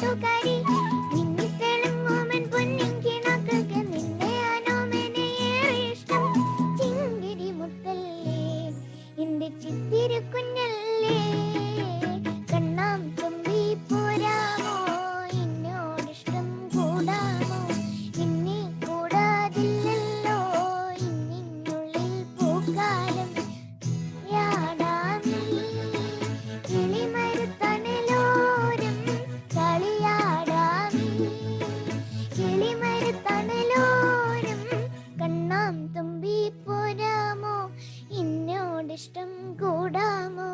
കൂട്ടുകാരി മിന്നിത്തിളങ്ങുമൻ പൊന്നിൻ കിനാക്കൾക്ക് നിന്നെയാണോ മെനയേറെ ഇഷ്ടം ചിങ്കിരി മുത്തല്ലേ എന്റെ ചിത്തിരി കുഞ്ഞല്ലേ കണ്ണാം തുമ്പി പോരാമോ എന്നോടിഷ്ടം കൂടാമോ എന്നെ കൂടാതില്ലല്ലോ ഇന്നിനുള്ളിൽ പൂക്കാലം യാടാമീ കിളിമരത്തണലോരം കളിയാടാമീ കിളിമരത്തണലോരം കണ്ണാം തുമ്പി പോരാമോ എന്നോടിഷ്ടം കൂടാമോ.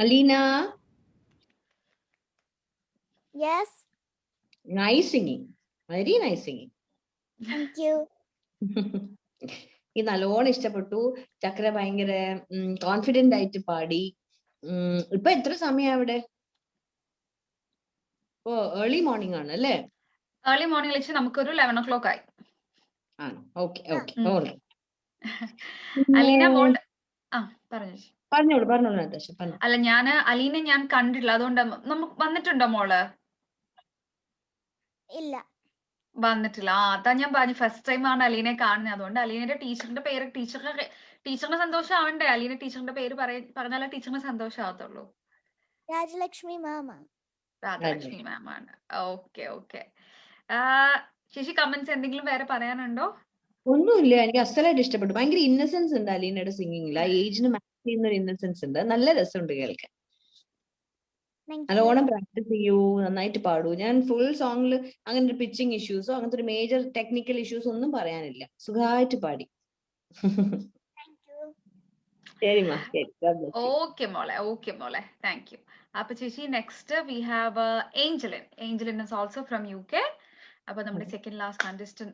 Alina, Yes, nice singing. Very nice singing. thank you. ഈ നല്ലോണം ഇഷ്ടപ്പെട്ടു. ചക്ര ഭയങ്കര കോൺഫിഡന്റ് ആയിട്ട് പാടി. ഇപ്പൊ എത്ര സമയം അവിടെ? ഓ ഏർലി മോർണിംഗ് ആണ് അല്ലേ? ഏർലി മോർണിംഗ് വെച്ച് നമുക്കൊരു 11 o'clock ആയി. ആണ്. Okay okay alright. അലീന മോളുടെ പറഞ്ഞോളൂ നാtasha പറഞ്ഞു. അല്ല അലീനെ ഞാൻ കണ്ടിട്ടില്ല, അതുകൊണ്ട് നമുക്ക് വന്നിട്ടുണ്ടോ മോള്? ഇല്ല, വന്നിട്ടില്ല. അതാ ഞാൻ പറഞ്ഞു ഫസ്റ്റ് ടൈം ആണ് അലീനെ കാണുന്നത്. അതുകൊണ്ട് അലീനയുടെ ടീച്ചറിന്റെ പേര് ടീച്ചറിന് സന്തോഷം ആവണ്ടേ? അലീന ടീച്ചറിന്റെ പേര് പറഞ്ഞാലേ ടീച്ചറിന് സന്തോഷം ആവത്തുള്ളൂ. രാജലക്ഷ്മി മാമ. രാജലക്ഷ്മി മാം ആണ്. Okay okay. ശശി കമന്റ്സ് എന്തെങ്കിലും വേറെ പറയാനുണ്ടോ? ഒന്നുമില്ല, എനിക്ക് അസലായിട്ട് ഇഷ്ടപ്പെട്ടു. ഭയങ്കര ഇന്നസെൻസ് ഉണ്ട് അലീനയുടെ സിംഗിങ്ങിൽ. ആ ഏജിന് മാച്ച് ചെയ്യുന്ന ഒരു ഇന്നസെൻസ് ഉണ്ട്. നല്ല രസമുണ്ട് കേൾക്കാൻ. നല്ലോണം പ്രാക്ടീസ് ചെയ്യൂ, നന്നായിട്ട് പാടൂ. ഞാൻ ഫുൾ സോങ്ങിൽ അങ്ങനെ ഒരു പിച്ചിങ് ഇഷ്യൂസോ അങ്ങനത്തെ ഒരു മേജർ ടെക്നിക്കൽ ഇഷ്യൂസ് ഒന്നും പറയാനില്ല. സുഖമായിട്ട് പാടി. ശരിമാ, ശരി. ഓക്കെ മോളെ താങ്ക് യു. അപ്പൊ ചേച്ചി next we have Angeline is also from UK. അപ്പൊ നമ്മുടെ സെക്കൻഡ് ലാസ്റ്റ്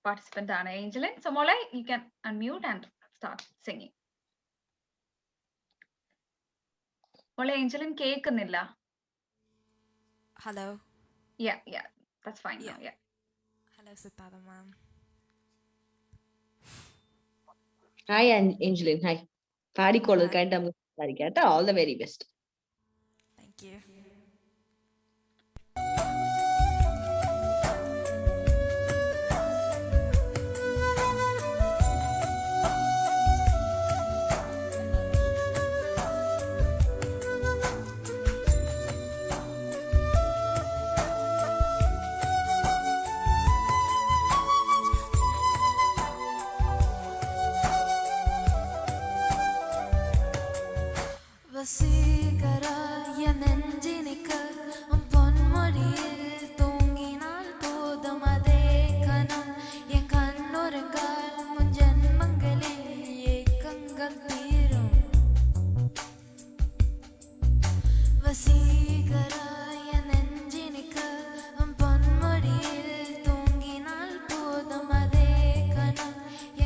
പാർട്ടിസിപ്പന്റ് ആണ് ഏഞ്ചലിൻ. സോ മോളെ you can unmute and start singing. മോളെ ഏഞ്ചലിൻ കേൾക്കുന്നില്ല. Hello. Yeah, that's fine. Yeah. Hello, Sitara ma'am. Hi Angeline, hi. പാടിക്കോളൂ, കഴിഞ്ഞിട്ട് നമുക്ക് സംസാരിക്കാം കേട്ടോ. All the very best. Thank you. വസീകരായ നെഞ്ചിനിക്ക് പൊന്മൊഴിയിൽ തൂങ്ങിനാൽ പോതും അതേ കനം എൻ കണ്ണൊരുങ്കാൽ മുൻ ജന്മങ്ങളിൽ ഏക്കങ്ങൾ തീരും. വസീകരായ നെഞ്ചിനിക്ക് പൊന്മൊഴിയിൽ തൂങ്ങിനാൽ പോതും അതേ കനം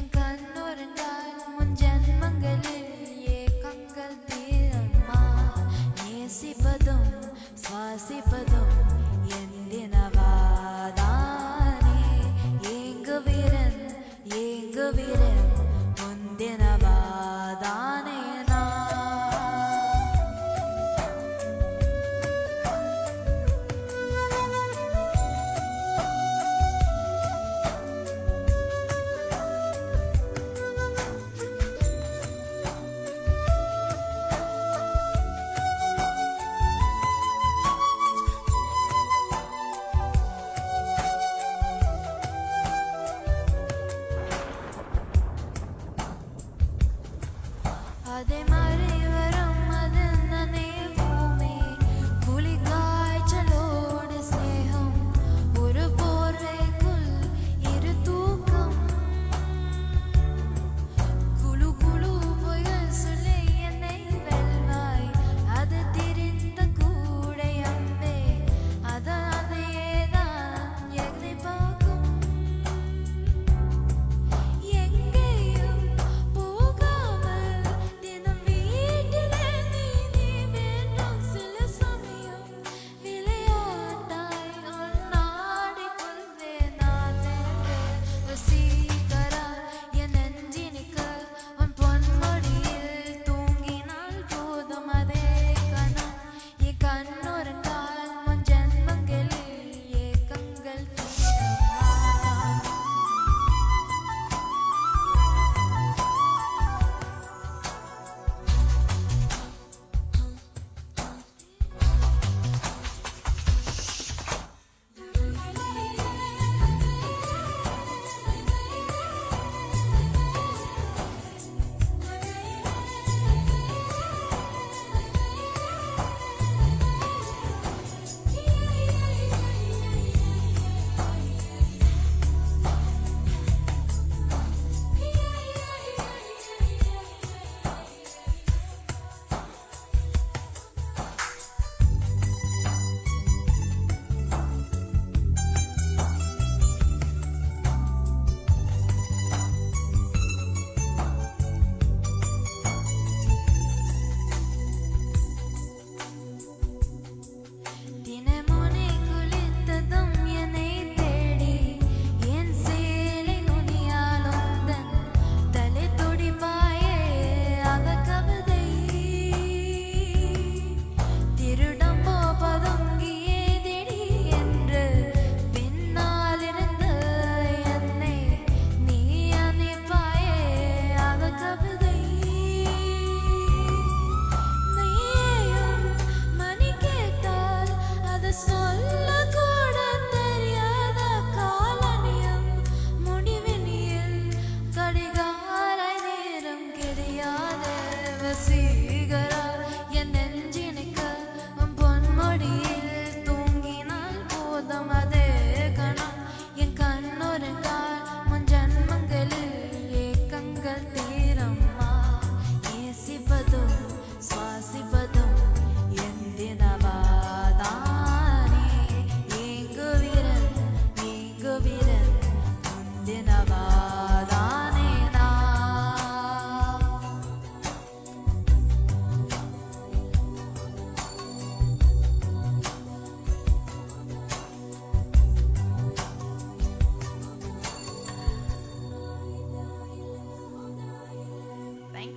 എൻ കണ്ണൊരുങ്കാൽ മുൻ ജന്മങ്ങളിൽ ഏക്കങ്ങൾ തീരും. നേസിപ്പതും ശ്വാസിപ്പതും എന്തിനവാദാനേ ഏങ്കുവിരൻ മുന്തിനവാദാനേ നാ. അതേ മറിവരം അതെന്നേ ഭൂമി കുളികാഴ്ചലോട് സ്നേഹം ഒരു പോർവയ്ക്കുൾ ഇരു തൂക്കം കുളു കുളു പുയൽ சொல்லி என்னை வெல்வாய் அது திரிந்த கூடை அம்பே அதையேதான் எதிர்பார்க்கும் எங்கேயும் போகாமல் தினம்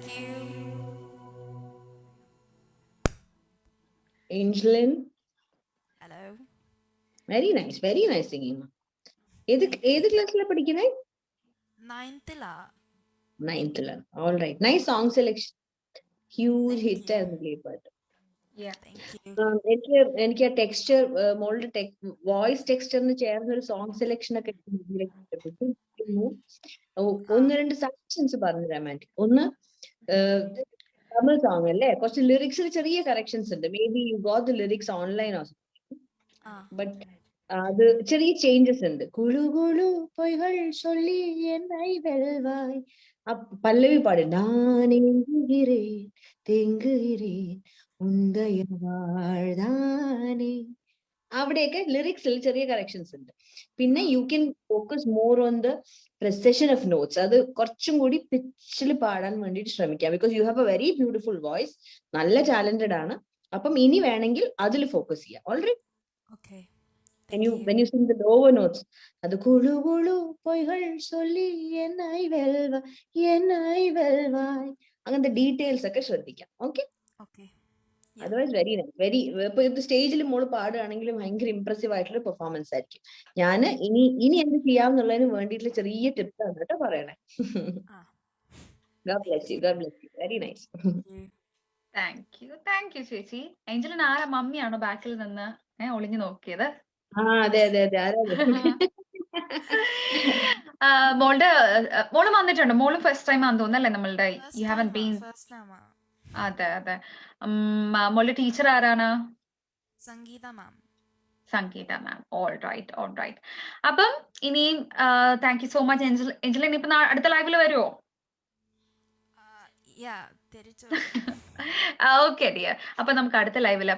Thank you. Angelin, Hello. very nice singing. ഏത് ക്ലാസ്സിലാ പഠിക്കുന്നേ? 9th ലാ. 9th ലാണ്. All right. Nice song selection. Huge Thank hit you. ആയിരുന്നു ഈ പാട്ട്. Thank you. എനിക്ക് ആ ടെക്സ്ചർ, മോളുടെ വോയിസ് ടെക്സ്ചറിന് ചേർന്ന ഒരു സോങ് സെലക്ഷൻ ഒക്കെ ഇഷ്ടപ്പെട്ടു. ഒന്ന് രണ്ട് സജഷൻസ് പറഞ്ഞു തരാൻ വേണ്ടി. ഒന്ന്, തമിഴ് സോങ് അല്ലേ, കുറച്ച് ലിറിക്സിൽ ചെറിയ കറക്ഷൻസ് ഉണ്ട്. May be you got the lyrics online or but അത് ചെറിയ ചേഞ്ചസ് ഉണ്ട്. കുളു കുളു പൊയ്കൾ ചൊല്ലി என்னை வெல்வாய், പല്ലവി പാട് நான் எங்குகிறேன் തെങ്കുகிறேൻ ഉന്തയ വാഴ്താനേ, അവിടെയൊക്കെ ലിറിക്സിൽ ചെറിയ കറക്ഷൻസ് ഉണ്ട്. പിന്നെ you can focus more on the precision of notes. അത് കുറച്ചും കൂടി പിച്ചിൽ പാടാൻ വേണ്ടിയിട്ട് ശ്രമിക്കാം. Because you have A very beautiful voice, നല്ല ടാലന്റഡ് ആണ്. അപ്പം ഇനി വേണമെങ്കിൽ അതിൽ ഫോക്കസ് ചെയ്യാം. Alright. Okay. when you sing the lower notes, അത് കുളു കുളു പൊയ്കൾ ചൊല്ലി என்னை വെൽവായ്, അങ്ങനത്തെ ഡീറ്റെയിൽസ് ഒക്കെ ശ്രദ്ധിക്കാം. Okay. Okay. Otherwise very nice. ഇപ്പൊ ഇത് സ്റ്റേജിൽ മോള് പാടുകയാണെങ്കിലും ഭയങ്കര ഇംപ്രസീവ് ആയിട്ടുള്ള പെർഫോമൻസ് ആയിരിക്കും. ഞാൻ ഇനി എന്ത് ചെയ്യാമെന്നുള്ളതിന് വേണ്ടിയിട്ടുള്ള ചെറിയ ടിപ്സ് ആണ് കേട്ടോ പറയണേ. God bless you. Very nice. Thank you ചേച്ചി. ഏഞ്ചലിന് ആരാ മമ്മിയാണോ ബാക്കിൽ നിന്ന് ഒളിഞ്ഞു നോക്കിയത്? അതെ ആരാ? മോള് വന്നിട്ടുണ്ട്. മോള് ഫസ്റ്റ് ടൈം ആണെന്ന് തോന്നുന്നല്ലേ നമ്മളുടെ? You haven't been. അതെ. മോളുടെ ടീച്ചർ ആരാണ്? സംഗീത മാം. All right. അപ്പം ഇനിയും thank you so much Angeline. ഇപ്പൊ അടുത്ത ലൈവിൽ വരുമോ? Okay dear. അപ്പൊ നമുക്ക് അടുത്ത ലൈവിൽ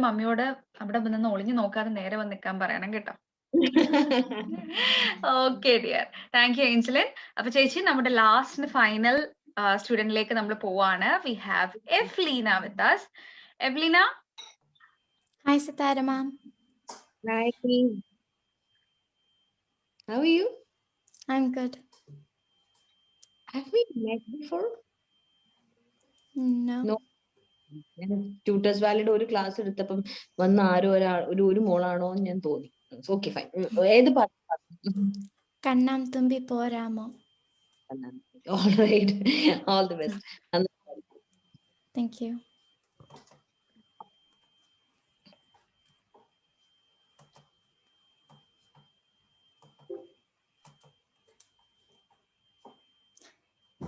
മമ്മിയോട് അവിടെ നിന്ന് ഒളിഞ്ഞു നോക്കാതെ നേരെ വന്ന് നിൽക്കാൻ പറയണം കേട്ടോ. Okay dear. Thank you Angeline. അപ്പൊ ചേച്ചി, നമ്മുടെ ലാസ്റ്റ് ഫൈനൽ സ്റ്റുഡന്റിലേക്ക് നമ്മൾ പോവാണ്. We have Evelina with us. Evelina. Hi, Sitara ma'am. Hi. How are you? I'm good. Have we met before? No. Tutors വാലിയുടെ ഒരു ക്ലാസ് എടുത്തപ്പം വന്ന ആരോ ഒരു മോളാണോ എന്ന് ഞാൻ തോന്നി. Okay fine. ഏത് പാട്ട്? കണ്ണാം തുമ്പി പോരാമോ? All right. All the best. Thank you.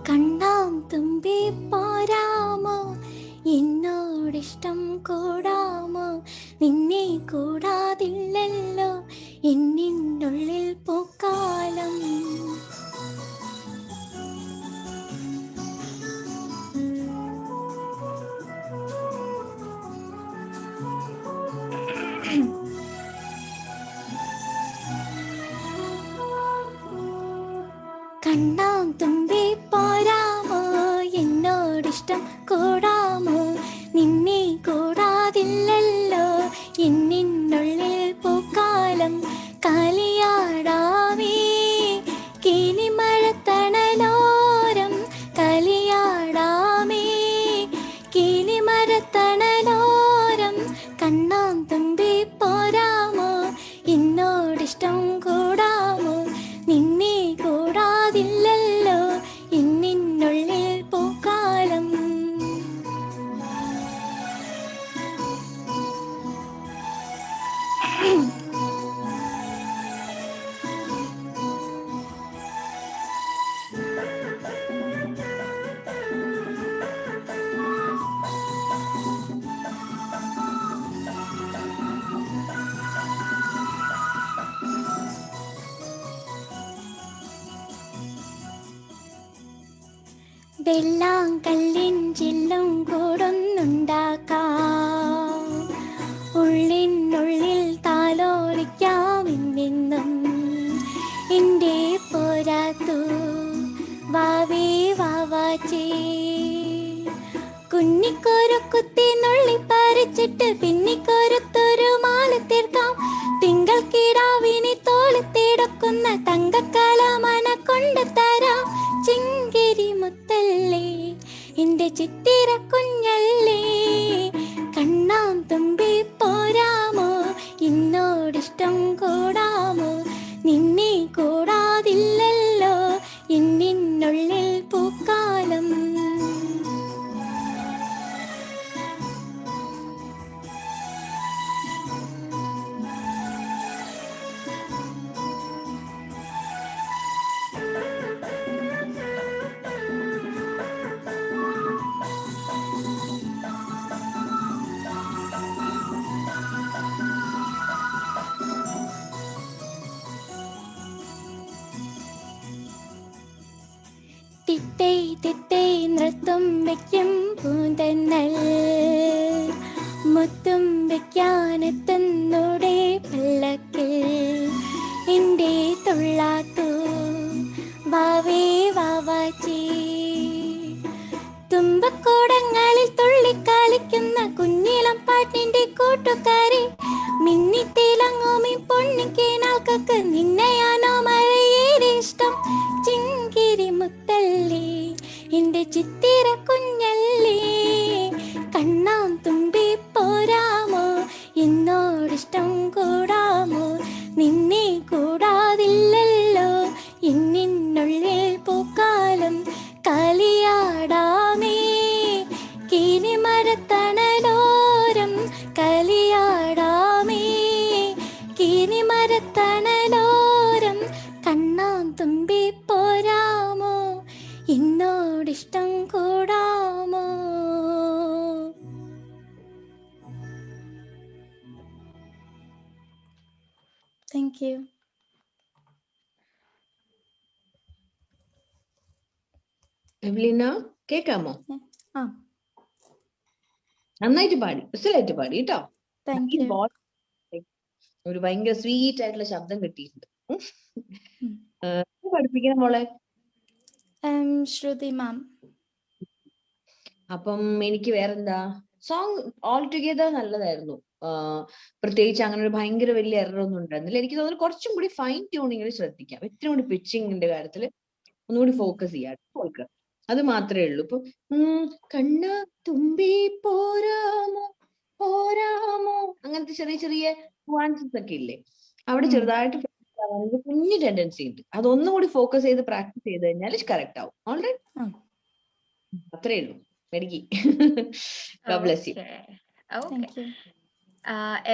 കണ്ണാം തുമ്പി പോരാമോ, എന്നോടിഷ്ടം കൂടാമോ, നിന്നെ കൂടാതില്ലല്ലോ എന്നിനുള്ളിൽ പൂക്കാലം. കണ്ണാം തുമ്പി പോരാമോ, എന്നോടിഷ്ടം കൂടാമോ, നിന്നെ കൂടാതില്ലല്ലോ എന്നിനുള്ളിൽ പൂക്കാലം. കലിയാടാമേ കിനിമരത്തണലോരം, കലിയാടാമേ കിനിമരത്തണലോരം. കണ്ണാം തുമ്പി പോരാമോ, എന്നോടിഷ്ടം കൂടാമോ, നിന്നെ കൂടാതില്ലല്ലോ എന്നിനുള്ളിൽ പൂക്കാലം. വെള്ളാങ്കല്ലിൻ ചില്ലും കൂടൊന്നുണ്ടാക്കാം, ഉള്ളിനുള്ളിൽ താലോലിക്കാമെന്നും. എൻ്റെ പോരാത്തു വാവേ വാവാച്ചേ, കുന്നിക്കൊരു കുത്തി നുള്ളി പറിച്ചിട്ട് പിന്നിക്കൊരുത്തൊരു മാല തീർക്കാം. തിങ്കൾ കിടാവിനി തോളത്തിടക്കുന്ന തങ്കക്കല മന കൊണ്ട് തരാം. ചിങ്കിരി മുത്തല്ലേ എൻ്റെ ചിത്തിര കുഞ്ഞല്ലേ കണ്ണാം തുമ്പി പോരാമോ എന്നോടിഷ്ടം കൂടാമോ നിന്നെ കൂടാതില്ലല്ലോ എന്നിനുള്ളിൽ പൂക്കാലം. തിത്തേ തിത്തേ നൃത്തം വയ്ക്കും പൂന്തന്നൽ മുത്തും വയ്ക്കാനെത്തുന്നോടെ പല്ലക്കിൽ എൻ്റെ തുള്ളാത്തു വാവേ വാവാച്ചി. തുമ്പക്കോടങ്ങളിൽ തുള്ളിക്കളിക്കുന്ന കുഞ്ഞിളം പാട്ടിൻ്റെ കൂട്ടുകാരി മിന്നിത്തിലങ്ങോമി പൊണ്ണിക്കേനാൾക്ക് നിന്നെയാണോ മഴയേറെ ഇഷ്ടം ചിങ്കിരി മുത്തല്ലേ എൻ്റെ ചിത്തിര കുഞ്ഞല്ലേ കണ്ണാം തുമ്പി പോരാമോ എന്നോടിഷ്ടം കൂടാമോ നിന്നെ കൂടാതില്ലല്ലോ എന്നിനുള്ളിൽ പൂക്കാലം. കളിയാടാമേ കിനിമരത്തണലോരം കളിയാടാമേ കിനിമരത്തണലോരം കണ്ണാം തുമ്പി പോരാമോ എന്നോടിഷ്ടം കൂടാമോ. Thank you. എവ്ലിന കേക്കാമോ? ആ നന്നായിട്ട് പാടി, ഉസലായിട്ട് പാടി കേട്ടോ. Thank U. ഒരു ഭയങ്കര സ്വീറ്റ് ആയിട്ടുള്ള ശബ്ദം കിട്ടിയിട്ടുണ്ട്. പഠിപ്പിക്കണം മോളെ? ശ്രുതി മാം. അപ്പം എനിക്ക് വേറെന്താ, സോങ് ഓൾ ടുഗെദർ നല്ലതായിരുന്നു. പ്രത്യേകിച്ച് അങ്ങനെ ഒരു ഭയങ്കര വലിയ എറർ ഒന്നും ഉണ്ടായിരുന്നില്ല. എനിക്ക് തോന്നുന്നു കുറച്ചും കൂടി ഫൈൻ ട്യൂണിങ്ങിൽ ശ്രദ്ധിക്കാം, ഇത്തിരി കൂടി പിച്ചിങ്ങിന്റെ കാര്യത്തിൽ ഒന്നുകൂടി ഫോക്കസ് ചെയ്യാം മോൾക്ക്. അത് മാത്രമേ ഉള്ളൂ. ഇപ്പൊ കണ്ണ തുമ്പി പോരാമോ പോരാമോ അങ്ങനത്തെ ചെറിയ ചെറിയ നുവാൻസസ് ഒക്കെ ഇല്ലേ, അവിടെ ചെറുതായിട്ട് കുഞ്ഞു ടെൻഡൻസി ഉണ്ട്. അതൊന്നും കൂടി ഫോക്കസ് ചെയ്ത് പ്രാക്ടീസ് ചെയ്ത് കഴിഞ്ഞാൽ കറക്റ്റ് ആവും. ഓൾറൈറ്റ്, അത്രേ ഉള്ളൂ. മെഡിക്കി. God bless you.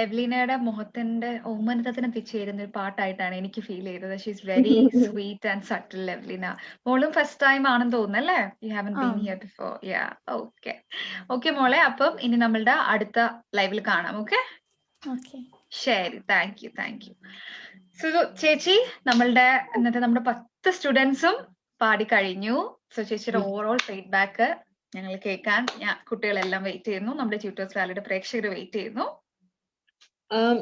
എവ്ലീനയുടെ മുഖത്തിന്റെ ഓമനത്തത്തിന് ചേരുന്ന ഒരു പാട്ടായിട്ടാണ് എനിക്ക് ഫീൽ ചെയ്തത്. She's very sweet and subtle. Evelina മോളും ഫസ്റ്റ് ടൈം ആണെന്ന് തോന്നുന്നു അല്ലേ? You haven't been here before. Yeah, okay okay മോളെ, അപ്പം ഇനി നമ്മളുടെ അടുത്ത ലൈവിൽ കാണാം. ഓക്കെ ശരി, thank you thank you. So ചേച്ചി, നമ്മളുടെ ഇന്നത്തെ നമ്മുടെ 10 സ്റ്റുഡൻസും പാടി കഴിഞ്ഞു. സോ ചേച്ചിയുടെ ഓവറോൾ ഫീഡ്ബാക്ക് ഞങ്ങൾ കേൾക്കാൻ കുട്ടികളെല്ലാം വെയിറ്റ് ചെയ്യുന്നു. നമ്മുടെ ട്യൂട്ടേഴ്സ് വാലിയുടെ പ്രേക്ഷകർ വെയിറ്റ് ചെയ്യുന്നു.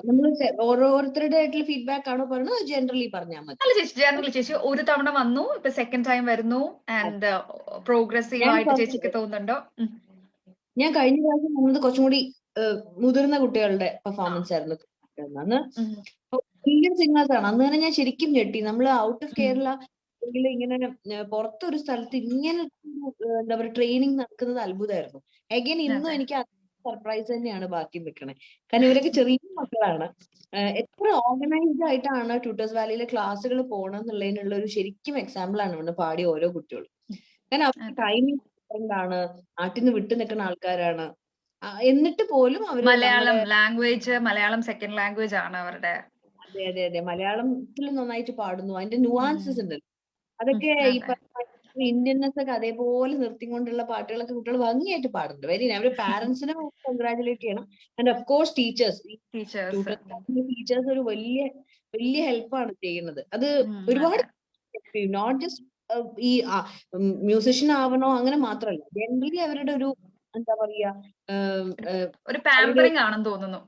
നമ്മൾ ഓരോരുത്തരുടെ ആയിട്ടുള്ള ഫീഡ്ബാക്ക് ആണോ പറഞ്ഞത്, ജനറലി പറഞ്ഞാൽ മതി? അല്ല ചേച്ചി, ജനറലി ചേച്ചി ഒരു തവണ വന്നു, ഇപ്പൊ സെക്കൻഡ് ടൈം വരുന്നു ആൻഡ് പ്രോഗ്രസീവ് ആയിട്ട് ചേച്ചിക്ക് തോന്നുന്നുണ്ടോ? ഞാൻ കഴിഞ്ഞ പ്രാവശ്യം വന്നത് കുറച്ചും കൂടി മുതിർന്ന കുട്ടികളുടെ പെർഫോമൻസ് ആയിരുന്നു. അന്ന് ഇന്ത്യൻ സിംഗേഴ്സ് ആണ്. അന്ന് തന്നെ ഞാൻ ശരിക്കും ഞെട്ടി. നമ്മൾ ഔട്ട് ഓഫ് കേരള ഇങ്ങനെ പുറത്തൊരു സ്ഥലത്ത് ഇങ്ങനെ എന്താ പറയുക ട്രെയിനിങ് നടക്കുന്നത് അത്ഭുതമായിരുന്നു. അഗൈൻ ഇന്നും എനിക്ക് സർപ്രൈസ് തന്നെയാണ് ബാക്കി നിൽക്കണേ. കാരണം ഇവരൊക്കെ ചെറിയ മക്കളാണ്. എത്ര ഓർഗനൈസ്ഡ് ആയിട്ടാണ് ട്യൂട്ടേഴ്സ് വാലിയിലെ ക്ലാസ്സുകൾ പോകണമെന്നുള്ളതിനുള്ള ഒരു ശരിക്കും എക്സാമ്പിൾ ആണ് ഇവിടെ പാടിയ ഓരോ കുട്ടികളും. കാരണം അവർക്ക് ടൈമിംഗ് ആണ്, നാട്ടിൽ നിന്ന് വിട്ടു നിൽക്കുന്ന ആൾക്കാരാണ്. എന്നിട്ട് പോലും അവർ Malayalam language, Malayalam second language ആണ് അവരുടെ. അതെ അതെ അതെ, മലയാളത്തിൽ നന്നായിട്ട് പാടുന്നു. അതിന്റെ നുവാൻസസ് ഉണ്ട്. അതൊക്കെ ഈ ഇന്ത്യൻനെസ് ഒക്കെ അതേപോലെ നിർത്തിക്കൊണ്ടുള്ള പാട്ടുകളൊക്കെ കുട്ടികൾ ഭംഗിയായിട്ട് പാടുന്നുണ്ട്. വെരി അവരുടെ പാരന്റ്സിനെ കൺഗ്രാജുലേറ്റ് ചെയ്യണം. ആൻഡ് ഓഫ് കോഴ്സ് ടീച്ചേഴ്സ് ഒരു വലിയ വലിയ ഹെൽപ്പാണ് ചെയ്യുന്നത്. അത് ഒരുപാട് നോട്ട് ജസ്റ്റ് ഈ മ്യൂസിഷ്യൻ ആവണോ അങ്ങനെ മാത്രമല്ല, ജനറലി അവരുടെ ഒരു എന്താ പറയാ ഒരു പാമ്പറിംഗ് ആണെന്ന് തോന്നുന്നു.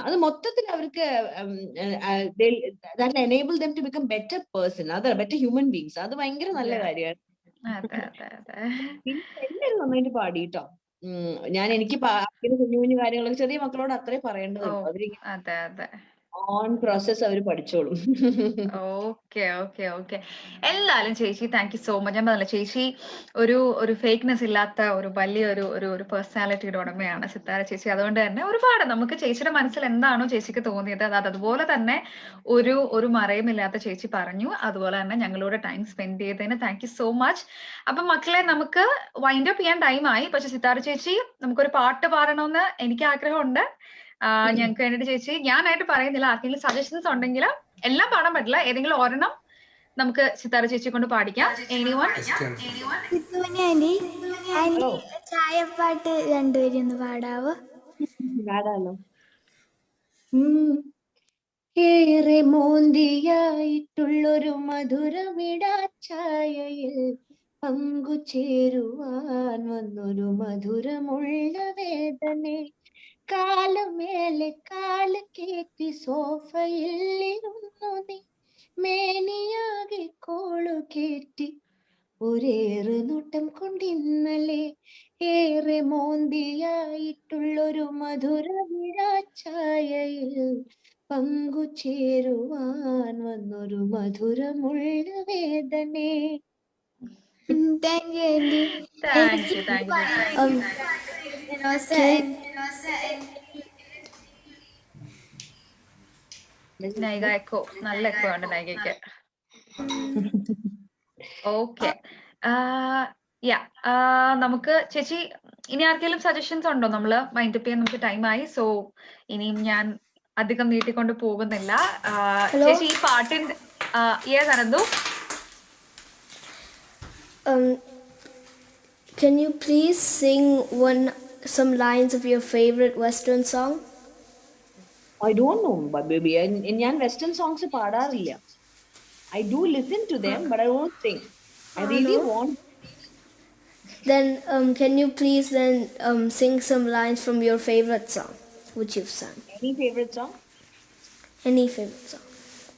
അത് മൊത്തത്തിൽ അവർക്ക് that enable them to become better person, other better human beings. അത് ഭയങ്കര നല്ല കാര്യമാണ്. എല്ലാവരും നന്നായിട്ട് പാടി കേട്ടോ. എനിക്ക് കുഞ്ഞു കുഞ്ഞു കാര്യങ്ങളൊക്കെ ചെറിയ മക്കളോട് അത്രേ പറയേണ്ടതുള്ളൂ. അവര് ഓൺ പ്രോസസ് അവർ പഠിച്ചോളും. Okay okay okay. എല്ലാരും ചേച്ചി താങ്ക് യു സോ മച്ച്. ഞാൻ പറഞ്ഞില്ല ചേച്ചി ഒരു ഫേക്ക്നെസ് ഇല്ലാത്ത ഒരു വലിയൊരു ഒരു പേഴ്സണാലിറ്റിയുടെ ഉടമയാണ് സിത്താര ചേച്ചി. അതുകൊണ്ട് തന്നെ ഒരുപാട് നമുക്ക് ചേച്ചിയുടെ മനസ്സിൽ എന്താണോ ചേച്ചിക്ക് തോന്നിയത് അത് അതുപോലെ തന്നെ ഒരു മറയുമില്ലാത്ത ചേച്ചി പറഞ്ഞു. അതുപോലെ തന്നെ ഞങ്ങളോട് ടൈം സ്പെൻഡ് ചെയ്തതിന് താങ്ക് യു സോ മച്ച്. അപ്പൊ മക്കളെ നമുക്ക് വൈൻഡ് അപ്പ് ചെയ്യാൻ ടൈമായി. പക്ഷെ സിത്താര ചേച്ചി നമുക്കൊരു പാട്ട് പാടണമെന്ന് എനിക്ക് ആഗ്രഹമുണ്ട്. ഞങ്ങൾക്ക് വേണ്ടിട്ട് ചേച്ചി ഞാനായിട്ട് പറയുന്നില്ല, ആർക്കെങ്കിലും സജഷൻസ് ഉണ്ടെങ്കിൽ എല്ലാം പാടാൻ പറ്റില്ല, ഏതെങ്കിലും ഒരെണ്ണം നമുക്ക് സിത്താര ചേച്ചി കൊണ്ട് പാടിക്കാം. എനിവൺ? ചായപ്പാട്ട് രണ്ടുപേരും ഒന്ന് പാടാവോ? പാടാലോ. ഏറെ മോന്തിയായിട്ടുള്ളൊരു മധുരമിടാ ഛായയിൽ പങ്കുചേരുവാൻ വന്നൊരു മധുരമുള്ള വേദനെ, കാലുമേലെ കാല് കേറ്റി സോഫയിൽ ഇരുന്നു നീ, മേനിയാകെ കോളു കേറ്റി ഒരേറെ നോട്ടം കൊണ്ടിന്നലെ, ഏറെ മോന്തിയായിട്ടുള്ളൊരു മധുരമിടാ ഛായയിൽ പങ്കുചേരുവാൻ വന്നൊരു മധുരമുള്ള വേദനെ. Thank you aunty. Thank you thank you. Naika echo, നല്ല എക്കോ ഉണ്ട് നൈകയ്ക്ക്. ഓക്കെ നമുക്ക് ചേച്ചി ഇനി ആർക്കെങ്കിലും സജഷൻസ് ഉണ്ടോ? നമ്മള് മൈൻഡ് അപ്പ് ചെയ്യാൻ നമുക്ക് ടൈമായി. സോ ഇനിയും ഞാൻ അധികം നീട്ടിക്കൊണ്ട് പോകുന്നില്ല. ചേച്ചി ഈ പാട്ടിന്റെ Ananthu, can you please sing some lines of your favorite Western song? I don't know, but baby, ഞാൻ വെസ്റ്റേൺ സോങ്സ് പാടാറില്ല. I do listen to them, but I won't sing. I really want. Then can you please sing some lines from your favorite song which you've sung? Any favorite song? Any favorite song.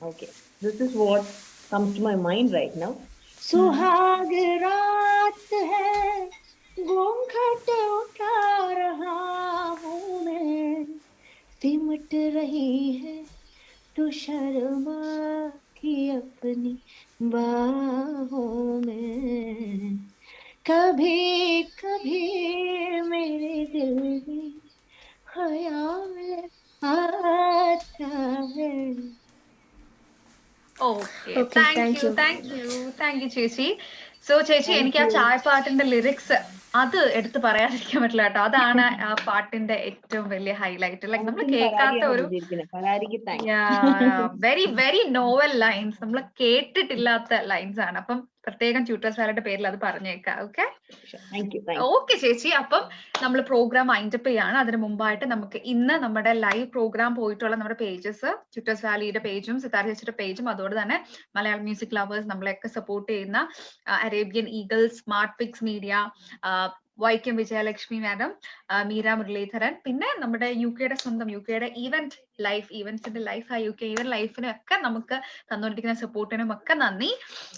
Okay, this is what comes to my mind right now. सुहाग रात है, घूंघट उठा रहा हूँ मैं, सिमट रही है तू शर्मा की अपनी बाहों में, कभी कभी मेरे दिल में ख्याल आता है. ഓക്കെ താങ്ക് യു ചേച്ചി. സോ ചേച്ചി എനിക്ക് ആ ചായപ്പാട്ടിന്റെ ലിറിക്സ് അത് എടുത്ത് പറയാതിരിക്കാൻ പറ്റില്ല കേട്ടോ. അതാണ് ആ പാട്ടിന്റെ ഏറ്റവും വലിയ ഹൈലൈറ്റ്. ലൈക്ക് നമ്മൾ കേൾക്കാത്ത ഒരു വെരി വെരി നോവൽ ലൈൻസ്, നമ്മൾ കേട്ടിട്ടില്ലാത്ത ലൈൻസ് ആണ്. അപ്പം പ്രത്യേകം ട്യൂട്ടേഴ്സ് വാലിയുടെ പേരിൽ അത് പറഞ്ഞേക്കാം. ഓക്കെ ചേച്ചി. അപ്പം നമ്മൾ പ്രോഗ്രാം വൈൻഡ് അപ്പ് ചെയ്യാണ്. അതിന് മുമ്പായിട്ട് നമുക്ക് ഇന്ന് നമ്മുടെ ലൈവ് പ്രോഗ്രാം പോയിട്ടുള്ള നമ്മുടെ പേജസ്, ട്യൂട്ടേഴ്സ് വാലിയുടെ പേജും സിത്താര ചേച്ചിയുടെ പേജും, അതുപോലെ തന്നെ മലയാളം മ്യൂസിക് ലവേഴ്സ് നമ്മളെയൊക്കെ സപ്പോർട്ട് ചെയ്യുന്ന Arabian Eagles, Smart Pix Media, Vaikom Vijayalakshmi madam, Meera Muraleedharan, പിന്നെ നമ്മുടെ യുടെ സ്വന്തം യുടെ ഈവന്റ് ലൈഫ് ഈവന്റ്സിന്റെ ലൈഫ് UK ഈവന്റ് ലൈഫിനും ഒക്കെ നമുക്ക് തന്നുകൊണ്ടിരിക്കുന്ന സപ്പോർട്ടിനും ഒക്കെ നന്ദി.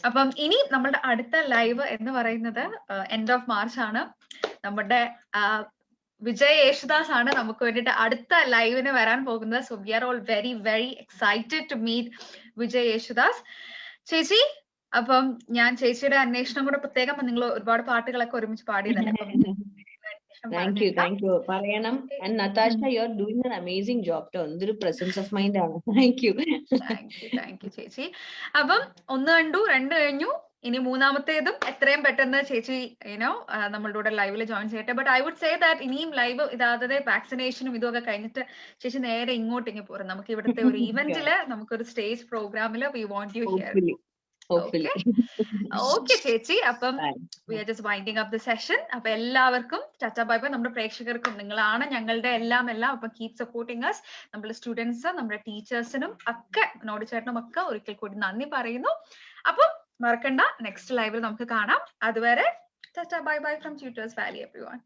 അപ്പം ഇനി നമ്മളുടെ അടുത്ത ലൈവ് എന്ന് പറയുന്നത് എൻഡ് ഓഫ് മാർച്ച് ആണ്. നമ്മുടെ വിജയ് യേശുദാസ് ആണ് നമുക്ക് വേണ്ടിയിട്ട് അടുത്ത ലൈവിന് വരാൻ പോകുന്നത്. So we are all very very excited to meet Vijay Yesudas. ചേച്ചി, അപ്പം ഞാൻ ചേച്ചിയുടെ അന്വേഷണം കൂടെ പ്രത്യേകം, നിങ്ങൾ ഒരുപാട് പാട്ടുകളൊക്കെ ഒരുമിച്ച് പാടിയതല്ലേ? Thank you പറയണം. And Natasha, you're doing an amazing job too. എന്തൊരു presence of mind ആണ്. Thank you ചേച്ചി. അപ്പം 1 കണ്ടു, 2 കഴിഞ്ഞു, ഇനി മൂന്നാമത്തേതും എത്രയും പെട്ടെന്ന് ചേച്ചി നമ്മളുടെ കൂടെ ലൈവിൽ ജോയിൻ ചെയ്യട്ടെ. But I would say that ഇനിയും ലൈവ് ഇതാതെ വാക്സിനേഷനും ഇതൊക്കെ കഴിഞ്ഞിട്ട് ചേച്ചി നേരെ ഇങ്ങോട്ടേക്ക് പോരും. നമുക്ക് ഇവിടുത്തെ ഒരു ഇവന്റില്, നമുക്കൊരു സ്റ്റേജ് പ്രോഗ്രാമില് we want you here. Okay ചേച്ചി. അപ്പം we are just winding up the session. അപ്പൊ എല്ലാവർക്കും ടാറ്റാ ബൈ ബൈ. നമ്മുടെ പ്രേക്ഷകർക്കും നിങ്ങളാണ് ഞങ്ങളുടെ എല്ലാം. അപ്പൊ കീപ് സപ്പോർട്ടിങ് അസ്. നമ്മുടെ സ്റ്റുഡൻസ്, നമ്മുടെ ടീച്ചേഴ്സിനും ഒക്കെ, നോടി ചേട്ടനും ഒക്കെ ഒരിക്കൽ കൂടി നന്ദി പറയുന്നു. അപ്പം മറക്കണ്ട, നെക്സ്റ്റ് ലൈവിൽ നമുക്ക് കാണാം. അതുവരെ tata bye bye from tutors Valley everyone.